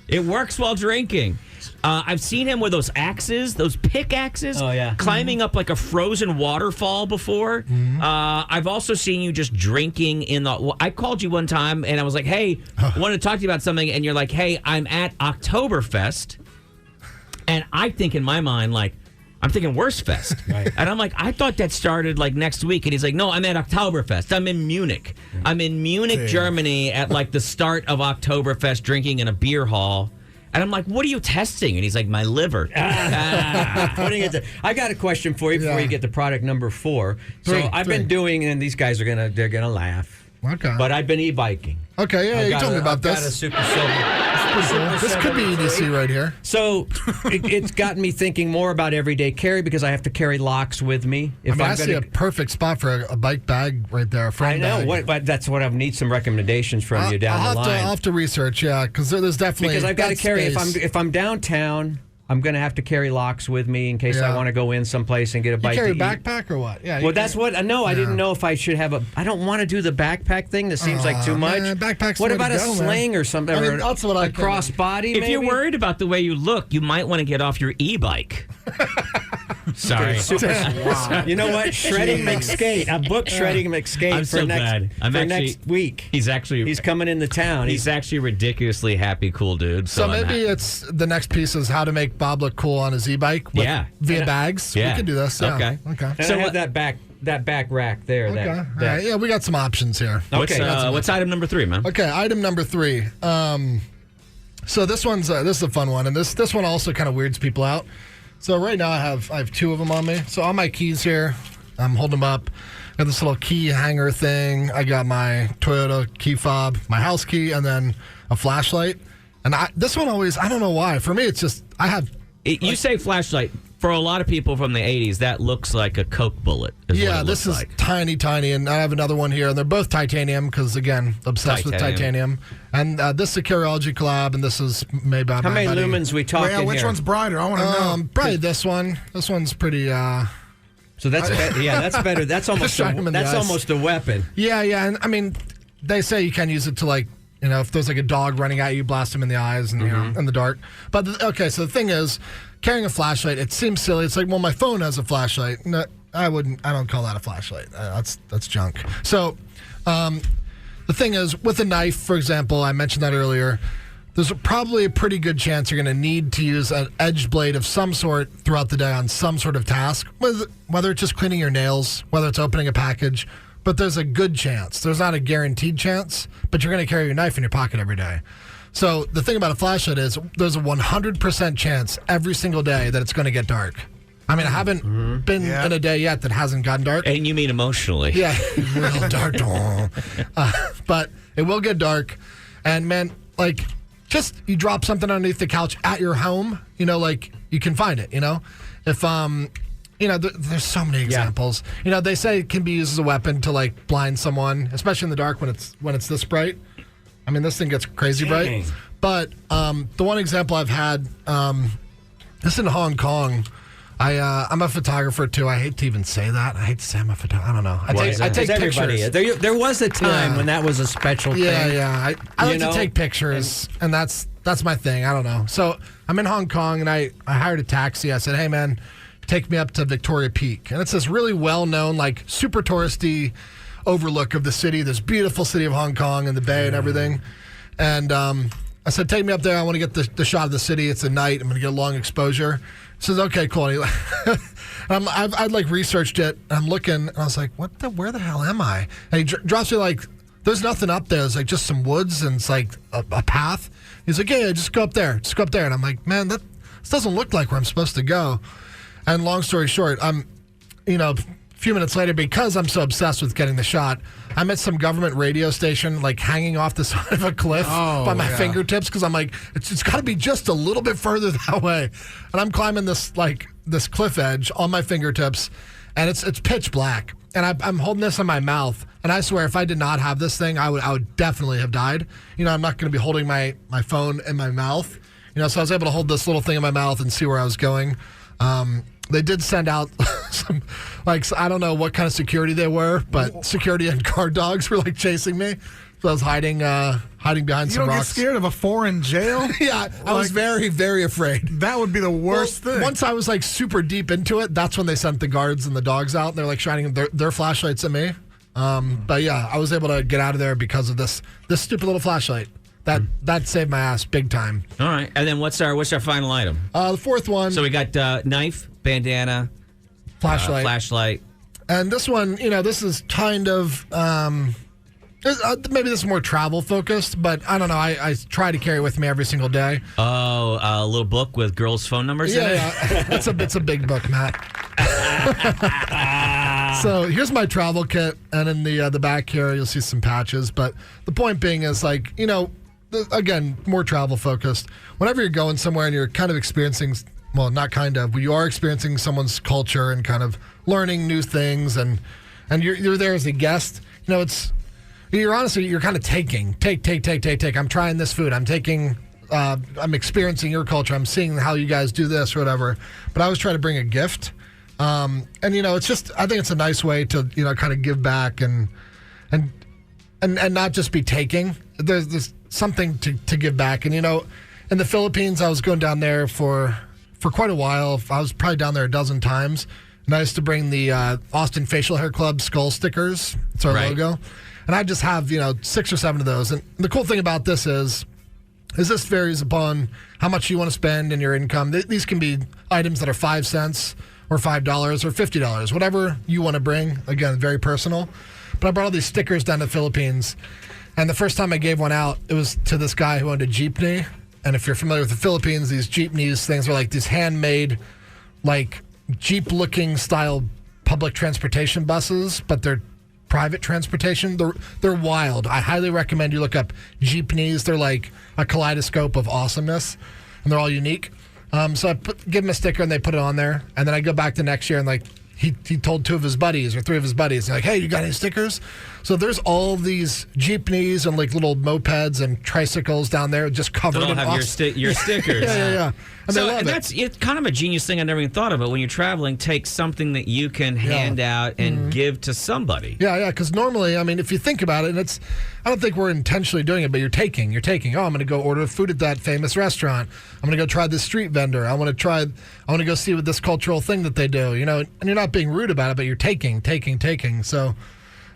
It works while drinking." I've seen him with those axes, those pickaxes, climbing up like a frozen waterfall before. I've also seen you just drinking in the... I called you one time, and I was like, hey, I wanted to talk to you about something, and you're like, hey, I'm at Oktoberfest. And I think in my mind, I'm thinking Wurstfest. Right. And I'm like, I thought that started next week. And he's like, no, I'm at Oktoberfest. I'm in Munich. I'm in Munich, Germany at the start of Oktoberfest drinking in a beer hall. And I'm like, what are you testing? And he's like, my liver. I got a question for you before you get to product number 4. I've been doing, and these guys they're gonna laugh. Okay. But I've been e-biking. Okay, you told me about this. I've got a Super Silver. This could be EDC right here. So it's gotten me thinking more about everyday carry because I have to carry locks with me. I see a perfect spot for a bike bag right there. I know, but that's what I need some recommendations from you down the line. I'll have to research, because there's definitely... Because I've got to carry, if I'm downtown... I'm going to have to carry locks with me in case I want to go in someplace and get a bite to eat. You carry a backpack or what? Yeah. Well, that's what... No, I didn't know if I should have a... I don't want to do the backpack thing. That seems like too much. Backpack's what about a sling or something? That's what I... A crossbody, If you're worried about the way you look, you might want to get off your e-bike. Sorry. You know what? Shredding McSkate. I booked Shredding McSkate for next week. He's coming into town. He's actually a ridiculously happy, cool dude. So maybe it's the next piece is how to make Bob look cool on his e-bike. Via bags. Yeah. We can do this. Okay. And so I have that back rack there. Okay. All right. Yeah, we got some options here. Okay. What's item number 3, man? Okay, item number 3. So this is a fun one, and this one also kind of weirds people out. So right now I have 2 of them on me. So on my keys here, I'm holding them up. I got this little key hanger thing. I got my Toyota key fob, my house key, and then a flashlight. And this one always, I don't know why. For me, it's just, You say flashlight. For a lot of people from the 80s, that looks like a Coke bullet. This is tiny, and I have another one here, and they're both titanium because, again, obsessed with titanium. And this is a Carryology collab, and this is made by How many lumens we talking here? Which one's brighter? I want to know. Probably this one. This one's pretty... So that's that's better. That's almost a weapon. Yeah, and I mean, they say you can use it to if there's a dog running at you, blast him in the eyes and in the dark. But so the thing is, carrying a flashlight, it seems silly. It's my phone has a flashlight. No, I don't call that a flashlight. That's junk. So the thing is, with a knife, for example, I mentioned that earlier, there's probably a pretty good chance you're going to need to use an edged blade of some sort throughout the day on some sort of task, whether it's just cleaning your nails, whether it's opening a package. But there's a good chance. There's not a guaranteed chance, but you're going to carry your knife in your pocket every day. So the thing about a flashlight is there's a 100% chance every single day that it's going to get dark. I mean, I haven't been in a day yet that hasn't gotten dark. And you mean emotionally. Yeah, real dark. But it will get dark. And, man, just you drop something underneath the couch at your home, you can find it, If, there's so many examples. Yeah. They say it can be used as a weapon to, blind someone, especially in the dark when it's this bright. I mean, this thing gets crazy bright. But the one example I've had, this in Hong Kong. I'm a photographer too. I hate to even say that. I hate to say I'm a photographer. I don't know. I take pictures. There was a time when that was a special thing. Yeah. I like to take pictures, and that's my thing. I don't know. So I'm in Hong Kong, and I hired a taxi. I said, hey, man, take me up to Victoria Peak. And it's this really well-known, like, super touristy overlook of the city, this beautiful city of Hong Kong and the bay and everything. And I said, take me up there. I want to get the shot of the city. It's at night. I'm going to get a long exposure. He says, okay, cool. And I'd like researched it. And I'm looking, and I was like, where the hell am I? And he drops me like, there's nothing up there. It's like just some woods, and it's like a path. He's like, yeah, just go up there. Just go up there. And I'm like, man, this doesn't look like where I'm supposed to go. And long story short, I'm, a few minutes later, because I'm so obsessed with getting the shot, I'm at some government radio station, like hanging off the side of a cliff by my fingertips, because I'm like, it's got to be just a little bit further that way. And I'm climbing this cliff edge on my fingertips, and it's pitch black. And I'm holding this in my mouth, and I swear if I did not have this thing, I would definitely have died. I'm not going to be holding my phone in my mouth. So I was able to hold this little thing in my mouth and see where I was going. They did send out some, I don't know what kind of security they were, but security and guard dogs were chasing me. So I was hiding behind some rocks. You don't get scared of a foreign jail? Yeah, I was very, very afraid. That would be the worst thing. Once I was super deep into it, that's when they sent the guards and the dogs out, and they're shining their flashlights at me. But yeah, I was able to get out of there because of this stupid little flashlight. That saved my ass big time. All right, and then what's our final item? The fourth one. So we got knife, bandana, flashlight, and this one. This is kind of maybe this is more travel focused, but I don't know. I try to carry it with me every single day. Oh, a little book with girls' phone numbers in it. Yeah, it's a big book, Matt. So here's my travel kit, and in the back here you'll see some patches. But the point being is again, more travel focused. Whenever you're going somewhere and you're kind of experiencing, well, not kind of, but you are experiencing someone's culture and kind of learning new things, and you're there as a guest. You're honestly, you're kind of take. I'm trying this food. I'm experiencing your culture. I'm seeing how you guys do this or whatever. But I always try to bring a gift. And it's just, I think it's a nice way to, kind of give back and not just be taking. There's something to give back. And, in the Philippines, I was going down there for quite a while. I was probably down there a dozen times. And I used to bring the Austin Facial Hair Club skull stickers. It's our logo. And I just have, 6 or 7 of those. And the cool thing about this is this varies upon how much you want to spend and your income. These can be items that are 5 cents or $5 or $50, whatever you want to bring. Again, very personal. But I brought all these stickers down to the Philippines. And the first time I gave one out, it was to this guy who owned a jeepney. And if you're familiar with the Philippines, these jeepneys things are these handmade, Jeep-looking style public transportation buses, but they're private transportation. They're wild. I highly recommend you look up jeepneys. They're like a kaleidoscope of awesomeness, and they're all unique. So I give him a sticker, and they put it on there. And then I go back the next year, and he told 2 of his buddies or 3 of his buddies, they're hey, you got any stickers? So there's all these jeepneys and little mopeds and tricycles down there just covered in have your stickers. Yeah. And it's kind of a genius thing I never even thought about. When you're traveling, take something that you can hand out and give to somebody. Yeah, because normally, if you think about it, and I don't think we're intentionally doing it, but you're taking. Oh, I'm going to go order food at that famous restaurant. I'm going to go try this street vendor. I want to go see what this cultural thing that they do, and you're not being rude about it, but you're taking. So,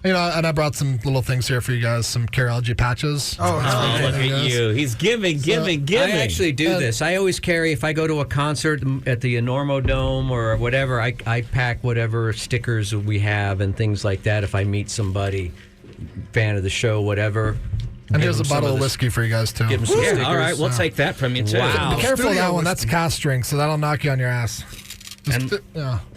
and I brought some little things here for you guys, some KLBJ patches. Oh, look at you. He's giving. I actually do this. I always carry, if I go to a concert at the Enormo Dome or whatever, I pack whatever stickers we have and things like that. If I meet somebody, fan of the show, whatever. And here's a bottle of whiskey for you guys, too. Give them some stickers. All right, we'll take that from you, too. Wow. Be careful of that one. That's cast strength, so that'll knock you on your ass.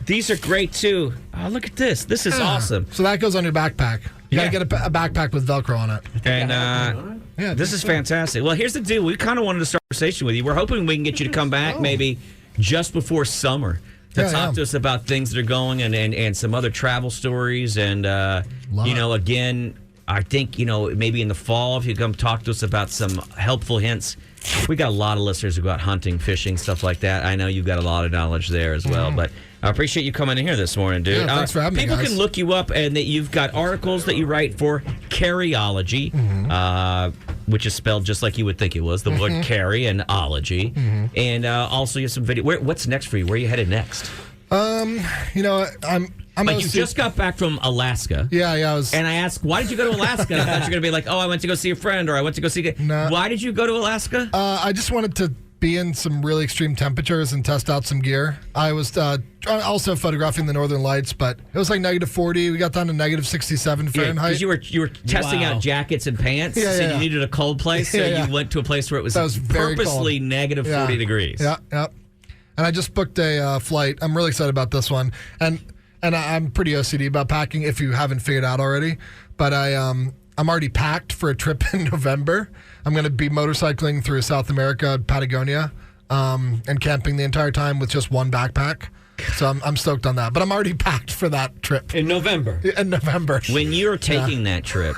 These are great, too. Oh, look at this. This is awesome. So that goes on your backpack. You got to get a backpack with Velcro on it. And this is fantastic. Well, here's the deal. We kind of wanted to start a conversation with you. We're hoping we can get you to come back maybe just before summer to talk to us about things that are going and some other travel stories. And, again, I think, maybe in the fall, if you come talk to us about some helpful hints. We got a lot of listeners who go out hunting, fishing, stuff like that. I know you've got a lot of knowledge there as well, but I appreciate you coming in here this morning, dude. Yeah, thanks for having me, People guys. can look you up, and that you've got articles that you write for KLBJ, which is spelled just like you would think it was, the word carry and ology. And also you have some video. What's next for you? Where are you headed next? You know, I'm like you just got back from Alaska. Yeah, I was. And I asked, why did you go to Alaska? And I thought you were going to be like, oh, I went to go see a friend, or I went to go see... No. Why did you go to Alaska? I just wanted to be in some really extreme temperatures and test out some gear. I was also photographing the Northern Lights, but it was like -40. We got down to -67 Fahrenheit. Because you were testing out jackets and pants, so you needed a cold place, so you went to a place where it was purposely -40 degrees. Yeah. And I just booked a flight. I'm really excited about this one. And I'm pretty OCD about packing, if you haven't figured out already. But I'm already packed for a trip in November. I'm going to be motorcycling through South America, Patagonia, and camping the entire time with just one backpack. So I'm stoked on that. But I'm already packed for that trip. In November. When you're taking that trip,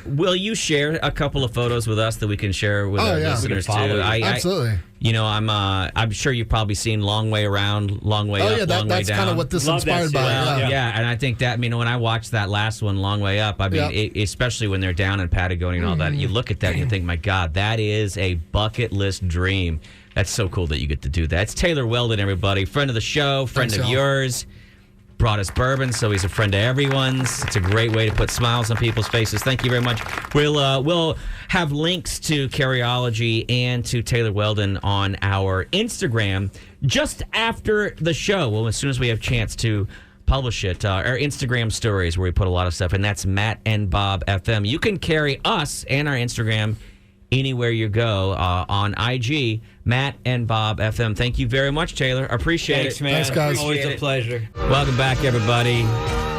will you share a couple of photos with us that we can share with our listeners too? Absolutely. I'm sure you've probably seen Long Way Around, Long Way Up, Long Way Down. That's kind of what this inspired by. Yeah, and I think that, when I watched that last one, Long Way Up, especially when they're down in Patagonia and all that, you look at that and you think, my God, that is a bucket list dream. That's so cool that you get to do that. It's Taylor Welden, everybody. Friend of the show, friend of yours. Brought us bourbon, so he's a friend of everyone's. It's a great way to put smiles on people's faces. Thank you very much. We'll have links to Carryology and to Taylor Welden on our Instagram just after the show. Well, as soon as we have a chance to publish it, our Instagram stories where we put a lot of stuff, and that's Matt and Bob FM. You can carry us and our Instagram anywhere you go on IG, Matt and Bob FM. Thank you very much, Taylor. Appreciate it. Thanks, man. Thanks, guys. Always a pleasure. Welcome back, everybody.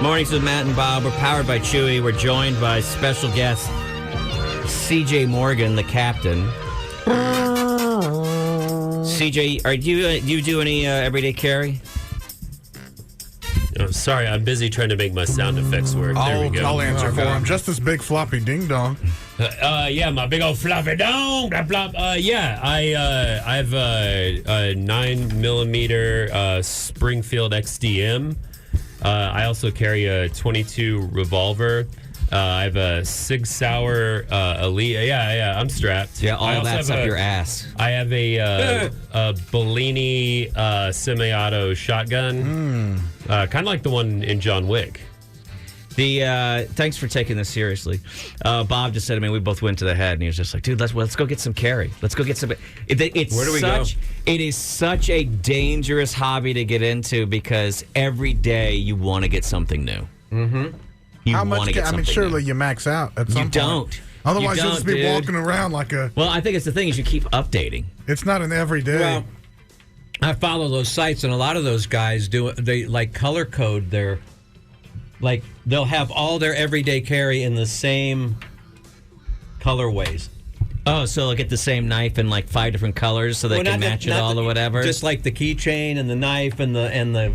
Mornings with Matt and Bob. We're powered by Chuy. We're joined by special guest CJ Morgan, the captain. CJ, do you do any everyday carry? Oh, sorry, I'm busy trying to make my sound effects work. There we go. I'll answer for him. Just this big floppy ding dong. Yeah, my big old floppy dong. I have a 9mm Springfield XDM. I also carry a .22 revolver. I have a Sig Sauer Elite. Yeah, I'm strapped. Yeah, all that's up your ass. I have a Bellini semi-auto shotgun, kind of like the one in John Wick. Thanks for taking this seriously. Bob just said to me, we both went to the head, and he was just like, dude, let's go get some carry. Let's go get some. Where do we go? It is such a dangerous hobby to get into because every day you want to get something new. Mm-hmm. How much? Surely you max out at some point. You don't. Otherwise, you'll just be walking around like a. Well, I think it's the thing is you keep updating. It's not an everyday. Well, I follow those sites, and a lot of those guys they like color code their. Like, they'll have all their everyday carry in the same colorways. Oh, so they'll get the same knife in like 5 different colors so they can match it all or whatever? Just like the keychain and the knife and the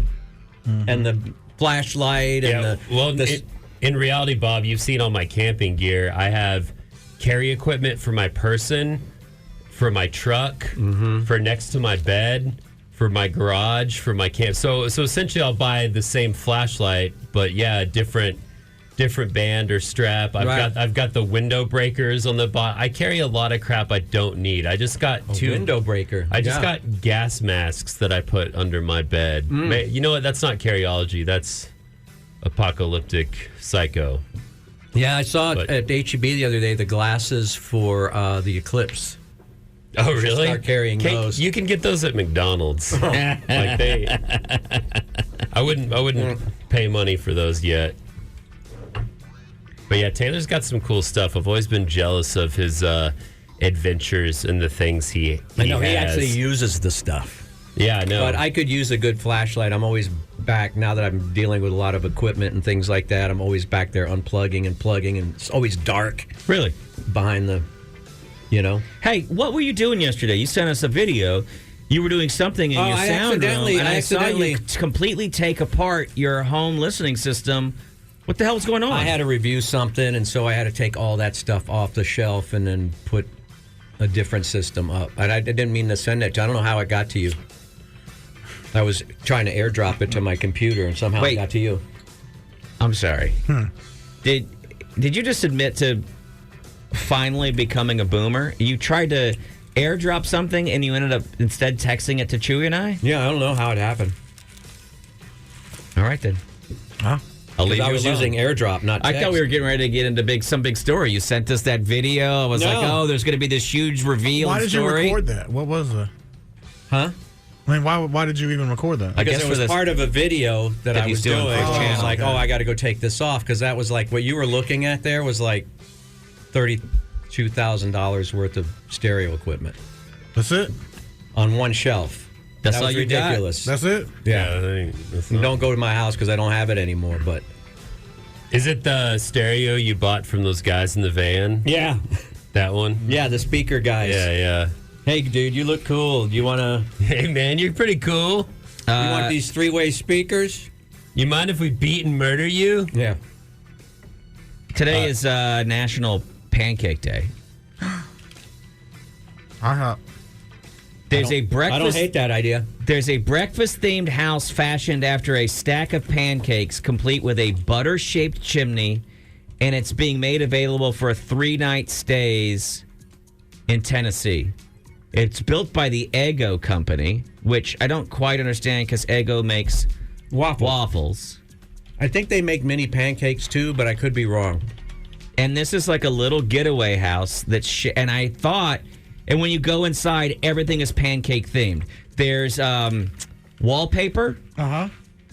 flashlight and in reality, Bob, you've seen all my camping gear. I have carry equipment for my person, for my truck, for next to my bed, for my garage, for my camp. So essentially, I'll buy the same flashlight, but different band or strap. I've got the window breakers on the bottom. I carry a lot of crap I don't need. I just got two window breaker. I just got gas masks that I put under my bed. You know what? That's not Carryology. That's apocalyptic psycho. Yeah, I saw it at HEB the other day. The glasses for the Eclipse. Oh, really? Start carrying those. You can get those at McDonald's. I wouldn't pay money for those yet. But yeah, Taylor's got some cool stuff. I've always been jealous of his adventures and the things he I know has. he actually uses the stuff. Yeah, I know. But I could use a good flashlight. I'm always back now that I'm dealing with a lot of equipment and things like that. I'm always back there unplugging and plugging, and it's always dark. Really? Behind the. Hey, what were you doing yesterday? You sent us a video. You were doing something in your sound room, and I saw you completely take apart your home listening system. What the hell was going on? I had to review something, and so I had to take all that stuff off the shelf and then put a different system up. And I didn't mean to send it to you. I don't know how it got to you. I was trying to airdrop it to my computer, and somehow it got to you. I'm sorry. Did you just admit to finally becoming a boomer? You tried to airdrop something and you ended up instead texting it to Chuy and I? Yeah, I don't know how it happened. All right, then. Huh? I'll leave you I was alone. using AirDrop, not text. I thought we were getting ready to get into some big story. You sent us that video. I was like, oh, there's going to be this huge reveal. Why did story. you record that? What was the? Huh? I mean, why did you even record that? I guess it was part of a video that I was doing. I was like, I got to go take this off because that was like what you were looking at there was like $32,000 worth of stereo equipment. That's it? On one shelf. That's that all was you ridiculous. That's it? Yeah. Don't go to my house because I don't have it anymore. But is it the stereo you bought from those guys in the van? Yeah. That one? Yeah, the speaker guys. Yeah. Hey, dude, you look cool. Do you want to... Hey, man, you're pretty cool. You want these three-way speakers? You mind if we beat and murder you? Yeah. Today is National Pancake Day. There's a breakfast. I don't hate that idea. There's a breakfast-themed house fashioned after a stack of pancakes, complete with a butter-shaped chimney, and it's being made available for 3-night stays in Tennessee. It's built by the Eggo Company, which I don't quite understand because Eggo makes waffles. I think they make mini pancakes too, but I could be wrong. And this is like a little getaway house that's and I thought, and when you go inside, everything is pancake themed. There's wallpaper.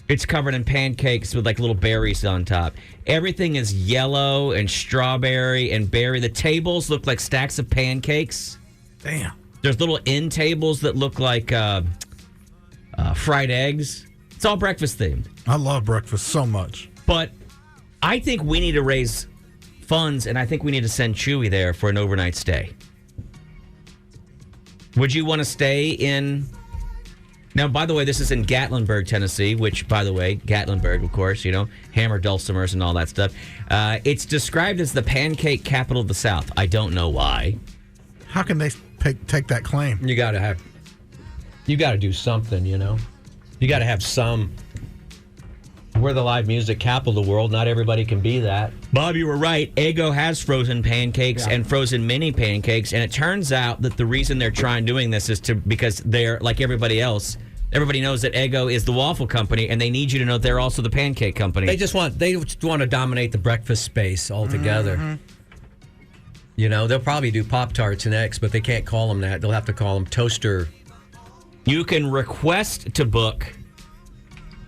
It's covered in pancakes with like little berries on top. Everything is yellow and strawberry and berry. The tables look like stacks of pancakes. Damn. There's little end tables that look like fried eggs. It's all breakfast themed. I love breakfast so much. But I think we need to raise funds, and I think we need to send Chuy there for an overnight stay. Would you want to stay in... Now, by the way, this is in Gatlinburg, Tennessee, which, by the way, Gatlinburg, of course, hammer dulcimers and all that stuff. It's described as the pancake capital of the South. I don't know why. How can they take that claim? You got to do something, You got to have some. We're the live music capital of the world. Not everybody can be that. Bob, you were right. Eggo has frozen pancakes and frozen mini pancakes, and it turns out that the reason they're doing this is because they're like everybody else. Everybody knows that Eggo is the waffle company, and they need you to know they're also the pancake company. They just want to dominate the breakfast space altogether. Mm-hmm. They'll probably do Pop-Tarts and eggs, but they can't call them that. They'll have to call them toaster. You can request to book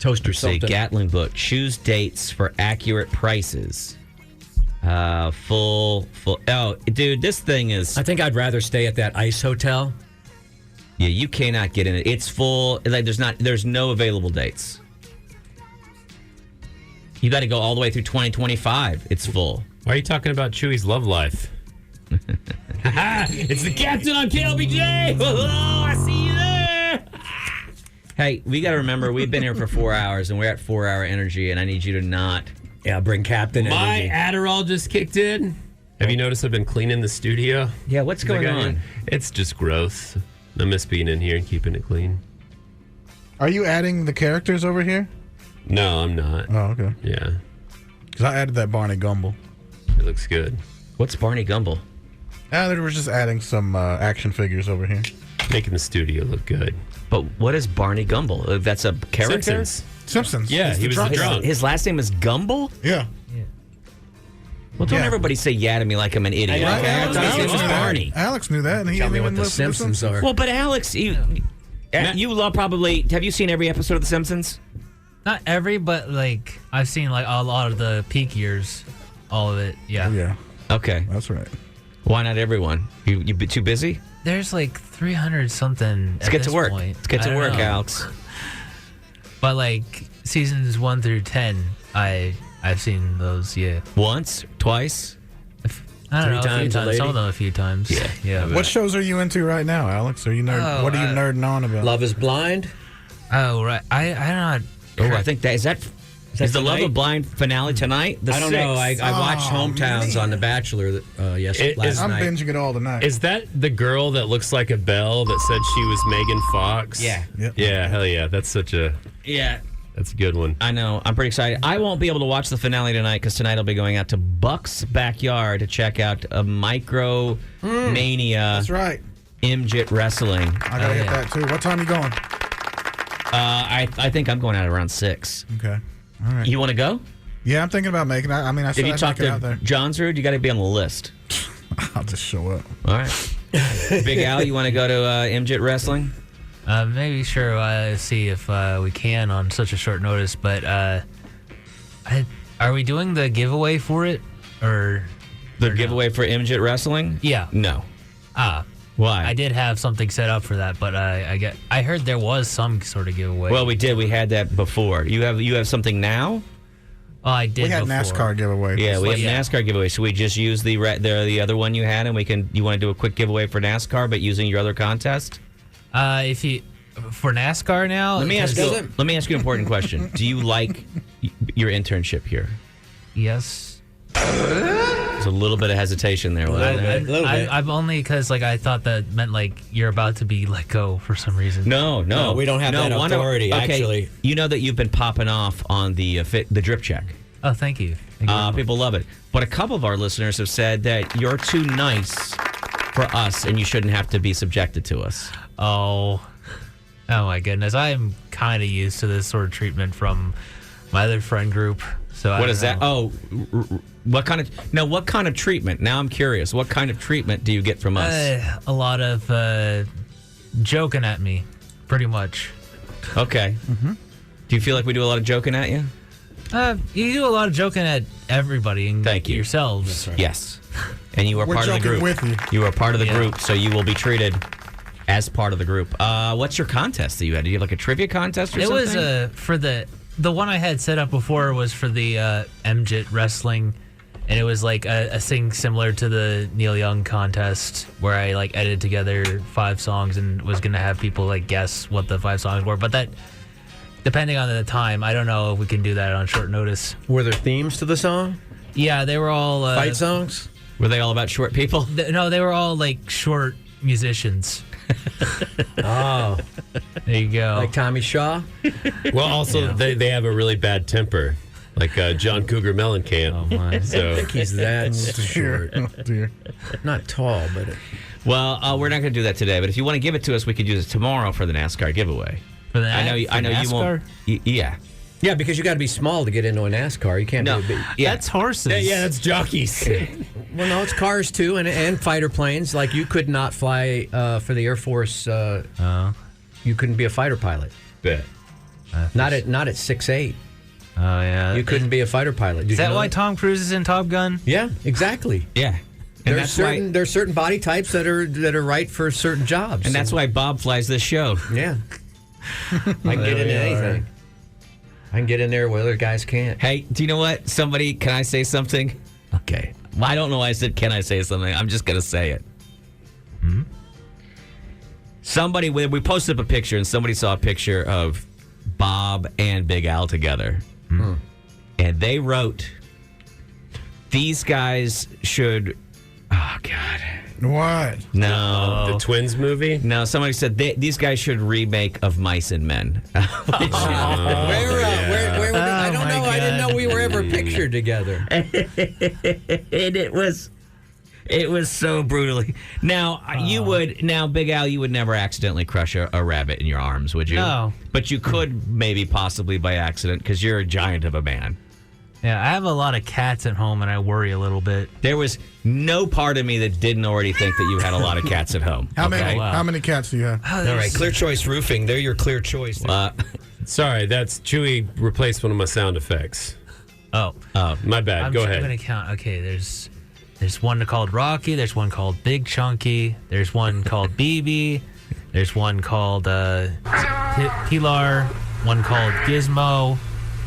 toaster something. Gatling book. Choose dates for accurate prices. Full. Oh, dude, this thing is... I think I'd rather stay at that ice hotel. Yeah, you cannot get in it. It's full. Like there's no available dates. You got to go all the way through 2025. It's full. Why are you talking about Chuy's love life? It's the captain on KLBJ. Oh, I see you there. Hey, we got to remember we've been here for 4 hours and we're at 4-hour energy, and I need you to not. Yeah, bring Captain My energy. Adderall just kicked in. Have you noticed I've been cleaning the studio? Yeah, what's going on? It's just growth. I miss being in here and keeping it clean. Are you adding the characters over here? No, I'm not. Oh, okay. Yeah. Because I added that Barney Gumble. It looks good. What's Barney Gumble? They were just adding some action figures over here. Making the studio look good. But what is Barney Gumble? That's a character? Simpsons. Yeah, he was the drunk. His last name is Gumble? Yeah. Well, don't everybody say yeah to me like I'm an idiot. I know. Okay? Alex His knew name was that. Barney. Alex knew that, and he Tell me didn't what even the listen to Simpsons are. Well, but Alex, you love probably... Have you seen every episode of The Simpsons? Not every, but like I've seen like a lot of the peak years, all of it. Yeah. Oh, yeah. Okay. That's right. Why not everyone? You too busy? There's like 300 something. Let's get to work. Let's get to work, Alex. But like seasons 1 through 10, I've seen those. Yeah. Once, twice. I don't know. A few times, times. Some of them a few times. Yeah. What shows are you into right now, Alex? Are you what are you nerding on about? Love is Blind. Oh right. I don't know. Oh, I think that is the Love of Blind finale tonight? I don't know. I watched Hometowns on The Bachelor last I'm night. binging it all tonight. Is that the girl that looks like a bell that said she was Megan Fox? Yeah. Yep. Yeah, hell yeah. That's such a... Yeah. That's a good one. I know. I'm pretty excited. I won't be able to watch the finale tonight because tonight I'll be going out to Buck's backyard to check out a Micro Mania. That's right. MJIT Wrestling. I gotta hit that too. What time are you going? I think I'm going out around 6. Okay. All right. You want to go? Yeah, I'm thinking about making it. I mean, I said If you I'd talk make it out to there. John's Road, you got to be on the list. I'll just show up. All right. Big Al, you want to go to MJIT Wrestling? Maybe sure. See if we can on such a short notice. But are we doing the giveaway for it or the giveaway for MJIT Wrestling? Yeah. No. Why? I did have something set up for that, but I heard there was some sort of giveaway. Well, we did. We had that before. You have something now? Oh, I did. We had before. NASCAR giveaway. Yeah, we have NASCAR giveaway. So we just use the other one you had, and we can. You want to do a quick giveaway for NASCAR, but using your other contest? If you for NASCAR now. Let me ask you an important question. Do you like your internship here? Yes. There's a little bit of hesitation there. I've only because I thought that meant you're about to be let go for some reason. No, we don't have that authority. Actually, you know that you've been popping off on the drip check. Oh, thank you. People love it, but a couple of our listeners have said that you're too nice for us, and you shouldn't have to be subjected to us. Oh my goodness! I'm kind of used to this sort of treatment from my other friend group. So what is that? Oh. What kind of treatment? Now I'm curious. What kind of treatment do you get from us? A lot of joking at me, pretty much. Okay. Mm-hmm. Do you feel like we do a lot of joking at you? You do a lot of joking at everybody, and thank you yourselves. Right. Yes, and you are part of the group. With you. You are part of the group, so you will be treated as part of the group. What's your contest that you had? Did you have a trivia contest or something? It was for the one I had set up before was for the MJIT Wrestling. And it was a thing similar to the Neil Young contest where I edited together 5 songs and was going to have people guess what the 5 songs were. But that, depending on the time, I don't know if we can do that on short notice. Were there themes to the song? Yeah, they were all... fight songs? Were they all about short people? No, they were all short musicians. Oh. There you go. Like Tommy Shaw? Well, also, they have a really bad temper. Like John Cougar Mellencamp. Oh, my. So, I think he's that short. Oh, dear. Not tall, but... Well, we're not going to do that today, but if you want to give it to us, we could use it tomorrow for the NASCAR giveaway. For the I know you won't... Yeah. Yeah, because you got to be small to get into a NASCAR. You can't be big. Yeah. That's horses. Yeah, that's jockeys. Well, no, it's cars too, and fighter planes. You could not fly for the Air Force. You couldn't be a fighter pilot. Bet. Not at 6'8". Oh yeah. You couldn't be a fighter pilot. Is that why Tom Cruise is in Top Gun? Yeah, exactly. Yeah. And there's certain body types that are right for certain jobs. And that's why Bob flies this show. Yeah. I can get into anything. I can get in there where other guys can't. Hey, do you know what? Can I say something? Okay. Well, I don't know why I said, can I say something? I'm just going to say it. Somebody, we posted up a picture, and somebody saw a picture of Bob and Big Al together. And they wrote, these guys should... Oh, God. What? No. The Twins movie? No, somebody said these guys should remake of Mice and Men. Where I don't know. God. I didn't know we were ever pictured together. And it was so brutally. Now, Big Al, you would never accidentally crush a rabbit in your arms, would you? No. But you could maybe possibly by accident because you're a giant of a man. Yeah, I have a lot of cats at home, and I worry a little bit. There was no part of me that didn't already think that you had a lot of cats at home. How many cats do you have? All right, Clear Choice Roofing. They're your clear choice. Sorry, that's Chuy replaced one of my sound effects. Oh. My bad. Go ahead. I'm going to count. Okay, there's one called Rocky. There's one called Big Chunky. There's one called BB. There's one called Pilar. One called Gizmo.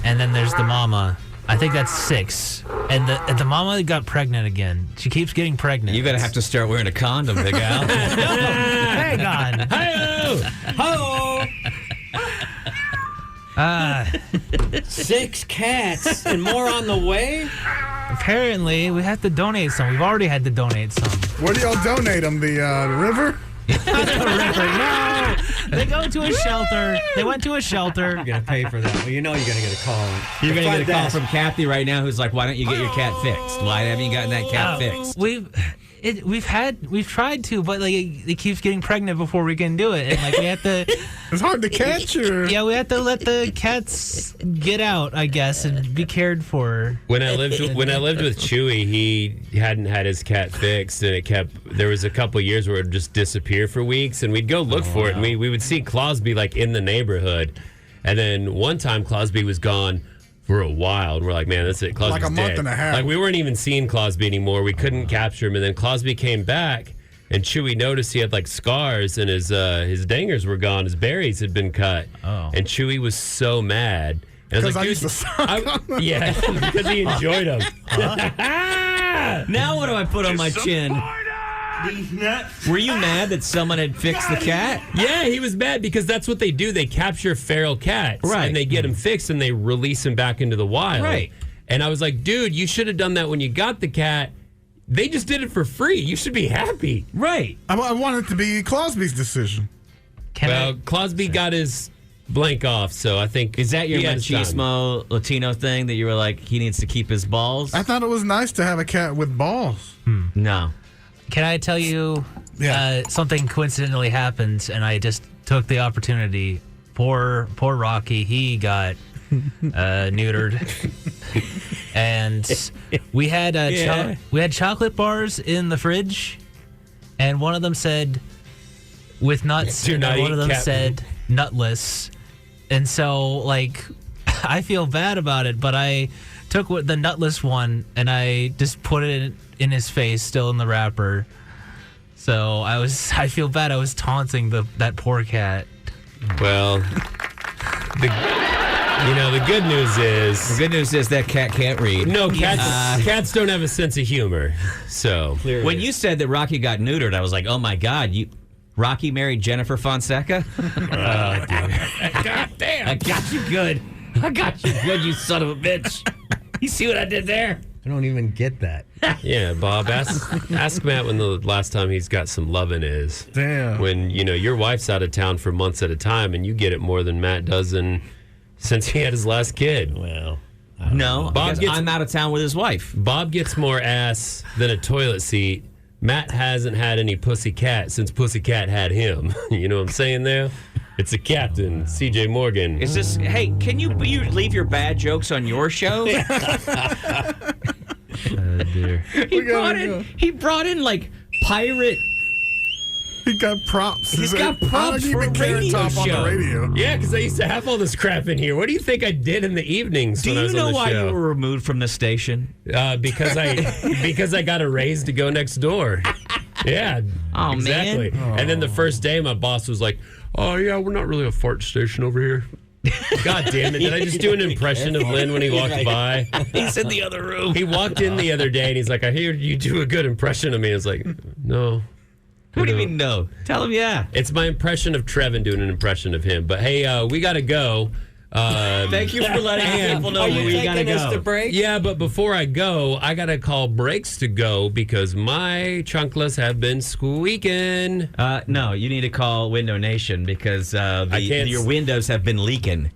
And then there's the mama. I think that's 6. And the mama got pregnant again. She keeps getting pregnant. You're going to have to start wearing a condom, Big Al. Hang on. Hi-oh! 6 cats and more on the way? Apparently, we have to donate some. We've already had to donate some. Where do y'all donate them? The river? No! They go to a shelter. They went to a shelter. You're going to pay for that. Well, you know you're going to get a call. You're going to get a call from Kathy right now who's like, why don't you get your cat fixed? Why haven't you gotten that cat fixed? We've tried to, but like it keeps getting pregnant before we can do it, and like we have to. It's hard to catch her. Yeah, we have to let the cats get out, I guess, and be cared for. When I lived with Chuy, he hadn't had his cat fixed, and there was a couple years where it would just disappear for weeks, and we'd go look for it, and we would see Clausby like in the neighborhood, and then one time Clausby was gone for a while, and we're like, man, that's it. Clausby's like a month dead. and a half. Like we weren't even seeing Clausby anymore. We couldn't capture him, and then Clausby came back, and Chuy noticed he had like scars, and his dangers were gone. His berries had been cut, and Chuy was so mad. And I was like, I used to suck on them. yeah, because he enjoyed them. Now what do I put on my chin? Were you mad that someone had fixed the cat? Yeah, he was mad because that's what they do. They capture feral cats, Right. and they get them fixed, and they release them back into the wild. Right. And I was like, dude, you should have done that when you got the cat. They just did it for free. You should be happy. Right. I want it to be Clausby's decision. Clausby got his blank off, so I think... Is that your he had his time. machismo Latino thing that you were like, he needs to keep his balls? I thought it was nice to have a cat with balls. No. Can I tell you something coincidentally happened, and I just took the opportunity. Poor Rocky, he got neutered, and we had chocolate bars in the fridge, and one of them said with nuts, Do and not one of eat them cat said nutless, and so like I feel bad about it, but I took the nutless one and I just put it in his face, still in the wrapper. So I feel bad. I was taunting that poor cat. Well, the good news is that cat can't read. No, cats don't have a sense of humor. So when you said that Rocky got neutered, I was like, oh my God, Rocky married Jennifer Fonseca? God damn. I got you good. You son of a bitch. You see what I did there? I don't even get that. Yeah, Bob, ask Matt when the last time he's got some loving is. Damn. When, your wife's out of town for months at a time and you get it more than Matt does since he had his last kid. Well, no, I'm out of town with his wife. Bob gets more ass than a toilet seat. Matt hasn't had any pussycat since pussycat had him. You know what I'm saying there? It's a captain, CJ Morgan. Is this? Hey, can you leave your bad jokes on your show? Oh dear. He brought in like pirate. He got props. He's got props for a radio show. On the radio. Yeah, because I used to have all this crap in here. What do you think I did in the evenings when I was on the show? Do you know why you were removed from the station? Because I got a raise to go next door. Yeah, oh, exactly. Man. And then the first day, my boss was like, "Oh yeah, we're not really a fart station over here." God damn it! Did I just do an impression of Lynn when he walked by? He's in the other room. He walked in the other day and he's like, "I hear you do a good impression of me." I was like, "No." What do you mean no? Tell him yeah. It's my impression of Trevin doing an impression of him. But hey, we gotta go. Thank you for letting people know where we gotta go. To break? Yeah, but before I go, I gotta call brakes to go because my chunkless have been squeaking. No, you need to call Window Nation because your windows have been leaking.